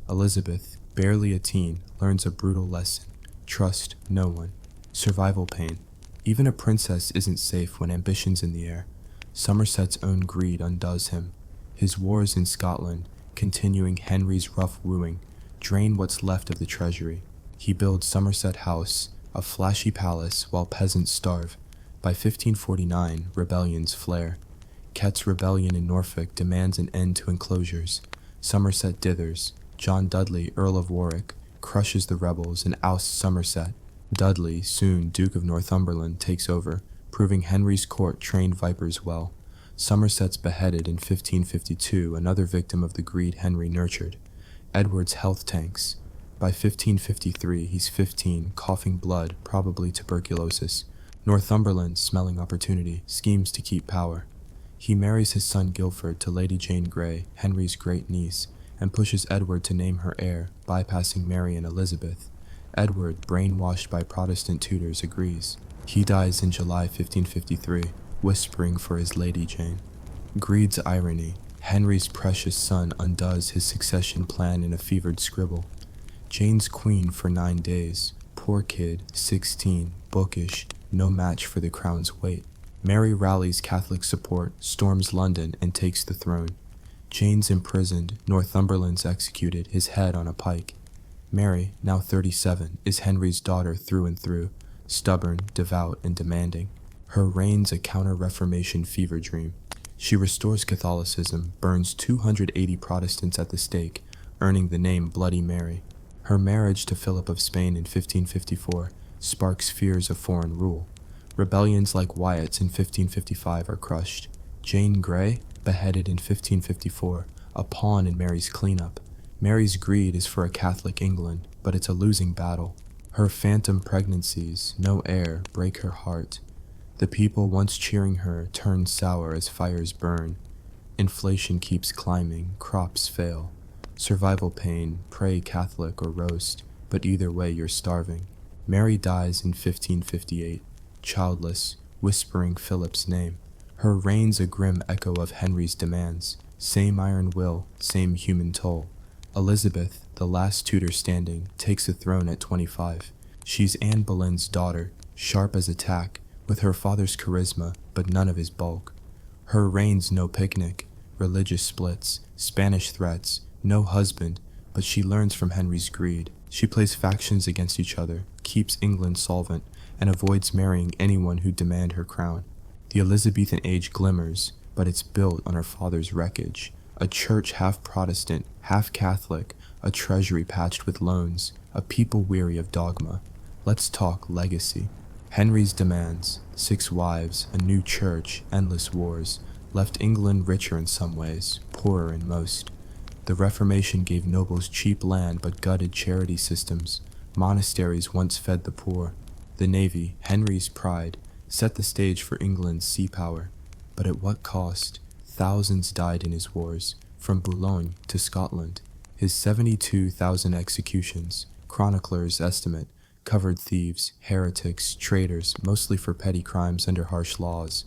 Elizabeth, Barely a teen, learns a brutal lesson. Trust no one. Survival pain. Even a princess isn't safe when ambition's in the air. Somerset's own greed undoes him. His wars in Scotland, continuing Henry's rough wooing, drain what's left of the treasury. He builds Somerset House, a flashy palace, while peasants starve. By 1549, rebellions flare. Kett's rebellion in Norfolk demands an end to enclosures. Somerset dithers. John Dudley, Earl of Warwick, crushes the rebels and ousts Somerset. Dudley, soon Duke of Northumberland, takes over, proving Henry's court trained vipers well. Somerset's beheaded in 1552, another victim of the greed Henry nurtured. Edward's health tanks. By 1553, he's 15, coughing blood, probably tuberculosis. Northumberland, smelling opportunity, schemes to keep power. He marries his son Guilford to Lady Jane Grey, Henry's great niece, and pushes Edward to name her heir, bypassing Mary and Elizabeth. Edward, brainwashed by Protestant tutors, agrees. He dies in July 1553, whispering for his Lady Jane. Greed's irony. Henry's precious son undoes his succession plan in a fevered scribble. Jane's queen for 9 days. Poor kid, 16, bookish, no match for the crown's weight. Mary rallies Catholic support, storms London, and takes the throne. Jane's imprisoned, Northumberland's executed, his head on a pike. Mary, now 37, is Henry's daughter through and through, stubborn, devout, and demanding. Her reign's a counter-Reformation fever dream. She restores Catholicism, burns 280 Protestants at the stake, earning the name Bloody Mary. Her marriage to Philip of Spain in 1554 sparks fears of foreign rule. Rebellions like Wyatt's in 1555 are crushed. Jane Grey, beheaded in 1554, a pawn in Mary's cleanup. Mary's greed is for a Catholic England, but it's a losing battle. Her phantom pregnancies, no heir, break her heart. The people once cheering her turn sour as fires burn. Inflation keeps climbing, crops fail. Survival pain, pray Catholic or roast, but either way you're starving. Mary dies in 1558, childless, whispering Philip's name. Her reign's a grim echo of Henry's demands, same iron will, same human toll. Elizabeth, the last Tudor standing, takes the throne at 25. She's Anne Boleyn's daughter, sharp as a tack, with her father's charisma, but none of his bulk. Her reign's no picnic, religious splits, Spanish threats, no husband, but she learns from Henry's greed. She plays factions against each other, keeps England solvent, and avoids marrying anyone who'd demand her crown. The Elizabethan age glimmers, but it's built on her father's wreckage. A church half Protestant, half Catholic, a treasury patched with loans, a people weary of dogma. Let's talk legacy. Henry's demands, 6 wives, a new church, endless wars, left England richer in some ways, poorer in most. The Reformation gave nobles cheap land but gutted charity systems. Monasteries once fed the poor. The Navy, Henry's pride, set the stage for England's sea power. But at what cost? Thousands died in his wars, from Boulogne to Scotland. His 72,000 executions, chroniclers estimate, covered thieves, heretics, traitors, mostly for petty crimes under harsh laws.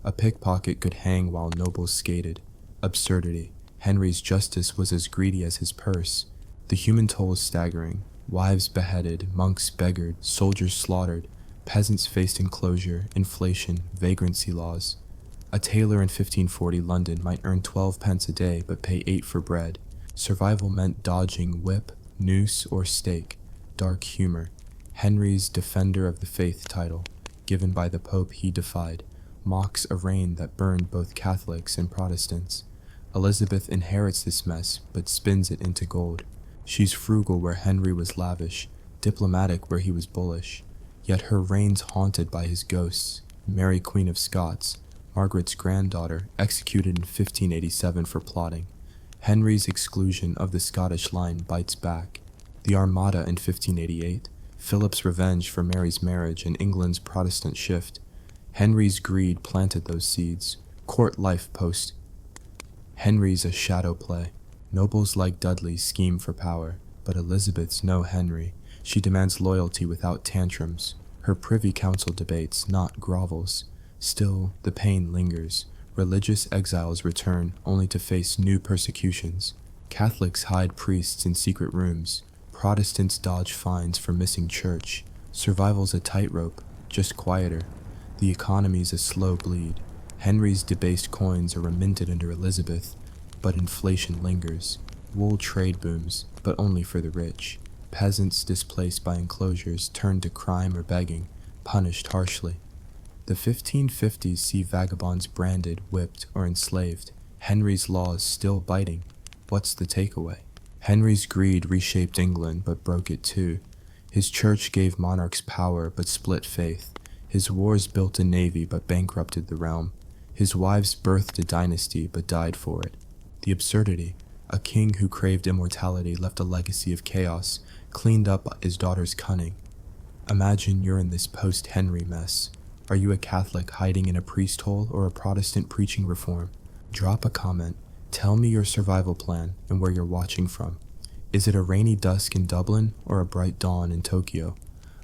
A pickpocket could hang while nobles skated. Absurdity. Henry's justice was as greedy as his purse. The human toll is staggering. Wives beheaded, monks beggared, soldiers slaughtered, peasants faced enclosure, inflation, vagrancy laws. A tailor in 1540 London might earn 12 pence a day but pay 8 for bread. Survival meant dodging whip, noose, or stake. Dark humor. Henry's Defender of the Faith title, given by the Pope he defied, mocks a reign that burned both Catholics and Protestants. Elizabeth inherits this mess, but spins it into gold. She's frugal where Henry was lavish, diplomatic where he was bullish. Yet her reign's haunted by his ghosts. Mary, Queen of Scots, Margaret's granddaughter, executed in 1587 for plotting. Henry's exclusion of the Scottish line bites back. The Armada in 1588, Philip's revenge for Mary's marriage and England's Protestant shift. Henry's greed planted those seeds. Court life post. Henry's a shadow play. Nobles like Dudley scheme for power, but Elizabeth's no Henry. She demands loyalty without tantrums. Her Privy Council debates, not grovels. Still, the pain lingers. Religious exiles return only to face new persecutions. Catholics hide priests in secret rooms. Protestants dodge fines for missing church. Survival's a tightrope, just quieter. The economy's a slow bleed. Henry's debased coins are reminted under Elizabeth, but inflation lingers. Wool trade booms, but only for the rich. Peasants displaced by enclosures turn to crime or begging, punished harshly. The 1550s see vagabonds branded, whipped, or enslaved. Henry's laws still biting. What's the takeaway? Henry's greed reshaped England, but broke it too. His church gave monarchs power, but split faith. His wars built a navy, but bankrupted the realm. His wives birthed a dynasty, but died for it. The absurdity: a king who craved immortality left a legacy of chaos, cleaned up his daughter's cunning. Imagine you're in this post-Henry mess. Are you a Catholic hiding in a priest hole or a Protestant preaching reform? Drop a comment. Tell me your survival plan and where you're watching from. Is it a rainy dusk in Dublin or a bright dawn in Tokyo?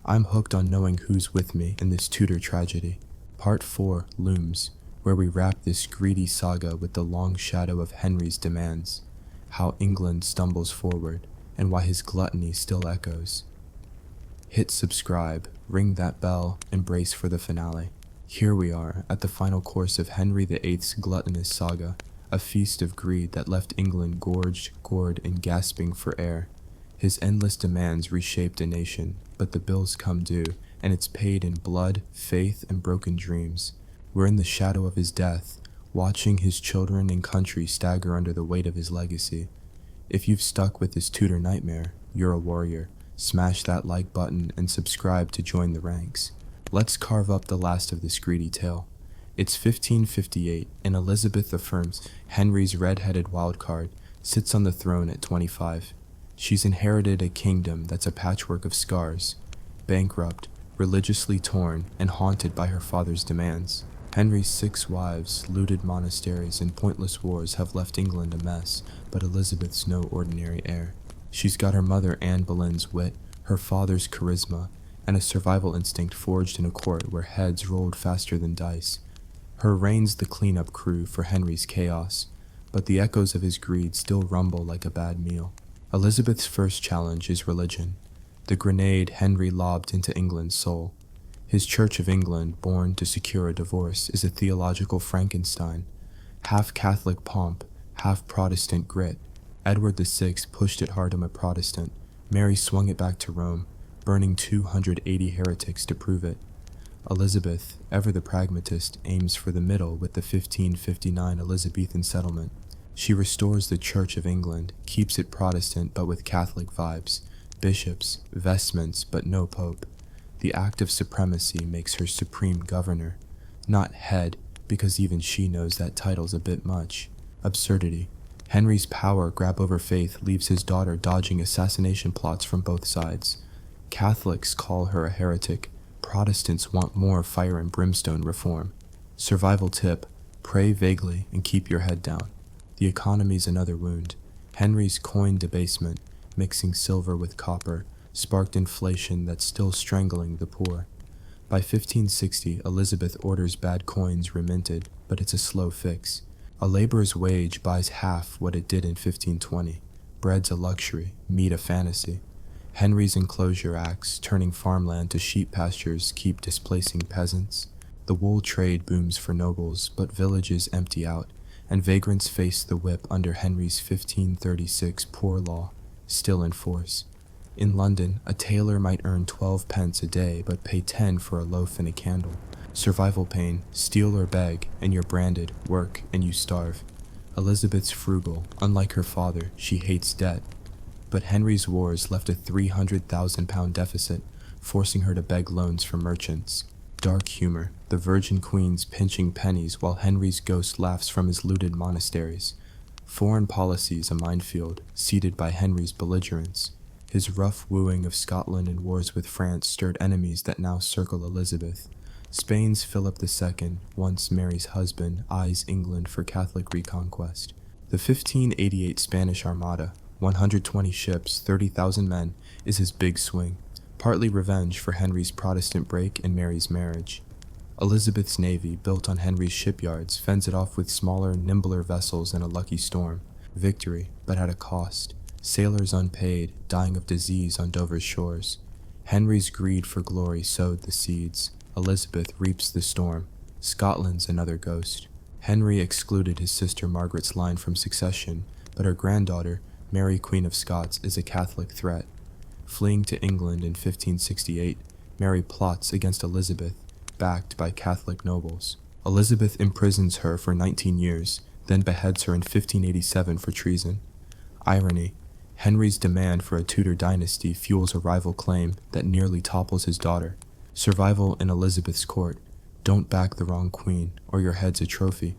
I'm hooked on knowing who's with me in this Tudor tragedy. Part 4 looms, where we wrap this greedy saga with the long shadow of Henry's demands, how England stumbles forward, and why his gluttony still echoes. Hit subscribe, ring that bell, and brace for the finale. Here we are at the final course of Henry VIII's gluttonous saga, a feast of greed that left England gorged, gored, and gasping for air. His endless demands reshaped a nation, but the bills come due, and it's paid in blood, faith, and broken dreams. We're in the shadow of his death, watching his children and country stagger under the weight of his legacy. If you've stuck with this Tudor nightmare, you're a warrior. Smash that like button and subscribe to join the ranks. Let's carve up the last of this greedy tale. It's 1558, and Elizabeth affirms Henry's red-headed wildcard sits on the throne at 25. She's inherited a kingdom that's a patchwork of scars, bankrupt, religiously torn, and haunted by her father's demands. Henry's 6 wives, looted monasteries, and pointless wars have left England a mess, but Elizabeth's no ordinary heir. She's got her mother Anne Boleyn's wit, her father's charisma, and a survival instinct forged in a court where heads rolled faster than dice. Her reign's the cleanup crew for Henry's chaos, but the echoes of his greed still rumble like a bad meal. Elizabeth's first challenge is religion, the grenade Henry lobbed into England's soul. His Church of England, born to secure a divorce, is a theological Frankenstein, half Catholic pomp, half Protestant grit. Edward VI pushed it hard on a Protestant. Mary swung it back to Rome, burning 280 heretics to prove it. Elizabeth, ever the pragmatist, aims for the middle with the 1559 Elizabethan settlement. She restores the Church of England, keeps it Protestant but with Catholic vibes, bishops, vestments but no pope. The act of supremacy makes her supreme governor, not head, because even she knows that title's a bit much. Absurdity. Henry's power grab over faith leaves his daughter dodging assassination plots from both sides. Catholics call her a heretic. Protestants want more fire and brimstone reform. Survival tip: pray vaguely and keep your head down. The economy's another wound. Henry's coin debasement, mixing silver with copper, sparked inflation that's still strangling the poor. By 1560, Elizabeth orders bad coins reminted, but it's a slow fix. A laborer's wage buys half what it did in 1520. Bread's a luxury, meat a fantasy. Henry's enclosure acts, turning farmland to sheep pastures, keep displacing peasants. The wool trade booms for nobles, but villages empty out, and vagrants face the whip under Henry's 1536 Poor Law, still in force. In London, a tailor might earn 12 pence a day, but pay 10 for a loaf and a candle. Survival pain: steal or beg, and you're branded, work, and you starve. Elizabeth's frugal. Unlike her father, she hates debt. But Henry's wars left a £300,000 deficit, forcing her to beg loans from merchants. Dark humor: the Virgin Queen's pinching pennies while Henry's ghost laughs from his looted monasteries. Foreign policy's a minefield, seeded by Henry's belligerence. His rough wooing of Scotland and wars with France stirred enemies that now circle Elizabeth. Spain's Philip II, once Mary's husband, eyes England for Catholic reconquest. The 1588 Spanish Armada, 120 ships, 30,000 men, is his big swing, partly revenge for Henry's Protestant break and Mary's marriage. Elizabeth's navy, built on Henry's shipyards, fends it off with smaller, nimbler vessels in a lucky storm. Victory, but at a cost. Sailors unpaid, dying of disease on Dover's shores. Henry's greed for glory sowed the seeds. Elizabeth reaps the storm. Scotland's another ghost. Henry excluded his sister Margaret's line from succession, but her granddaughter, Mary Queen of Scots, is a Catholic threat. Fleeing to England in 1568, Mary plots against Elizabeth, backed by Catholic nobles. Elizabeth imprisons her for 19 years, then beheads her in 1587 for treason. Irony: Henry's demand for a Tudor dynasty fuels a rival claim that nearly topples his daughter. Survival in Elizabeth's court: don't back the wrong queen, or your head's a trophy.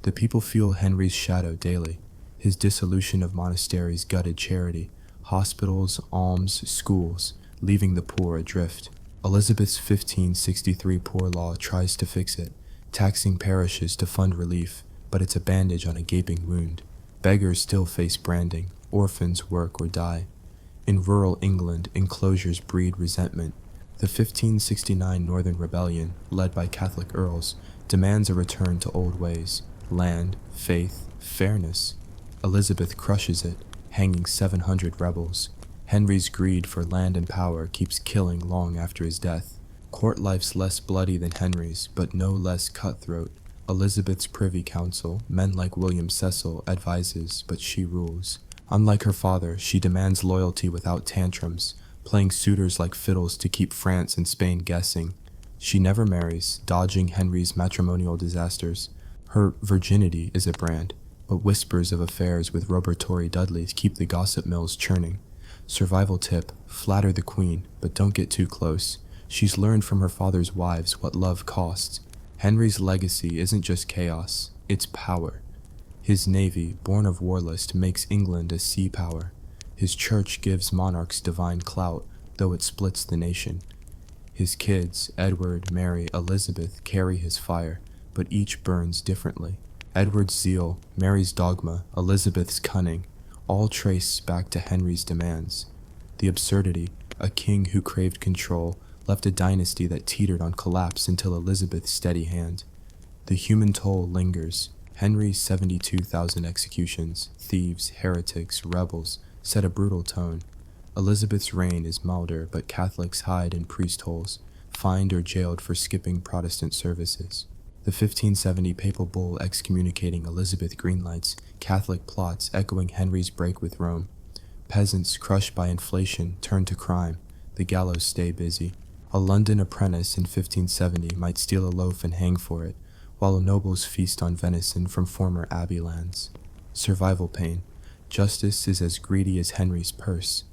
The people feel Henry's shadow daily. His dissolution of monasteries gutted charity, hospitals, alms, schools, leaving the poor adrift. Elizabeth's 1563 Poor Law tries to fix it, taxing parishes to fund relief, but it's a bandage on a gaping wound. Beggars still face branding, orphans work or die. In rural England, enclosures breed resentment. The 1569 Northern Rebellion, led by Catholic earls, demands a return to old ways: land, faith, fairness. Elizabeth crushes it, hanging 700 rebels. Henry's greed for land and power keeps killing long after his death. Court life's less bloody than Henry's, but no less cutthroat. Elizabeth's Privy Council, men like William Cecil, advises, but she rules. Unlike her father, she demands loyalty without tantrums, playing suitors like fiddles to keep France and Spain guessing. She never marries, dodging Henry's matrimonial disasters. Her virginity is a brand, but whispers of affairs with Robert Torrey Dudleys keep the gossip mills churning. Survival tip: flatter the queen, but don't get too close. She's learned from her father's wives what love costs. Henry's legacy isn't just chaos, it's power. His navy, born of warlust, makes England a sea power. His church gives monarchs divine clout, though it splits the nation. His kids, Edward, Mary, Elizabeth, carry his fire, but each burns differently. Edward's zeal, Mary's dogma, Elizabeth's cunning, all trace back to Henry's demands. The absurdity: a king who craved control left a dynasty that teetered on collapse until Elizabeth's steady hand. The human toll lingers. Henry's 72,000 executions, thieves, heretics, rebels, set a brutal tone. Elizabeth's reign is milder, but Catholics hide in priest holes, fined or jailed for skipping Protestant services. The 1570 papal bull excommunicating Elizabeth greenlights Catholic plots echoing Henry's break with Rome. Peasants crushed by inflation turn to crime. The gallows stay busy. A London apprentice in 1570 might steal a loaf and hang for it, while nobles feast on venison from former abbey lands. Survival pain: justice is as greedy as Henry's purse.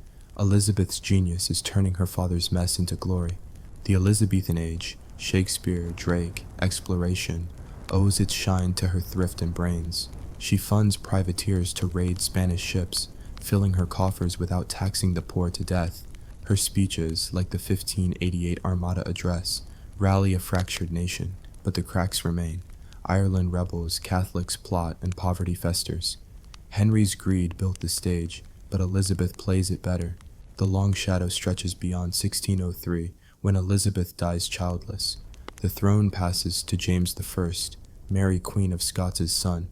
Elizabeth's genius is turning her father's mess into glory. The Elizabethan age, Shakespeare, Drake, exploration, owes its shine to her thrift and brains. She funds privateers to raid Spanish ships, filling her coffers without taxing the poor to death. Her speeches, like the 1588 Armada Address, rally a fractured nation, but the cracks remain. Ireland rebels, Catholics plot, and poverty festers. Henry's greed built the stage, but Elizabeth plays it better. The long shadow stretches beyond 1603, when Elizabeth dies childless. The throne passes to James I, Mary Queen of Scots' son,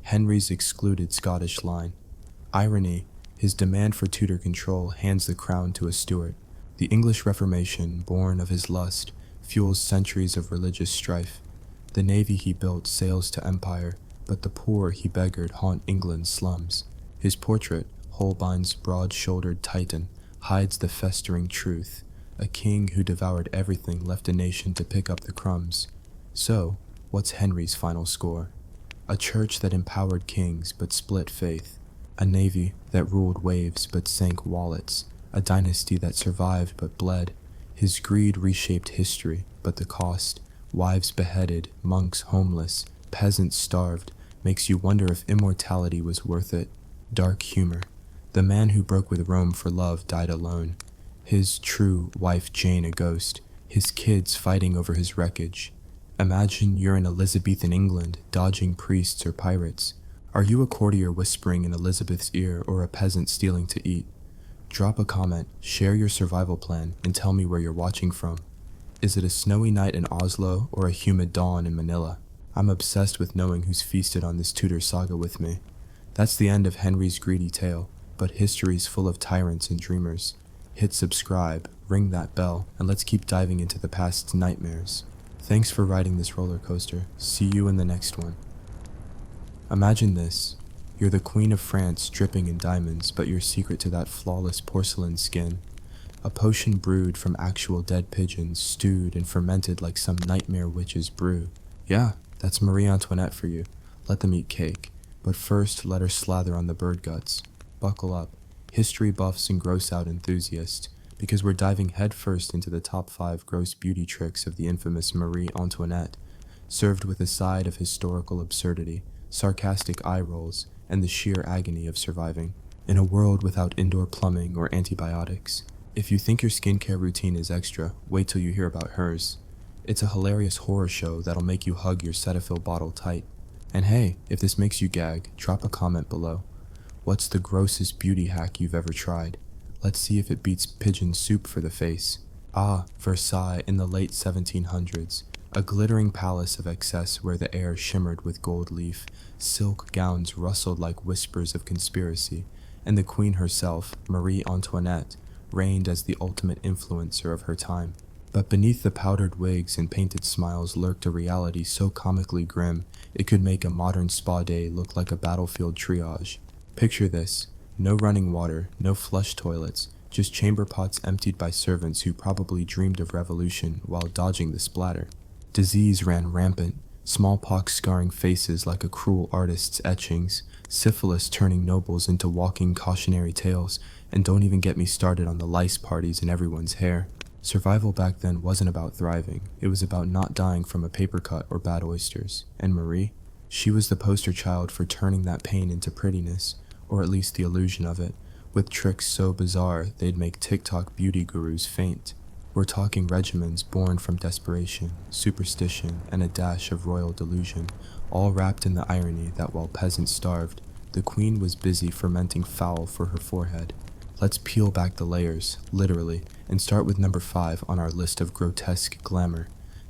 Henry's excluded Scottish line. Irony: his demand for Tudor control hands the crown to a Stuart. The English Reformation, born of his lust, fuels centuries of religious strife. The navy he built sails to empire, but the poor he beggared haunt England's slums. His portrait, Holbein's broad-shouldered Titan, hides the festering truth. A king who devoured everything left a nation to pick up the crumbs. So, what's Henry's final score? A church that empowered kings but split faith. A navy that ruled waves but sank wallets. A dynasty that survived but bled. His greed reshaped history, but the cost: wives beheaded, monks homeless, peasants starved, makes you wonder if immortality was worth it. Dark humor: the man who broke with Rome for love died alone. His true wife Jane a ghost, his kids fighting over his wreckage. Imagine you're in Elizabethan England, dodging priests or pirates. Are you a courtier whispering in Elizabeth's ear, or a peasant stealing to eat? Drop a comment, share your survival plan, and tell me where you're watching from. Is it a snowy night in Oslo, or a humid dawn in Manila? I'm obsessed with knowing who's feasted on this Tudor saga with me. That's the end of Henry's greedy tale, but history's full of tyrants and dreamers. Hit subscribe, ring that bell, and let's keep diving into the past's nightmares. Thanks for riding this roller coaster. See you in the next one. Imagine this. You're the Queen of France dripping in diamonds, but your secret to that flawless porcelain skin. A potion brewed from actual dead pigeons, stewed and fermented like some nightmare witch's brew. Yeah, that's Marie Antoinette for you. Let them eat cake. But first, let her slather on the bird guts. Buckle up, history buffs and gross-out enthusiasts, because we're diving headfirst into the top 5 gross beauty tricks of the infamous Marie Antoinette, served with a side of historical absurdity, sarcastic eye rolls, and the sheer agony of surviving. In a world without indoor plumbing or antibiotics, if you think your skincare routine is extra, wait till you hear about hers. It's a hilarious horror show that'll make you hug your Cetaphil bottle tight. And hey, if this makes you gag, drop a comment below. What's the grossest beauty hack you've ever tried? Let's see if it beats pigeon soup for the face. Ah, Versailles in the late 1700s. A glittering palace of excess where the air shimmered with gold leaf, silk gowns rustled like whispers of conspiracy, and the queen herself, Marie Antoinette, reigned as the ultimate influencer of her time. But beneath the powdered wigs and painted smiles lurked a reality so comically grim, it could make a modern spa day look like a battlefield triage. Picture this. No running water, no flush toilets, just chamber pots emptied by servants who probably dreamed of revolution while dodging the splatter. Disease ran rampant, smallpox scarring faces like a cruel artist's etchings, syphilis turning nobles into walking cautionary tales, and don't even get me started on the lice parties in everyone's hair. Survival back then wasn't about thriving, it was about not dying from a paper cut or bad oysters. And Marie? She was the poster child for turning that pain into prettiness, or at least the illusion of it, with tricks so bizarre they'd make TikTok beauty gurus faint. We're talking regimens born from desperation, superstition, and a dash of royal delusion, all wrapped in the irony that while peasants starved, the queen was busy fermenting fowl for her forehead. Let's peel back the layers, literally, and start with number 5 on our list of grotesque glamour,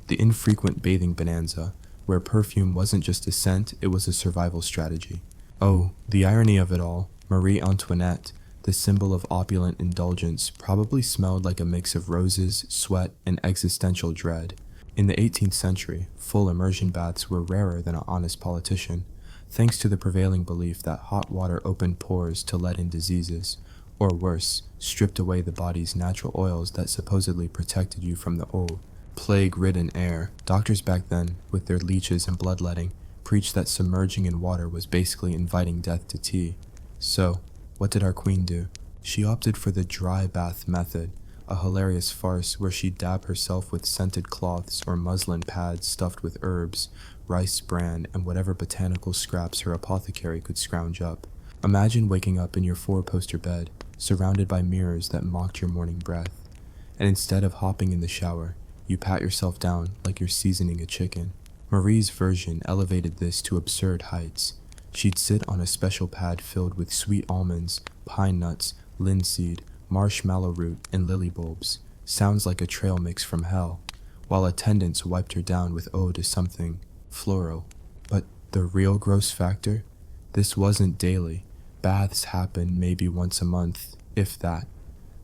the infrequent bathing bonanza, where perfume wasn't just a scent, it was a survival strategy. Oh, the irony of it all, Marie Antoinette, the symbol of opulent indulgence, probably smelled like a mix of roses, sweat, and existential dread. In the 18th century, full immersion baths were rarer than an honest politician, thanks to the prevailing belief that hot water opened pores to let in diseases, or worse, stripped away the body's natural oils that supposedly protected you from the plague-ridden air. Doctors back then, with their leeches and bloodletting, preached that submerging in water was basically inviting death to tea. So, what did our queen do? She opted for the dry bath method, a hilarious farce where she'd dab herself with scented cloths or muslin pads stuffed with herbs, rice bran, and whatever botanical scraps her apothecary could scrounge up. Imagine waking up in your 4-poster bed, surrounded by mirrors that mocked your morning breath, and instead of hopping in the shower, you pat yourself down like you're seasoning a chicken. Marie's version elevated this to absurd heights. She'd sit on a special pad filled with sweet almonds, pine nuts, linseed, marshmallow root, and lily bulbs. Sounds like a trail mix from hell, while attendants wiped her down with ode to something floral. But the real gross factor? This wasn't daily. Baths happened maybe once a month, if that.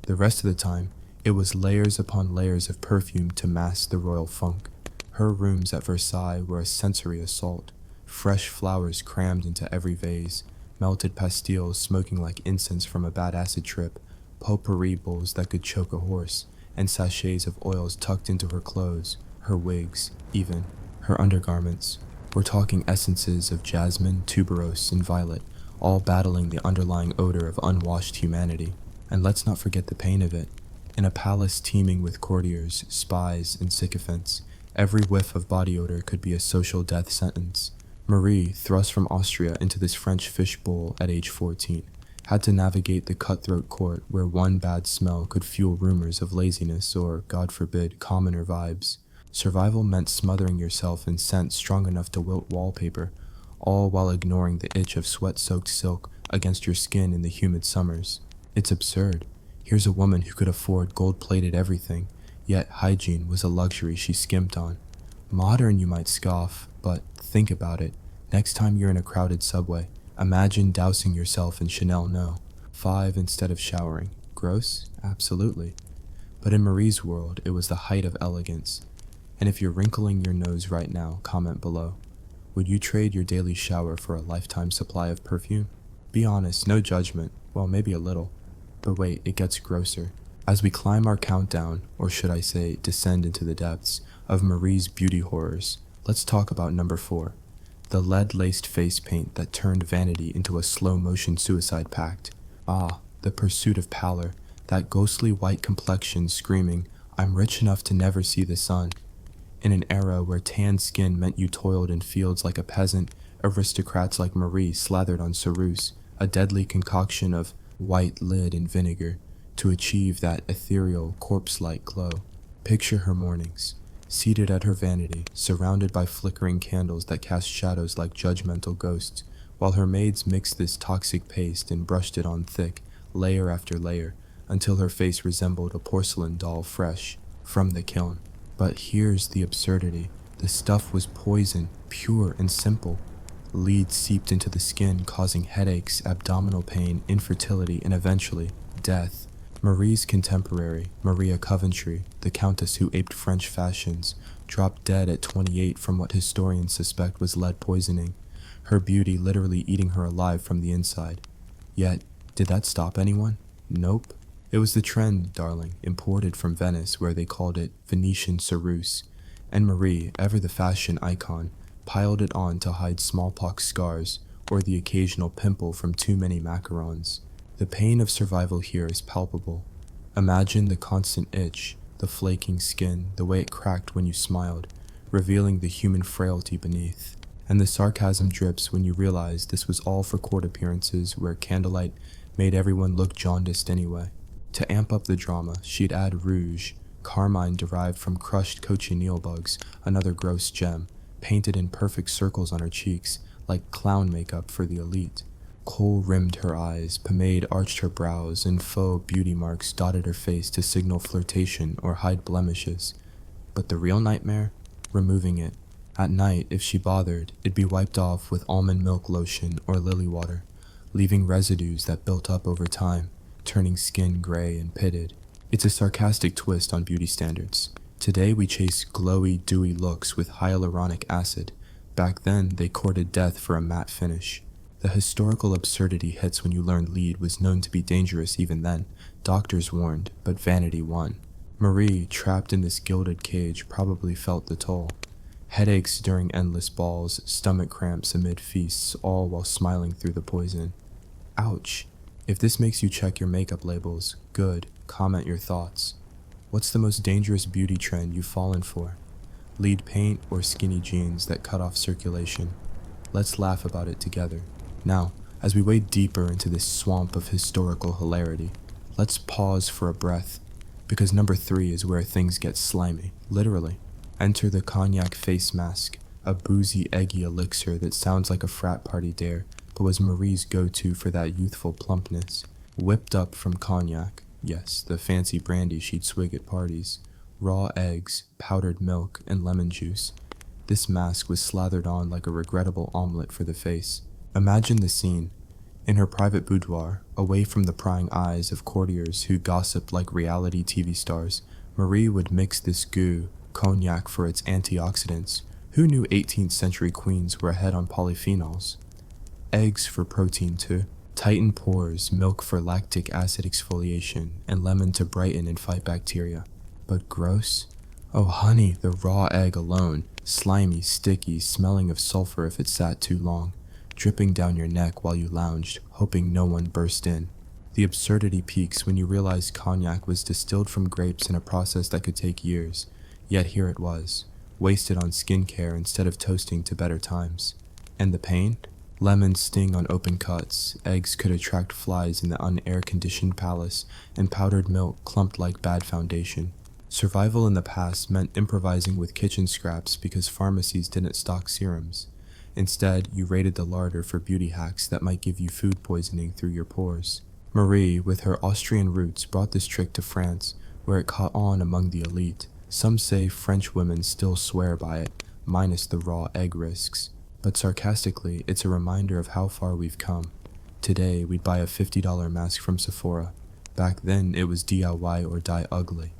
The rest of the time, it was layers upon layers of perfume to mask the royal funk. Her rooms at Versailles were a sensory assault. Fresh flowers crammed into every vase, melted pastilles smoking like incense from a bad acid trip, potpourri bowls that could choke a horse, and sachets of oils tucked into her clothes, her wigs, even her undergarments. We're talking essences of jasmine, tuberose, and violet, all battling the underlying odor of unwashed humanity. And let's not forget the pain of it. In a palace teeming with courtiers, spies, and sycophants, every whiff of body odor could be a social death sentence. Marie, thrust from Austria into this French fishbowl at age 14, had to navigate the cutthroat court where one bad smell could fuel rumors of laziness or, God forbid, commoner vibes. Survival meant smothering yourself in scent strong enough to wilt wallpaper, all while ignoring the itch of sweat-soaked silk against your skin in the humid summers. It's absurd. Here's a woman who could afford gold-plated everything, yet hygiene was a luxury she skimped on. Modern, you might scoff, but think about it. Next time you're in a crowded subway, imagine dousing yourself in Chanel No. 5 instead of showering. Gross? Absolutely. But in Marie's world, it was the height of elegance. And if you're wrinkling your nose right now, comment below. Would you trade your daily shower for a lifetime supply of perfume? Be honest, no judgment. Well, maybe a little. But wait, it gets grosser. As we climb our countdown, or should I say descend into the depths, of Marie's beauty horrors, let's talk about number 4. The lead-laced face paint that turned vanity into a slow-motion suicide pact. Ah, the pursuit of pallor, that ghostly white complexion screaming, "I'm rich enough to never see the sun." In an era where tan skin meant you toiled in fields like a peasant, aristocrats like Marie slathered on ceruse, a deadly concoction of white lid and vinegar, to achieve that ethereal, corpse-like glow. Picture her mornings, seated at her vanity, surrounded by flickering candles that cast shadows like judgmental ghosts, while her maids mixed this toxic paste and brushed it on thick, layer after layer, until her face resembled a porcelain doll fresh from the kiln. But here's the absurdity. The stuff was poison, pure and simple. Lead seeped into the skin, causing headaches, abdominal pain, infertility, and eventually, death. Marie's contemporary, Maria Coventry, the countess who aped French fashions, dropped dead at 28 from what historians suspect was lead poisoning, her beauty literally eating her alive from the inside. Yet, did that stop anyone? Nope. It was the trend, darling, imported from Venice where they called it Venetian ceruse, and Marie, ever the fashion icon, piled it on to hide smallpox scars or the occasional pimple from too many macarons. The pain of survival here is palpable. Imagine the constant itch, the flaking skin, the way it cracked when you smiled, revealing the human frailty beneath. And the sarcasm drips when you realize this was all for court appearances where candlelight made everyone look jaundiced anyway. To amp up the drama, she'd add rouge, carmine derived from crushed cochineal bugs, another gross gem, painted in perfect circles on her cheeks, like clown makeup for the elite. Kohl rimmed her eyes, pomade arched her brows, and faux beauty marks dotted her face to signal flirtation or hide blemishes. But the real nightmare? Removing it. At night, if she bothered, it'd be wiped off with almond milk lotion or lily water, leaving residues that built up over time, turning skin gray and pitted. It's a sarcastic twist on beauty standards. Today we chase glowy, dewy looks with hyaluronic acid. Back then, they courted death for a matte finish. The historical absurdity hits when you learn lead was known to be dangerous even then. Doctors warned, but vanity won. Marie, trapped in this gilded cage, probably felt the toll. Headaches during endless balls, stomach cramps amid feasts, all while smiling through the poison. Ouch. If this makes you check your makeup labels, good. Comment your thoughts. What's the most dangerous beauty trend you've fallen for? Lead paint or skinny jeans that cut off circulation? Let's laugh about it together. Now, as we wade deeper into this swamp of historical hilarity, let's pause for a breath, because number 3 is where things get slimy, literally. Enter the cognac face mask, a boozy, eggy elixir that sounds like a frat party dare, but was Marie's go-to for that youthful plumpness. Whipped up from cognac, yes, the fancy brandy she'd swig at parties, raw eggs, powdered milk, and lemon juice. This mask was slathered on like a regrettable omelet for the face. Imagine the scene. In her private boudoir, away from the prying eyes of courtiers who gossiped like reality TV stars, Marie would mix this goo, cognac for its antioxidants. Who knew 18th century queens were ahead on polyphenols? Eggs for protein too. Tighten pores, milk for lactic acid exfoliation, and lemon to brighten and fight bacteria. But gross? Oh honey, the raw egg alone, slimy, sticky, smelling of sulfur if it sat too long, dripping down your neck while you lounged, hoping no one burst in. The absurdity peaks when you realize cognac was distilled from grapes in a process that could take years, yet here it was, wasted on skincare instead of toasting to better times. And the pain? Lemons sting on open cuts, eggs could attract flies in the unair-conditioned palace, and powdered milk clumped like bad foundation. Survival in the past meant improvising with kitchen scraps because pharmacies didn't stock serums. Instead, you raided the larder for beauty hacks that might give you food poisoning through your pores. Marie, with her Austrian roots, brought this trick to France, where it caught on among the elite. Some say French women still swear by it, minus the raw egg risks. But sarcastically, it's a reminder of how far we've come. Today, we'd buy a $50 mask from Sephora. Back then, it was DIY or die ugly.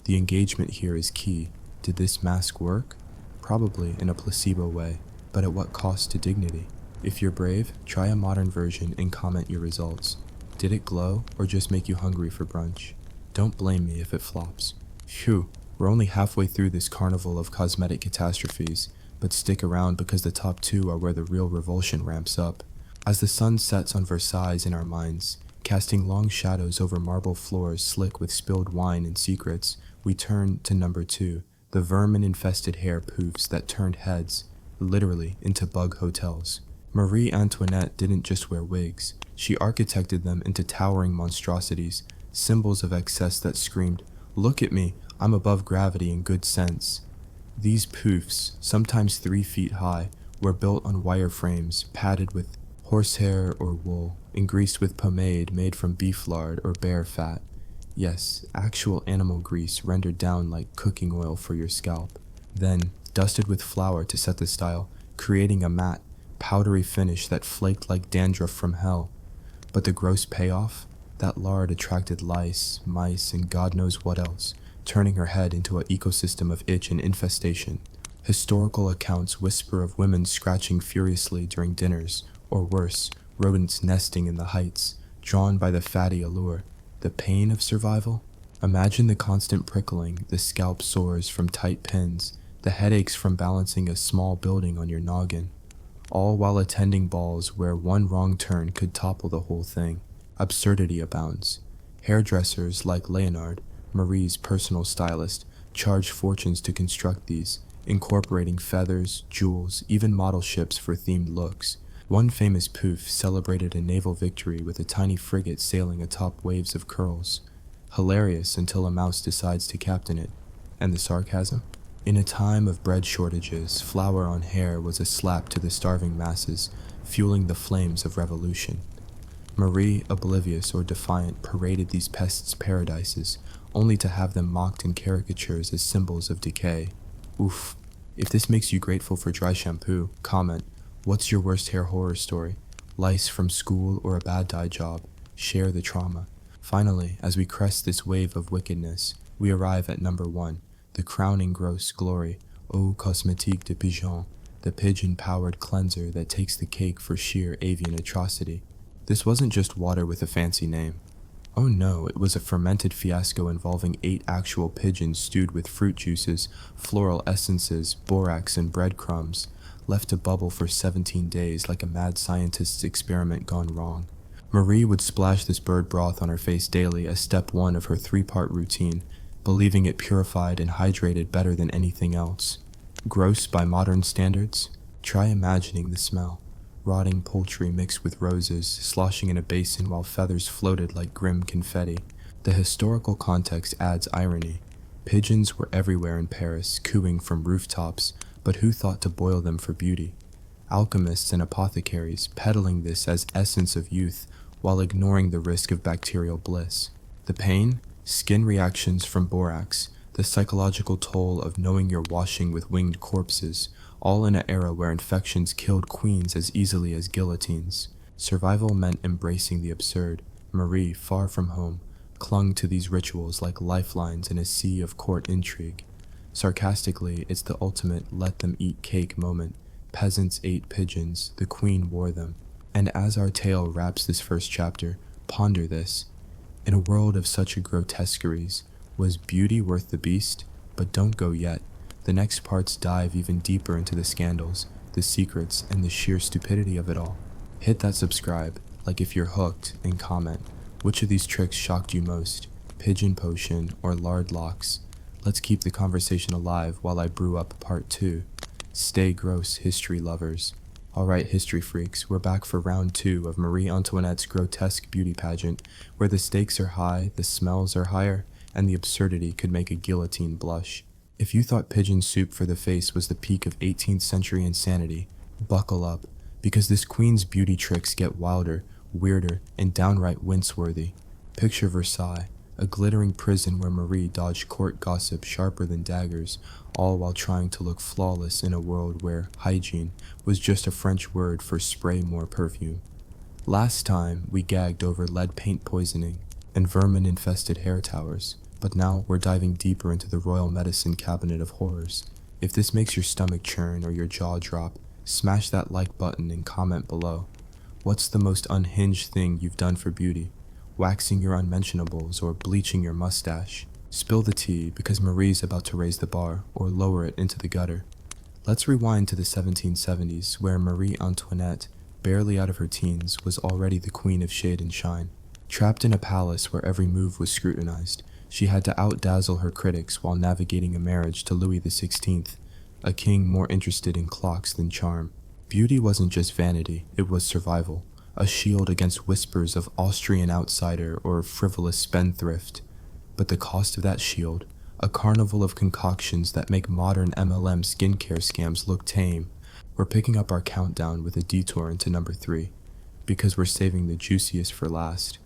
The engagement here is key. Did this mask work? Probably in a placebo way, but at what cost to dignity? If you're brave, try a modern version and comment your results. Did it glow or just make you hungry for brunch? Don't blame me if it flops. Phew, we're only halfway through this carnival of cosmetic catastrophes, but stick around because the top two are where the real revulsion ramps up. As the sun sets on Versailles in our minds, casting long shadows over marble floors slick with spilled wine and secrets, we turn to number 2, the vermin-infested hair poofs that turned heads, literally, into bug hotels. Marie Antoinette didn't just wear wigs, she architected them into towering monstrosities, symbols of excess that screamed, "Look at me, I'm above gravity and good sense." These poofs, sometimes 3 feet high, were built on wire frames, padded with horsehair or wool, and greased with pomade made from beef lard or bear fat. Yes, actual animal grease rendered down like cooking oil for your scalp. Then, dusted with flour to set the style, creating a matte, powdery finish that flaked like dandruff from hell. But the gross payoff? That lard attracted lice, mice, and God knows what else, turning her head into an ecosystem of itch and infestation. Historical accounts whisper of women scratching furiously during dinners, or worse, rodents nesting in the heights, drawn by the fatty allure. The pain of survival? Imagine the constant prickling, the scalp sores from tight pins, the headaches from balancing a small building on your noggin, all while attending balls where one wrong turn could topple the whole thing. Absurdity abounds. Hairdressers like Leonard, Marie's personal stylist, charge fortunes to construct these, incorporating feathers, jewels, even model ships for themed looks. One famous poof celebrated a naval victory with a tiny frigate sailing atop waves of curls. Hilarious until a mouse decides to captain it. And the sarcasm? In a time of bread shortages, flour on hair was a slap to the starving masses, fueling the flames of revolution. Marie, oblivious or defiant, paraded these pests' paradises, only to have them mocked in caricatures as symbols of decay. Oof. If this makes you grateful for dry shampoo, comment, what's your worst hair horror story? Lice from school or a bad dye job? Share the trauma. Finally, as we crest this wave of wickedness, we arrive at number 1, the crowning gross glory, Eau Cosmétique de Pigeon, the pigeon-powered cleanser that takes the cake for sheer avian atrocity. This wasn't just water with a fancy name. Oh no, it was a fermented fiasco involving 8 actual pigeons stewed with fruit juices, floral essences, borax, and breadcrumbs, left to bubble for 17 days like a mad scientist's experiment gone wrong. Marie would splash this bird broth on her face daily as step 1 of her 3-part routine, believing it purified and hydrated better than anything else. Gross by modern standards? Try imagining the smell. Rotting poultry mixed with roses, sloshing in a basin while feathers floated like grim confetti. The historical context adds irony. Pigeons were everywhere in Paris, cooing from rooftops, but who thought to boil them for beauty? Alchemists and apothecaries peddling this as essence of youth while ignoring the risk of bacterial bliss. The pain? Skin reactions from borax, the psychological toll of knowing you're washing with winged corpses, all in an era where infections killed queens as easily as guillotines. Survival meant embracing the absurd. Marie, far from home, clung to these rituals like lifelines in a sea of court intrigue. Sarcastically, it's the ultimate let-them-eat-cake moment. Peasants ate pigeons, the queen wore them. And as our tale wraps this first chapter, ponder this. In a world of such grotesqueries, was beauty worth the beast? But don't go yet. The next parts dive even deeper into the scandals, the secrets, and the sheer stupidity of it all. Hit that subscribe, like if you're hooked, and comment, which of these tricks shocked you most, pigeon potion or lard locks? Let's keep the conversation alive while I brew up part 2. Stay gross, history lovers. Alright, history freaks, we're back for round 2 of Marie Antoinette's grotesque beauty pageant, where the stakes are high, the smells are higher, and the absurdity could make a guillotine blush. If you thought pigeon soup for the face was the peak of 18th century insanity, buckle up, because this queen's beauty tricks get wilder, weirder, and downright wince-worthy. Picture Versailles, a glittering prison where Marie dodged court gossip sharper than daggers, all while trying to look flawless in a world where hygiene was just a French word for spray more perfume. Last time, we gagged over lead paint poisoning and vermin-infested hair towers, but now we're diving deeper into the royal medicine cabinet of horrors. If this makes your stomach churn or your jaw drop, smash that like button and comment below. What's the most unhinged thing you've done for beauty? Waxing your unmentionables or bleaching your mustache? Spill the tea because Marie's about to raise the bar or lower it into the gutter. Let's rewind to the 1770s, where Marie Antoinette, barely out of her teens, was already the queen of shade and shine. Trapped in a palace where every move was scrutinized, she had to outdazzle her critics while navigating a marriage to Louis XVI, a king more interested in clocks than charm. Beauty wasn't just vanity, it was survival, a shield against whispers of Austrian outsider or frivolous spendthrift. But the cost of that shield, a carnival of concoctions that make modern MLM skincare scams look tame. We're picking up our countdown with a detour into number 3, because we're saving the juiciest for last.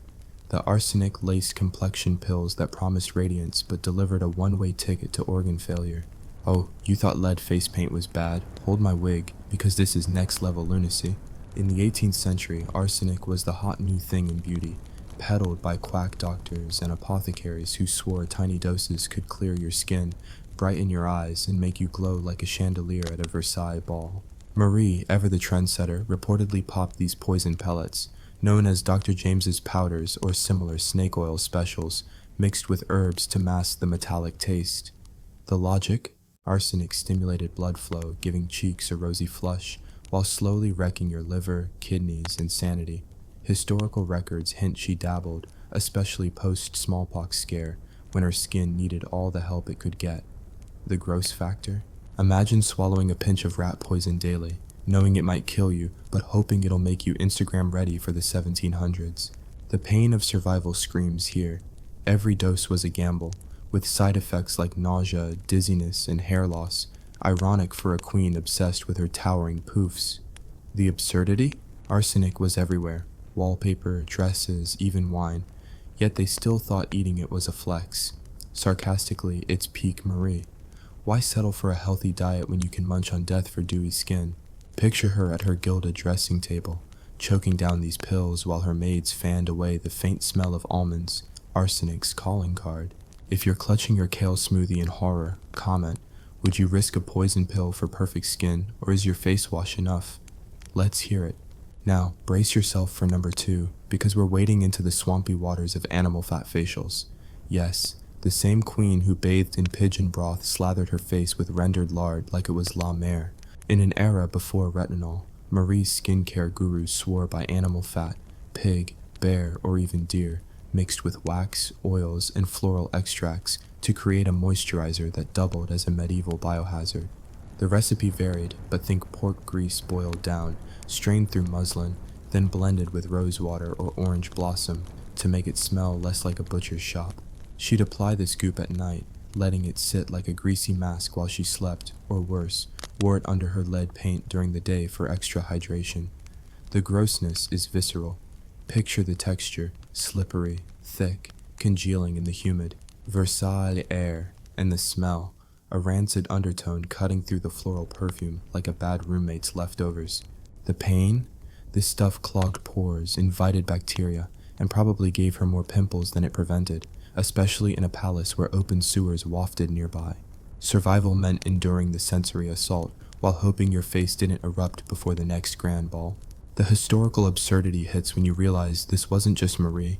The arsenic-laced complexion pills that promised radiance but delivered a one-way ticket to organ failure. Oh, you thought lead face paint was bad? Hold my wig, because this is next-level lunacy. In the 18th century, arsenic was the hot new thing in beauty, peddled by quack doctors and apothecaries who swore tiny doses could clear your skin, brighten your eyes, and make you glow like a chandelier at a Versailles ball. Marie, ever the trendsetter, reportedly popped these poison pellets, known as Dr. James's powders or similar snake oil specials, mixed with herbs to mask the metallic taste. The logic? Arsenic stimulated blood flow, giving cheeks a rosy flush, while slowly wrecking your liver, kidneys, and sanity. Historical records hint she dabbled, especially post-smallpox scare, when her skin needed all the help it could get. The gross factor? Imagine swallowing a pinch of rat poison daily, knowing it might kill you, but hoping it'll make you Instagram ready for the 1700s. The pain of survival screams here. Every dose was a gamble, with side effects like nausea, dizziness, and hair loss, ironic for a queen obsessed with her towering poofs. The absurdity? Arsenic was everywhere. Wallpaper, dresses, even wine, yet they still thought eating it was a flex. Sarcastically, it's peak Marie. Why settle for a healthy diet when you can munch on death for dewy skin? Picture her at her gilded dressing table, choking down these pills while her maids fanned away the faint smell of almonds, arsenic's calling card. If you're clutching your kale smoothie in horror, comment, would you risk a poison pill for perfect skin, or is your face wash enough? Let's hear it. Now, brace yourself for number 2, because we're wading into the swampy waters of animal fat facials. Yes, the same queen who bathed in pigeon broth slathered her face with rendered lard like it was la mer. In an era before retinol, Marie's skincare gurus swore by animal fat, pig, bear, or even deer, mixed with wax, oils, and floral extracts to create a moisturizer that doubled as a medieval biohazard. The recipe varied, but think pork grease boiled down, strained through muslin, then blended with rose water or orange blossom to make it smell less like a butcher's shop. She'd apply this goop at night, letting it sit like a greasy mask while she slept, or worse, wore it under her lead paint during the day for extra hydration. The grossness is visceral. Picture the texture, slippery, thick, congealing in the humid Versailles air, and the smell, a rancid undertone cutting through the floral perfume like a bad roommate's leftovers. The pain? This stuff clogged pores, invited bacteria, and probably gave her more pimples than it prevented, especially in a palace where open sewers wafted nearby. Survival meant enduring the sensory assault while hoping your face didn't erupt before the next grand ball. The historical absurdity hits when you realize this wasn't just Marie.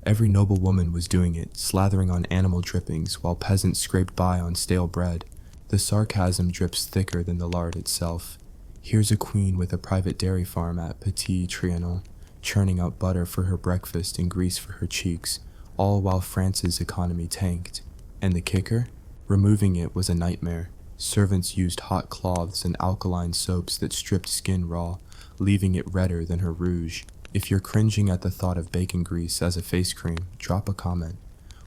Every noble woman was doing it, slathering on animal drippings while peasants scraped by on stale bread. The sarcasm drips thicker than the lard itself. Here's a queen with a private dairy farm at Pr0stitutes, churning out butter for her breakfast and grease for her cheeks, all while France's economy tanked. And the kicker? Removing it was a nightmare. Servants used hot cloths and alkaline soaps that stripped skin raw, leaving it redder than her rouge. If you're cringing at the thought of bacon grease as a face cream, drop a comment.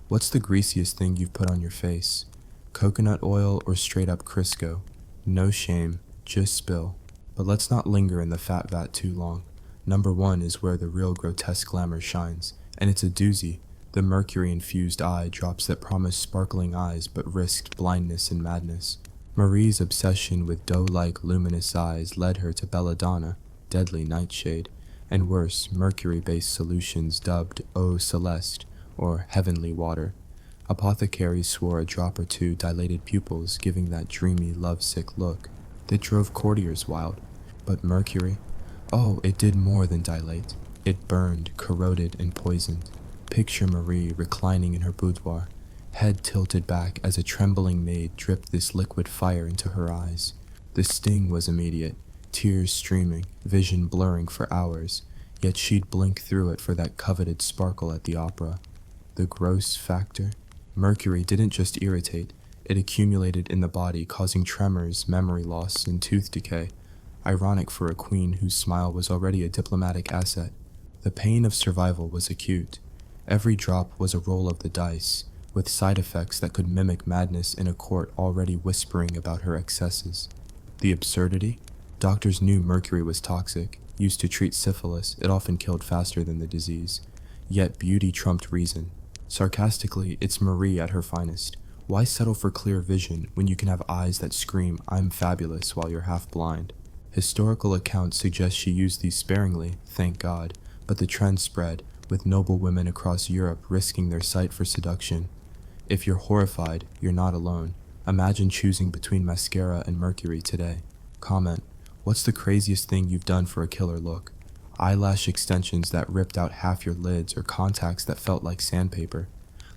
What's the greasiest thing you've put on your face? Coconut oil or straight up Crisco? No shame, just spill. But let's not linger in the fat vat too long. Number 1 is where the real grotesque glamour shines, and it's a doozy. The mercury-infused eye drops that promised sparkling eyes but risked blindness and madness. Marie's obsession with doe-like luminous eyes led her to belladonna, deadly nightshade, and worse, mercury-based solutions dubbed eau celeste, or heavenly water. Apothecaries swore a drop or two dilated pupils, giving that dreamy, lovesick look that drove courtiers wild. But mercury? Oh, it did more than dilate. It burned, corroded, and poisoned. Picture Marie reclining in her boudoir, head tilted back as a trembling maid dripped this liquid fire into her eyes. The sting was immediate, tears streaming, vision blurring for hours, yet she'd blink through it for that coveted sparkle at the opera. The gross factor? Mercury didn't just irritate, it accumulated in the body, causing tremors, memory loss, and tooth decay. Ironic for a queen whose smile was already a diplomatic asset. The pain of survival was acute. Every drop was a roll of the dice, with side effects that could mimic madness in a court already whispering about her excesses. The absurdity? Doctors knew mercury was toxic. Used to treat syphilis, it often killed faster than the disease. Yet beauty trumped reason. Sarcastically, it's Marie at her finest. Why settle for clear vision when you can have eyes that scream, "I'm fabulous," while you're half blind? Historical accounts suggest she used these sparingly, thank God, but the trend spread, with noble women across Europe risking their sight for seduction. If you're horrified, you're not alone. Imagine choosing between mascara and mercury today. Comment, what's the craziest thing you've done for a killer look? Eyelash extensions that ripped out half your lids, or contacts that felt like sandpaper?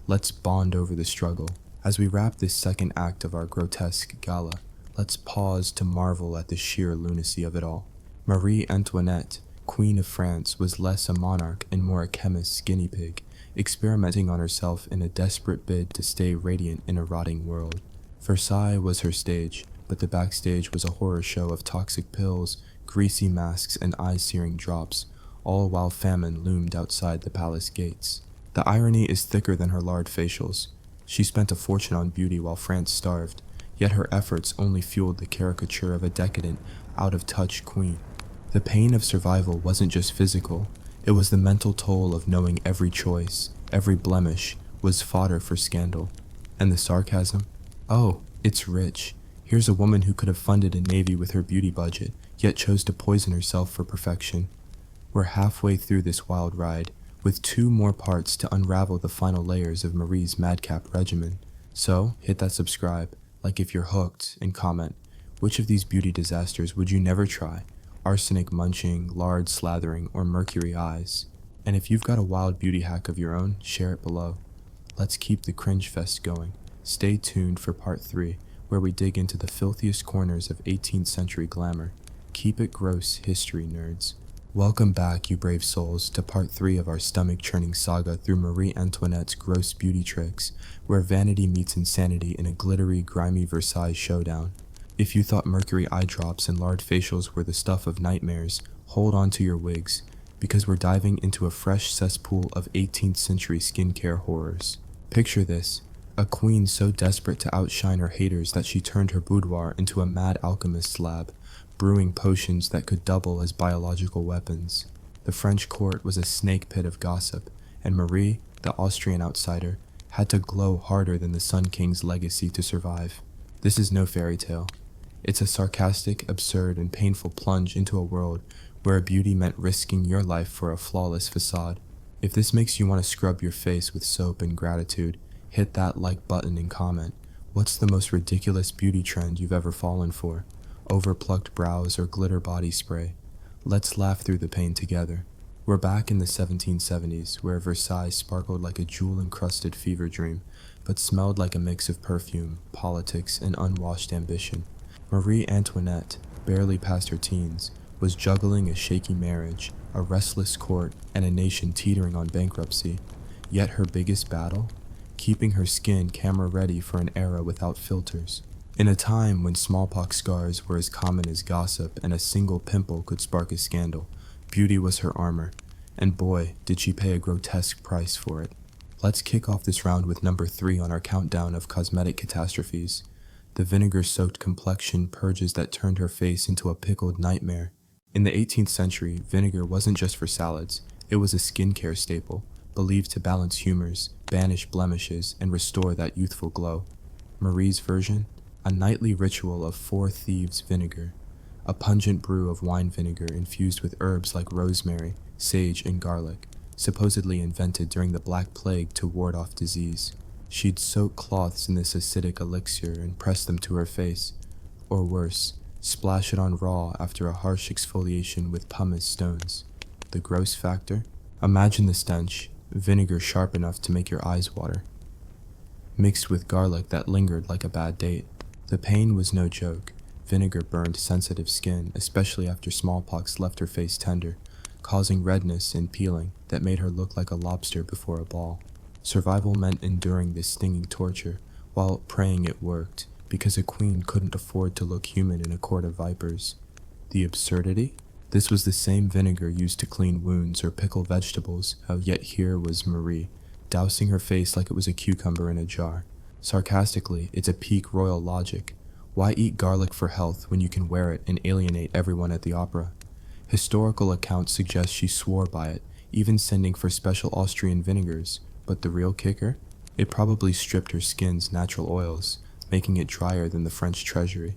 Let's bond over the struggle. As we wrap this second act of our grotesque gala, let's pause to marvel at the sheer lunacy of it all. Marie Antoinette, Queen of France, was less a monarch and more a chemist's guinea pig, experimenting on herself in a desperate bid to stay radiant in a rotting world. Versailles was her stage, but the backstage was a horror show of toxic pills, greasy masks, and eye-searing drops, all while famine loomed outside the palace gates. The irony is thicker than her lard facials. She spent a fortune on beauty while France starved, yet her efforts only fueled the caricature of a decadent, out-of-touch queen. The pain of survival wasn't just physical, it was the mental toll of knowing every choice, every blemish, was fodder for scandal. And the sarcasm? Oh, it's rich. Here's a woman who could have funded a navy with her beauty budget, yet chose to poison herself for perfection. We're halfway through this wild ride, with 2 more parts to unravel the final layers of Marie's madcap regimen. So, hit that subscribe, like if you're hooked, and comment, which of these beauty disasters would you never try? Arsenic munching, lard slathering, or mercury eyes? And if you've got a wild beauty hack of your own, share it below. Let's keep the cringe fest going. Stay tuned for part 3, where we dig into the filthiest corners of 18th century glamour. Keep it gross, history nerds. Welcome back, you brave souls, to part 3 of our stomach-churning saga through Marie Antoinette's gross beauty tricks, where vanity meets insanity in a glittery, grimy Versailles showdown. If you thought mercury eye drops and lard facials were the stuff of nightmares, hold on to your wigs, because we're diving into a fresh cesspool of 18th century skincare horrors. Picture this, a queen so desperate to outshine her haters that she turned her boudoir into a mad alchemist's lab, brewing potions that could double as biological weapons. The French court was a snake pit of gossip, and Marie, the Austrian outsider, had to glow harder than the Sun King's legacy to survive. This is no fairy tale. It's a sarcastic, absurd, and painful plunge into a world where beauty meant risking your life for a flawless facade. If this makes you want to scrub your face with soap and gratitude, hit that like button and comment. What's the most ridiculous beauty trend you've ever fallen for? Overplucked brows or glitter body spray? Let's laugh through the pain together. We're back in the 1770s, where Versailles sparkled like a jewel-encrusted fever dream, but smelled like a mix of perfume, politics, and unwashed ambition. Marie Antoinette, barely past her teens, was juggling a shaky marriage, a restless court, and a nation teetering on bankruptcy. Yet her biggest battle? Keeping her skin camera-ready for an era without filters. In a time when smallpox scars were as common as gossip and a single pimple could spark a scandal, beauty was her armor, and boy, did she pay a grotesque price for it. Let's kick off this round with number 3 on our countdown of cosmetic catastrophes. The vinegar-soaked complexion purges that turned her face into a pickled nightmare. In the 18th century, vinegar wasn't just for salads, it was a skincare staple, believed to balance humors, banish blemishes, and restore that youthful glow. Marie's version? A nightly ritual of 4 thieves vinegar. a pungent brew of wine vinegar infused with herbs like rosemary, sage, and garlic, supposedly invented during the Black Plague to ward off disease. She'd soak cloths in this acidic elixir and press them to her face, or worse, splash it on raw after a harsh exfoliation with pumice stones. The gross factor? Imagine the stench, vinegar sharp enough to make your eyes water, mixed with garlic that lingered like a bad date. The pain was no joke. Vinegar burned sensitive skin, especially after smallpox left her face tender, causing redness and peeling that made her look like a lobster before a ball. Survival meant enduring this stinging torture while praying it worked, because a queen couldn't afford to look human in a court of vipers. The absurdity? This was the same vinegar used to clean wounds or pickle vegetables, yet here was Marie, dousing her face like it was a cucumber in a jar. Sarcastically, it's a peak royal logic. Why eat garlic for health when you can wear it and alienate everyone at the opera? Historical accounts suggest she swore by it, even sending for special Austrian vinegars, but the real kicker? It probably stripped her skin's natural oils, making it drier than the French treasury.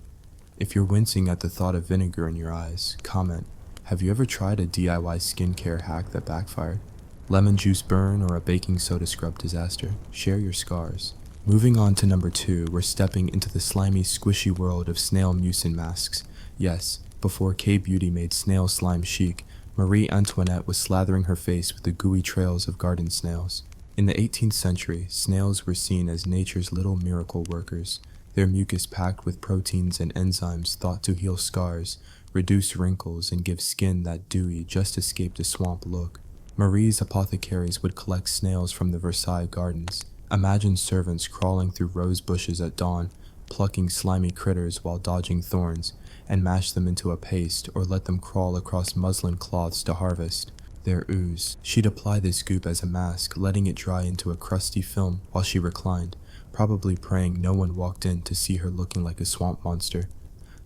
If you're wincing at the thought of vinegar in your eyes, comment, have you ever tried a DIY skincare hack that backfired? Lemon juice burn or a baking soda scrub disaster? Share your scars. Moving on to number 2, we're stepping into the slimy, squishy world of snail mucin masks. Yes, before K-beauty made snail slime chic, Marie Antoinette was slathering her face with the gooey trails of garden snails. In the 18th century, snails were seen as nature's little miracle workers, their mucus packed with proteins and enzymes thought to heal scars, reduce wrinkles, and give skin that dewy, just-escaped-a-swamp look. Marie's apothecaries would collect snails from the Versailles gardens. Imagine servants crawling through rose bushes at dawn, plucking slimy critters while dodging thorns, and mash them into a paste or let them crawl across muslin cloths to harvest. Their ooze. She'd apply this goop as a mask, letting it dry into a crusty film while she reclined, probably praying no one walked in to see her looking like a swamp monster.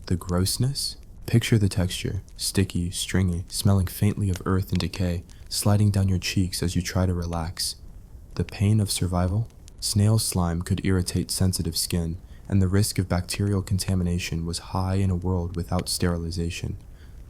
The grossness? Picture the texture, sticky, stringy, smelling faintly of earth and decay, sliding down your cheeks as you try to relax. The pain of survival? Snail slime could irritate sensitive skin, and the risk of bacterial contamination was high in a world without sterilization.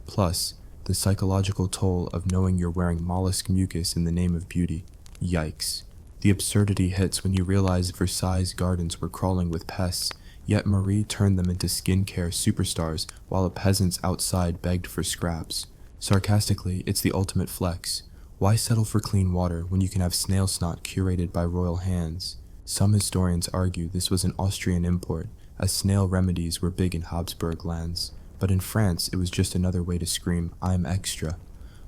Plus, the psychological toll of knowing you're wearing mollusk mucus in the name of beauty. Yikes. The absurdity hits when you realize Versailles gardens were crawling with pests, yet Marie turned them into skincare superstars while the peasants outside begged for scraps. Sarcastically, it's the ultimate flex. Why settle for clean water when you can have snail snot curated by royal hands? Some historians argue this was an Austrian import, as snail remedies were big in Habsburg lands, but in France it was just another way to scream, "I'm extra."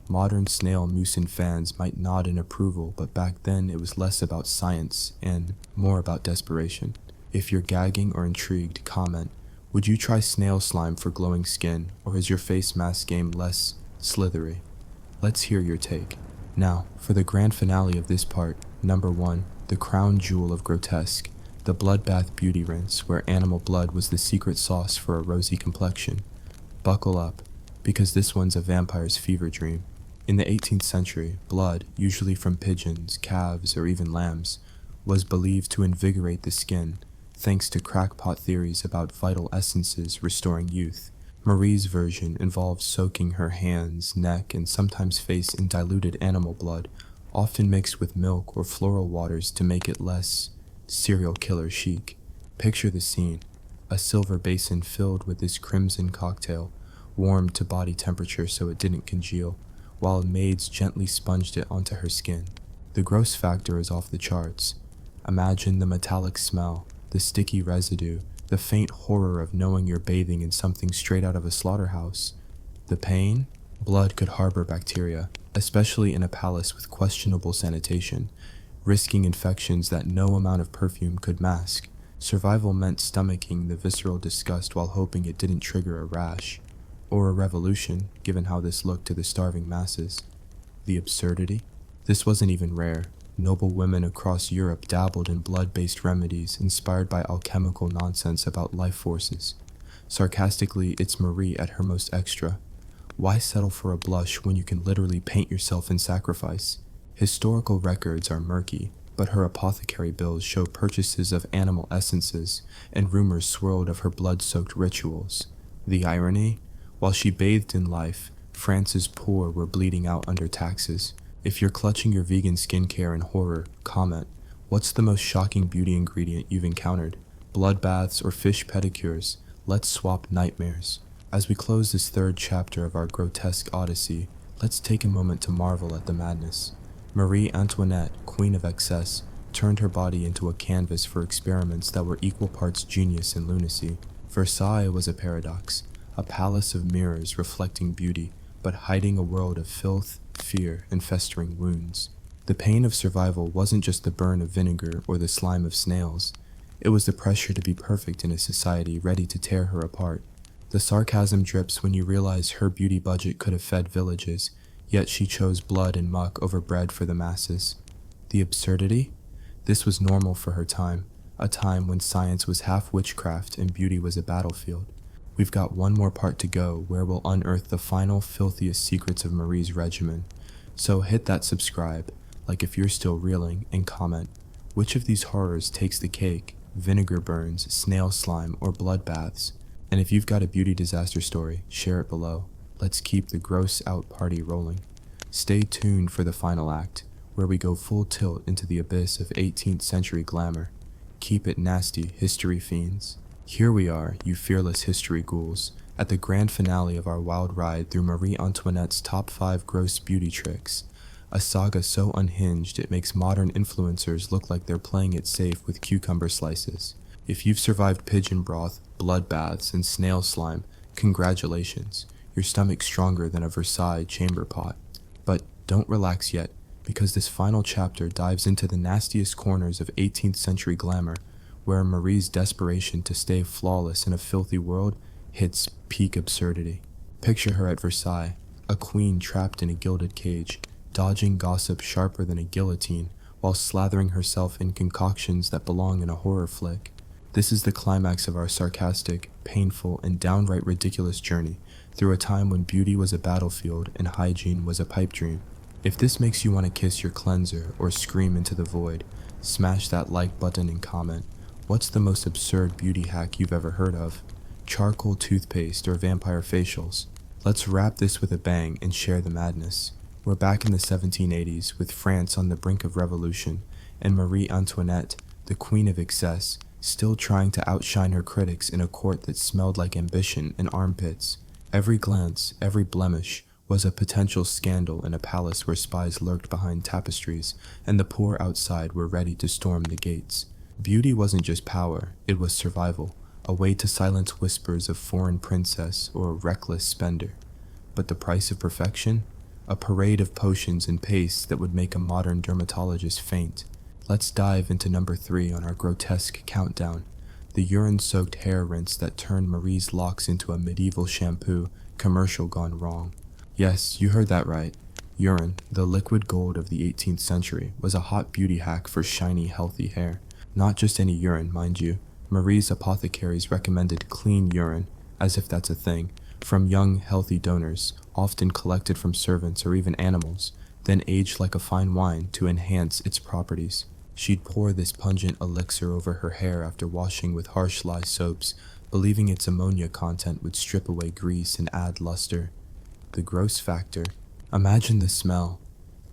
Modern snail mucin fans might nod in approval, but back then it was less about science and more about desperation. If you're gagging or intrigued, comment, would you try snail slime for glowing skin, or is your face mask game less slithery? Let's hear your take. Now, for the grand finale of this part, number 1, the crown jewel of grotesque, the bloodbath beauty rinse where animal blood was the secret sauce for a rosy complexion. Buckle up, because this one's a vampire's fever dream. In the 18th century, blood, usually from pigeons, calves, or even lambs, was believed to invigorate the skin, thanks to crackpot theories about vital essences restoring youth. Marie's version involved soaking her hands, neck, and sometimes face in diluted animal blood, often mixed with milk or floral waters to make it less serial killer chic. Picture the scene, a silver basin filled with this crimson cocktail, warmed to body temperature so it didn't congeal, while maids gently sponged it onto her skin. The gross factor is off the charts. Imagine the metallic smell, the sticky residue, the faint horror of knowing you're bathing in something straight out of a slaughterhouse. The pain? Blood could harbor bacteria, especially in a palace with questionable sanitation, risking infections that no amount of perfume could mask. Survival meant stomaching the visceral disgust while hoping it didn't trigger a rash. Or a revolution, given how this looked to the starving masses. The absurdity? This wasn't even rare. Noble women across Europe dabbled in blood-based remedies inspired by alchemical nonsense about life forces. Sarcastically, it's Marie at her most extra. Why settle for a blush when you can literally paint yourself in sacrifice? Historical records are murky, but her apothecary bills show purchases of animal essences, and rumors swirled of her blood-soaked rituals. The irony? While she bathed in life, France's poor were bleeding out under taxes. If you're clutching your vegan skincare in horror, comment, what's the most shocking beauty ingredient you've encountered? Bloodbaths or fish pedicures? Let's swap nightmares. As we close this third chapter of our grotesque odyssey, let's take a moment to marvel at the madness. Marie Antoinette, Queen of Excess, turned her body into a canvas for experiments that were equal parts genius and lunacy. Versailles was a paradox, a palace of mirrors reflecting beauty, but hiding a world of filth, fear, and festering wounds. The pain of survival wasn't just the burn of vinegar or the slime of snails. It was the pressure to be perfect in a society ready to tear her apart. The sarcasm drips when you realize her beauty budget could have fed villages, yet she chose blood and muck over bread for the masses. The absurdity? This was normal for her time, a time when science was half witchcraft and beauty was a battlefield. We've got one more part to go where we'll unearth the final, filthiest secrets of Marie's regimen. So hit that subscribe, like if you're still reeling, and comment, which of these horrors takes the cake? Vinegar burns, snail slime, or bloodbaths? And if you've got a beauty disaster story, share it below. Let's keep the gross out party rolling. Stay tuned for the final act, where we go full tilt into the abyss of 18th century glamour. Keep it nasty, history fiends. Here we are, you fearless history ghouls, at the grand finale of our wild ride through Marie Antoinette's top 5 gross beauty tricks. A saga so unhinged it makes modern influencers look like they're playing it safe with cucumber slices. If you've survived pigeon broth, bloodbaths, and snail slime, congratulations. Your stomach's stronger than a Versailles chamber pot. But don't relax yet, because this final chapter dives into the nastiest corners of 18th century glamour, where Marie's desperation to stay flawless in a filthy world hits peak absurdity. Picture her at Versailles, a queen trapped in a gilded cage, dodging gossip sharper than a guillotine, while slathering herself in concoctions that belong in a horror flick. This is the climax of our sarcastic, painful, and downright ridiculous journey through a time when beauty was a battlefield and hygiene was a pipe dream. If this makes you want to kiss your cleanser or scream into the void, smash that like button and comment. What's the most absurd beauty hack you've ever heard of? Charcoal toothpaste or vampire facials? Let's wrap this with a bang and share the madness. We're back in the 1780s with France on the brink of revolution, and Marie Antoinette, the Queen of Excess, still trying to outshine her critics in a court that smelled like ambition and armpits. Every glance, every blemish, was a potential scandal in a palace where spies lurked behind tapestries, and the poor outside were ready to storm the gates. Beauty wasn't just power, it was survival, a way to silence whispers of foreign princess or reckless spender. But the price of perfection? A parade of potions and paste that would make a modern dermatologist faint. Let's dive into number 3 on our grotesque countdown, the urine-soaked hair rinse that turned Marie's locks into a medieval shampoo commercial gone wrong. Yes, you heard that right. Urine, the liquid gold of the 18th century, was a hot beauty hack for shiny, healthy hair. Not just any urine, mind you. Marie's apothecaries recommended clean urine, as if that's a thing, from young, healthy donors, often collected from servants or even animals, then aged like a fine wine to enhance its properties. She'd pour this pungent elixir over her hair after washing with harsh lye soaps, believing its ammonia content would strip away grease and add luster. The gross factor. Imagine the smell.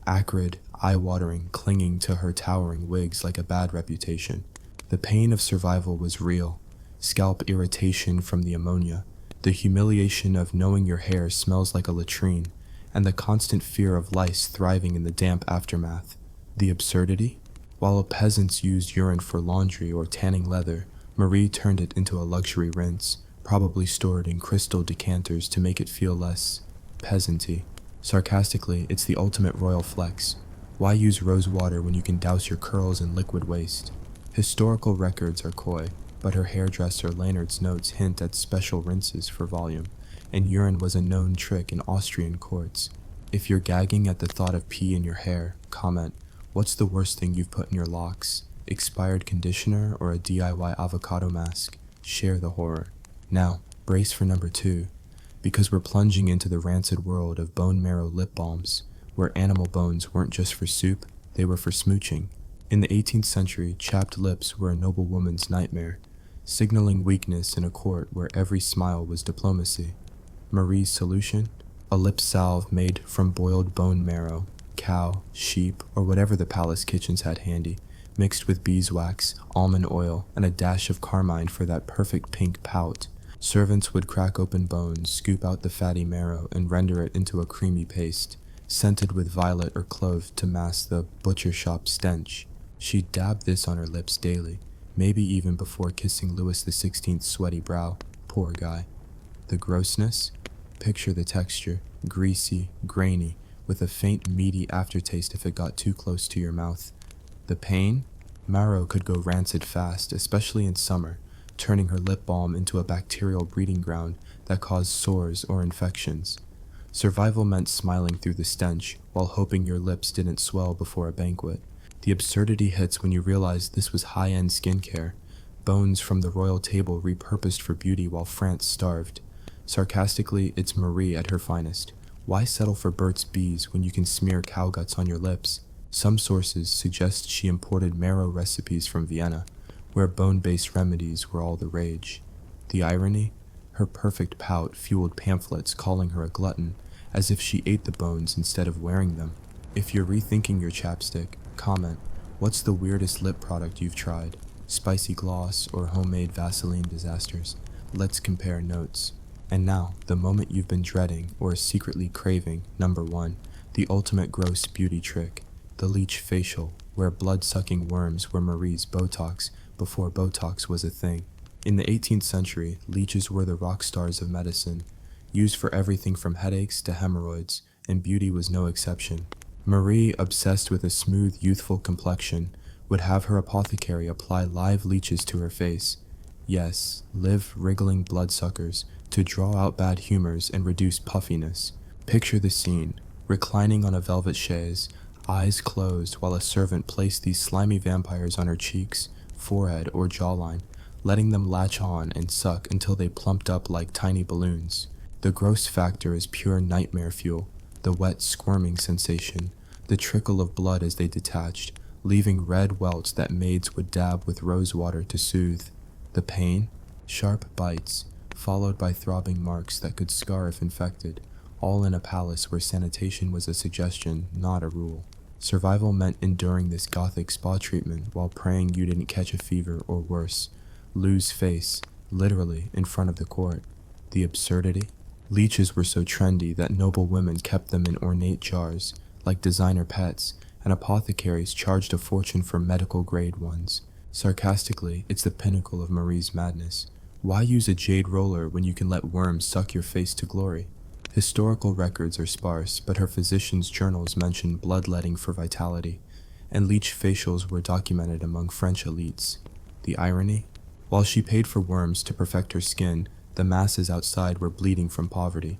Acrid, eye-watering, clinging to her towering wigs like a bad reputation. The pain of survival was real. Scalp irritation from the ammonia, the humiliation of knowing your hair smells like a latrine, and the constant fear of lice thriving in the damp aftermath. The absurdity? While peasants used urine for laundry or tanning leather, Marie turned it into a luxury rinse, probably stored in crystal decanters to make it feel less peasanty. Sarcastically, it's the ultimate royal flex. Why use rose water when you can douse your curls in liquid waste? Historical records are coy, but her hairdresser Leonard's notes hint at special rinses for volume, and urine was a known trick in Austrian courts. If you're gagging at the thought of pee in your hair, comment, what's the worst thing you've put in your locks? Expired conditioner or a DIY avocado mask? Share the horror. Now, brace for number 2. Because we're plunging into the rancid world of bone marrow lip balms, where animal bones weren't just for soup, they were for smooching. In the 18th century, chapped lips were a noble woman's nightmare, signaling weakness in a court where every smile was diplomacy. Marie's solution? A lip salve made from boiled bone marrow, cow, sheep, or whatever the palace kitchens had handy, mixed with beeswax, almond oil, and a dash of carmine for that perfect pink pout. Servants would crack open bones, scoop out the fatty marrow, and render it into a creamy paste, scented with violet or clove to mask the butcher shop stench. She'd dab this on her lips daily, maybe even before kissing Louis XVI's sweaty brow. Poor guy. The grossness? Picture the texture, greasy, grainy, with a faint meaty aftertaste if it got too close to your mouth. The pain? Marrow could go rancid fast, especially in summer, turning her lip balm into a bacterial breeding ground that caused sores or infections. Survival meant smiling through the stench, while hoping your lips didn't swell before a banquet. The absurdity hits when you realize this was high-end skincare, bones from the royal table repurposed for beauty while France starved. Sarcastically, it's Marie at her finest. Why settle for Burt's Bees when you can smear cow guts on your lips? Some sources suggest she imported marrow recipes from Vienna, where bone-based remedies were all the rage. The irony? Her perfect pout fueled pamphlets calling her a glutton, as if she ate the bones instead of wearing them. If you're rethinking your chapstick, comment, what's the weirdest lip product you've tried? Spicy gloss or homemade Vaseline disasters? Let's compare notes. And now, the moment you've been dreading or secretly craving, number 1, the ultimate gross beauty trick, the leech facial, where blood-sucking worms were Marie's Botox before Botox was a thing. In the 18th century, leeches were the rock stars of medicine, used for everything from headaches to hemorrhoids, and beauty was no exception. Marie, obsessed with a smooth, youthful complexion, would have her apothecary apply live leeches to her face. Yes, live, wriggling bloodsuckers, to draw out bad humors and reduce puffiness. Picture the scene, reclining on a velvet chaise, eyes closed while a servant placed these slimy vampires on her cheeks, forehead, or jawline, letting them latch on and suck until they plumped up like tiny balloons. The gross factor is pure nightmare fuel, the wet squirming sensation, the trickle of blood as they detached, leaving red welts that maids would dab with rose water to soothe. The pain? Sharp bites, followed by throbbing marks that could scar if infected, all in a palace where sanitation was a suggestion, not a rule. Survival meant enduring this gothic spa treatment while praying you didn't catch a fever or worse, lose face, literally in front of the court. The absurdity? Leeches were so trendy that noble women kept them in ornate jars, like designer pets, and apothecaries charged a fortune for medical-grade ones. Sarcastically, it's the pinnacle of Marie's madness. Why use a jade roller when you can let worms suck your face to glory? Historical records are sparse, but her physician's journals mention bloodletting for vitality, and leech facials were documented among French elites. The irony? While she paid for worms to perfect her skin, the masses outside were bleeding from poverty,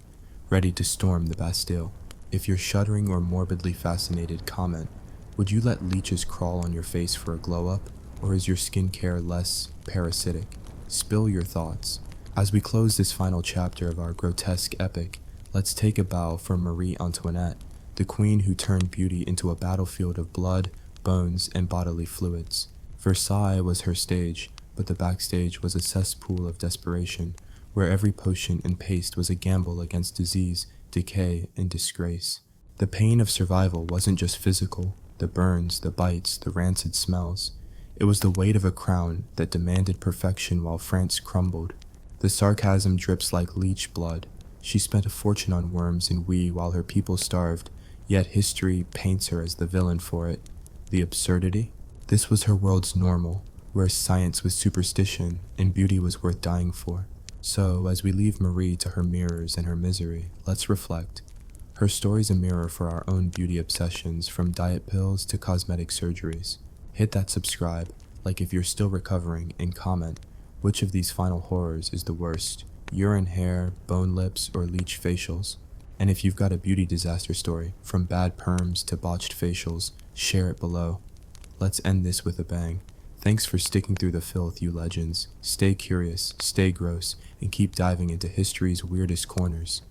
ready to storm the Bastille. If you're shuddering or morbidly fascinated, comment, would you let leeches crawl on your face for a glow-up, or is your skincare less parasitic? Spill your thoughts. As we close this final chapter of our grotesque epic, let's take a bow for Marie Antoinette, the queen who turned beauty into a battlefield of blood, bones, and bodily fluids. Versailles was her stage, but the backstage was a cesspool of desperation, where every potion and paste was a gamble against disease, decay, and disgrace. The pain of survival wasn't just physical, the burns, the bites, the rancid smells. It was the weight of a crown that demanded perfection while France crumbled. The sarcasm drips like leech blood. She spent a fortune on worms and wee while her people starved, yet history paints her as the villain for it. The absurdity? This was her world's normal, where science was superstition and beauty was worth dying for. So, as we leave Marie to her mirrors and her misery, let's reflect. Her story's a mirror for our own beauty obsessions, from diet pills to cosmetic surgeries. Hit that subscribe, like if you're still recovering, and comment, which of these final horrors is the worst? Urine hair, bone lips, or leech facials? And if you've got a beauty disaster story, from bad perms to botched facials, share it below. Let's end this with a bang. Thanks for sticking through the filth, you legends. Stay curious, stay gross, and keep diving into history's weirdest corners.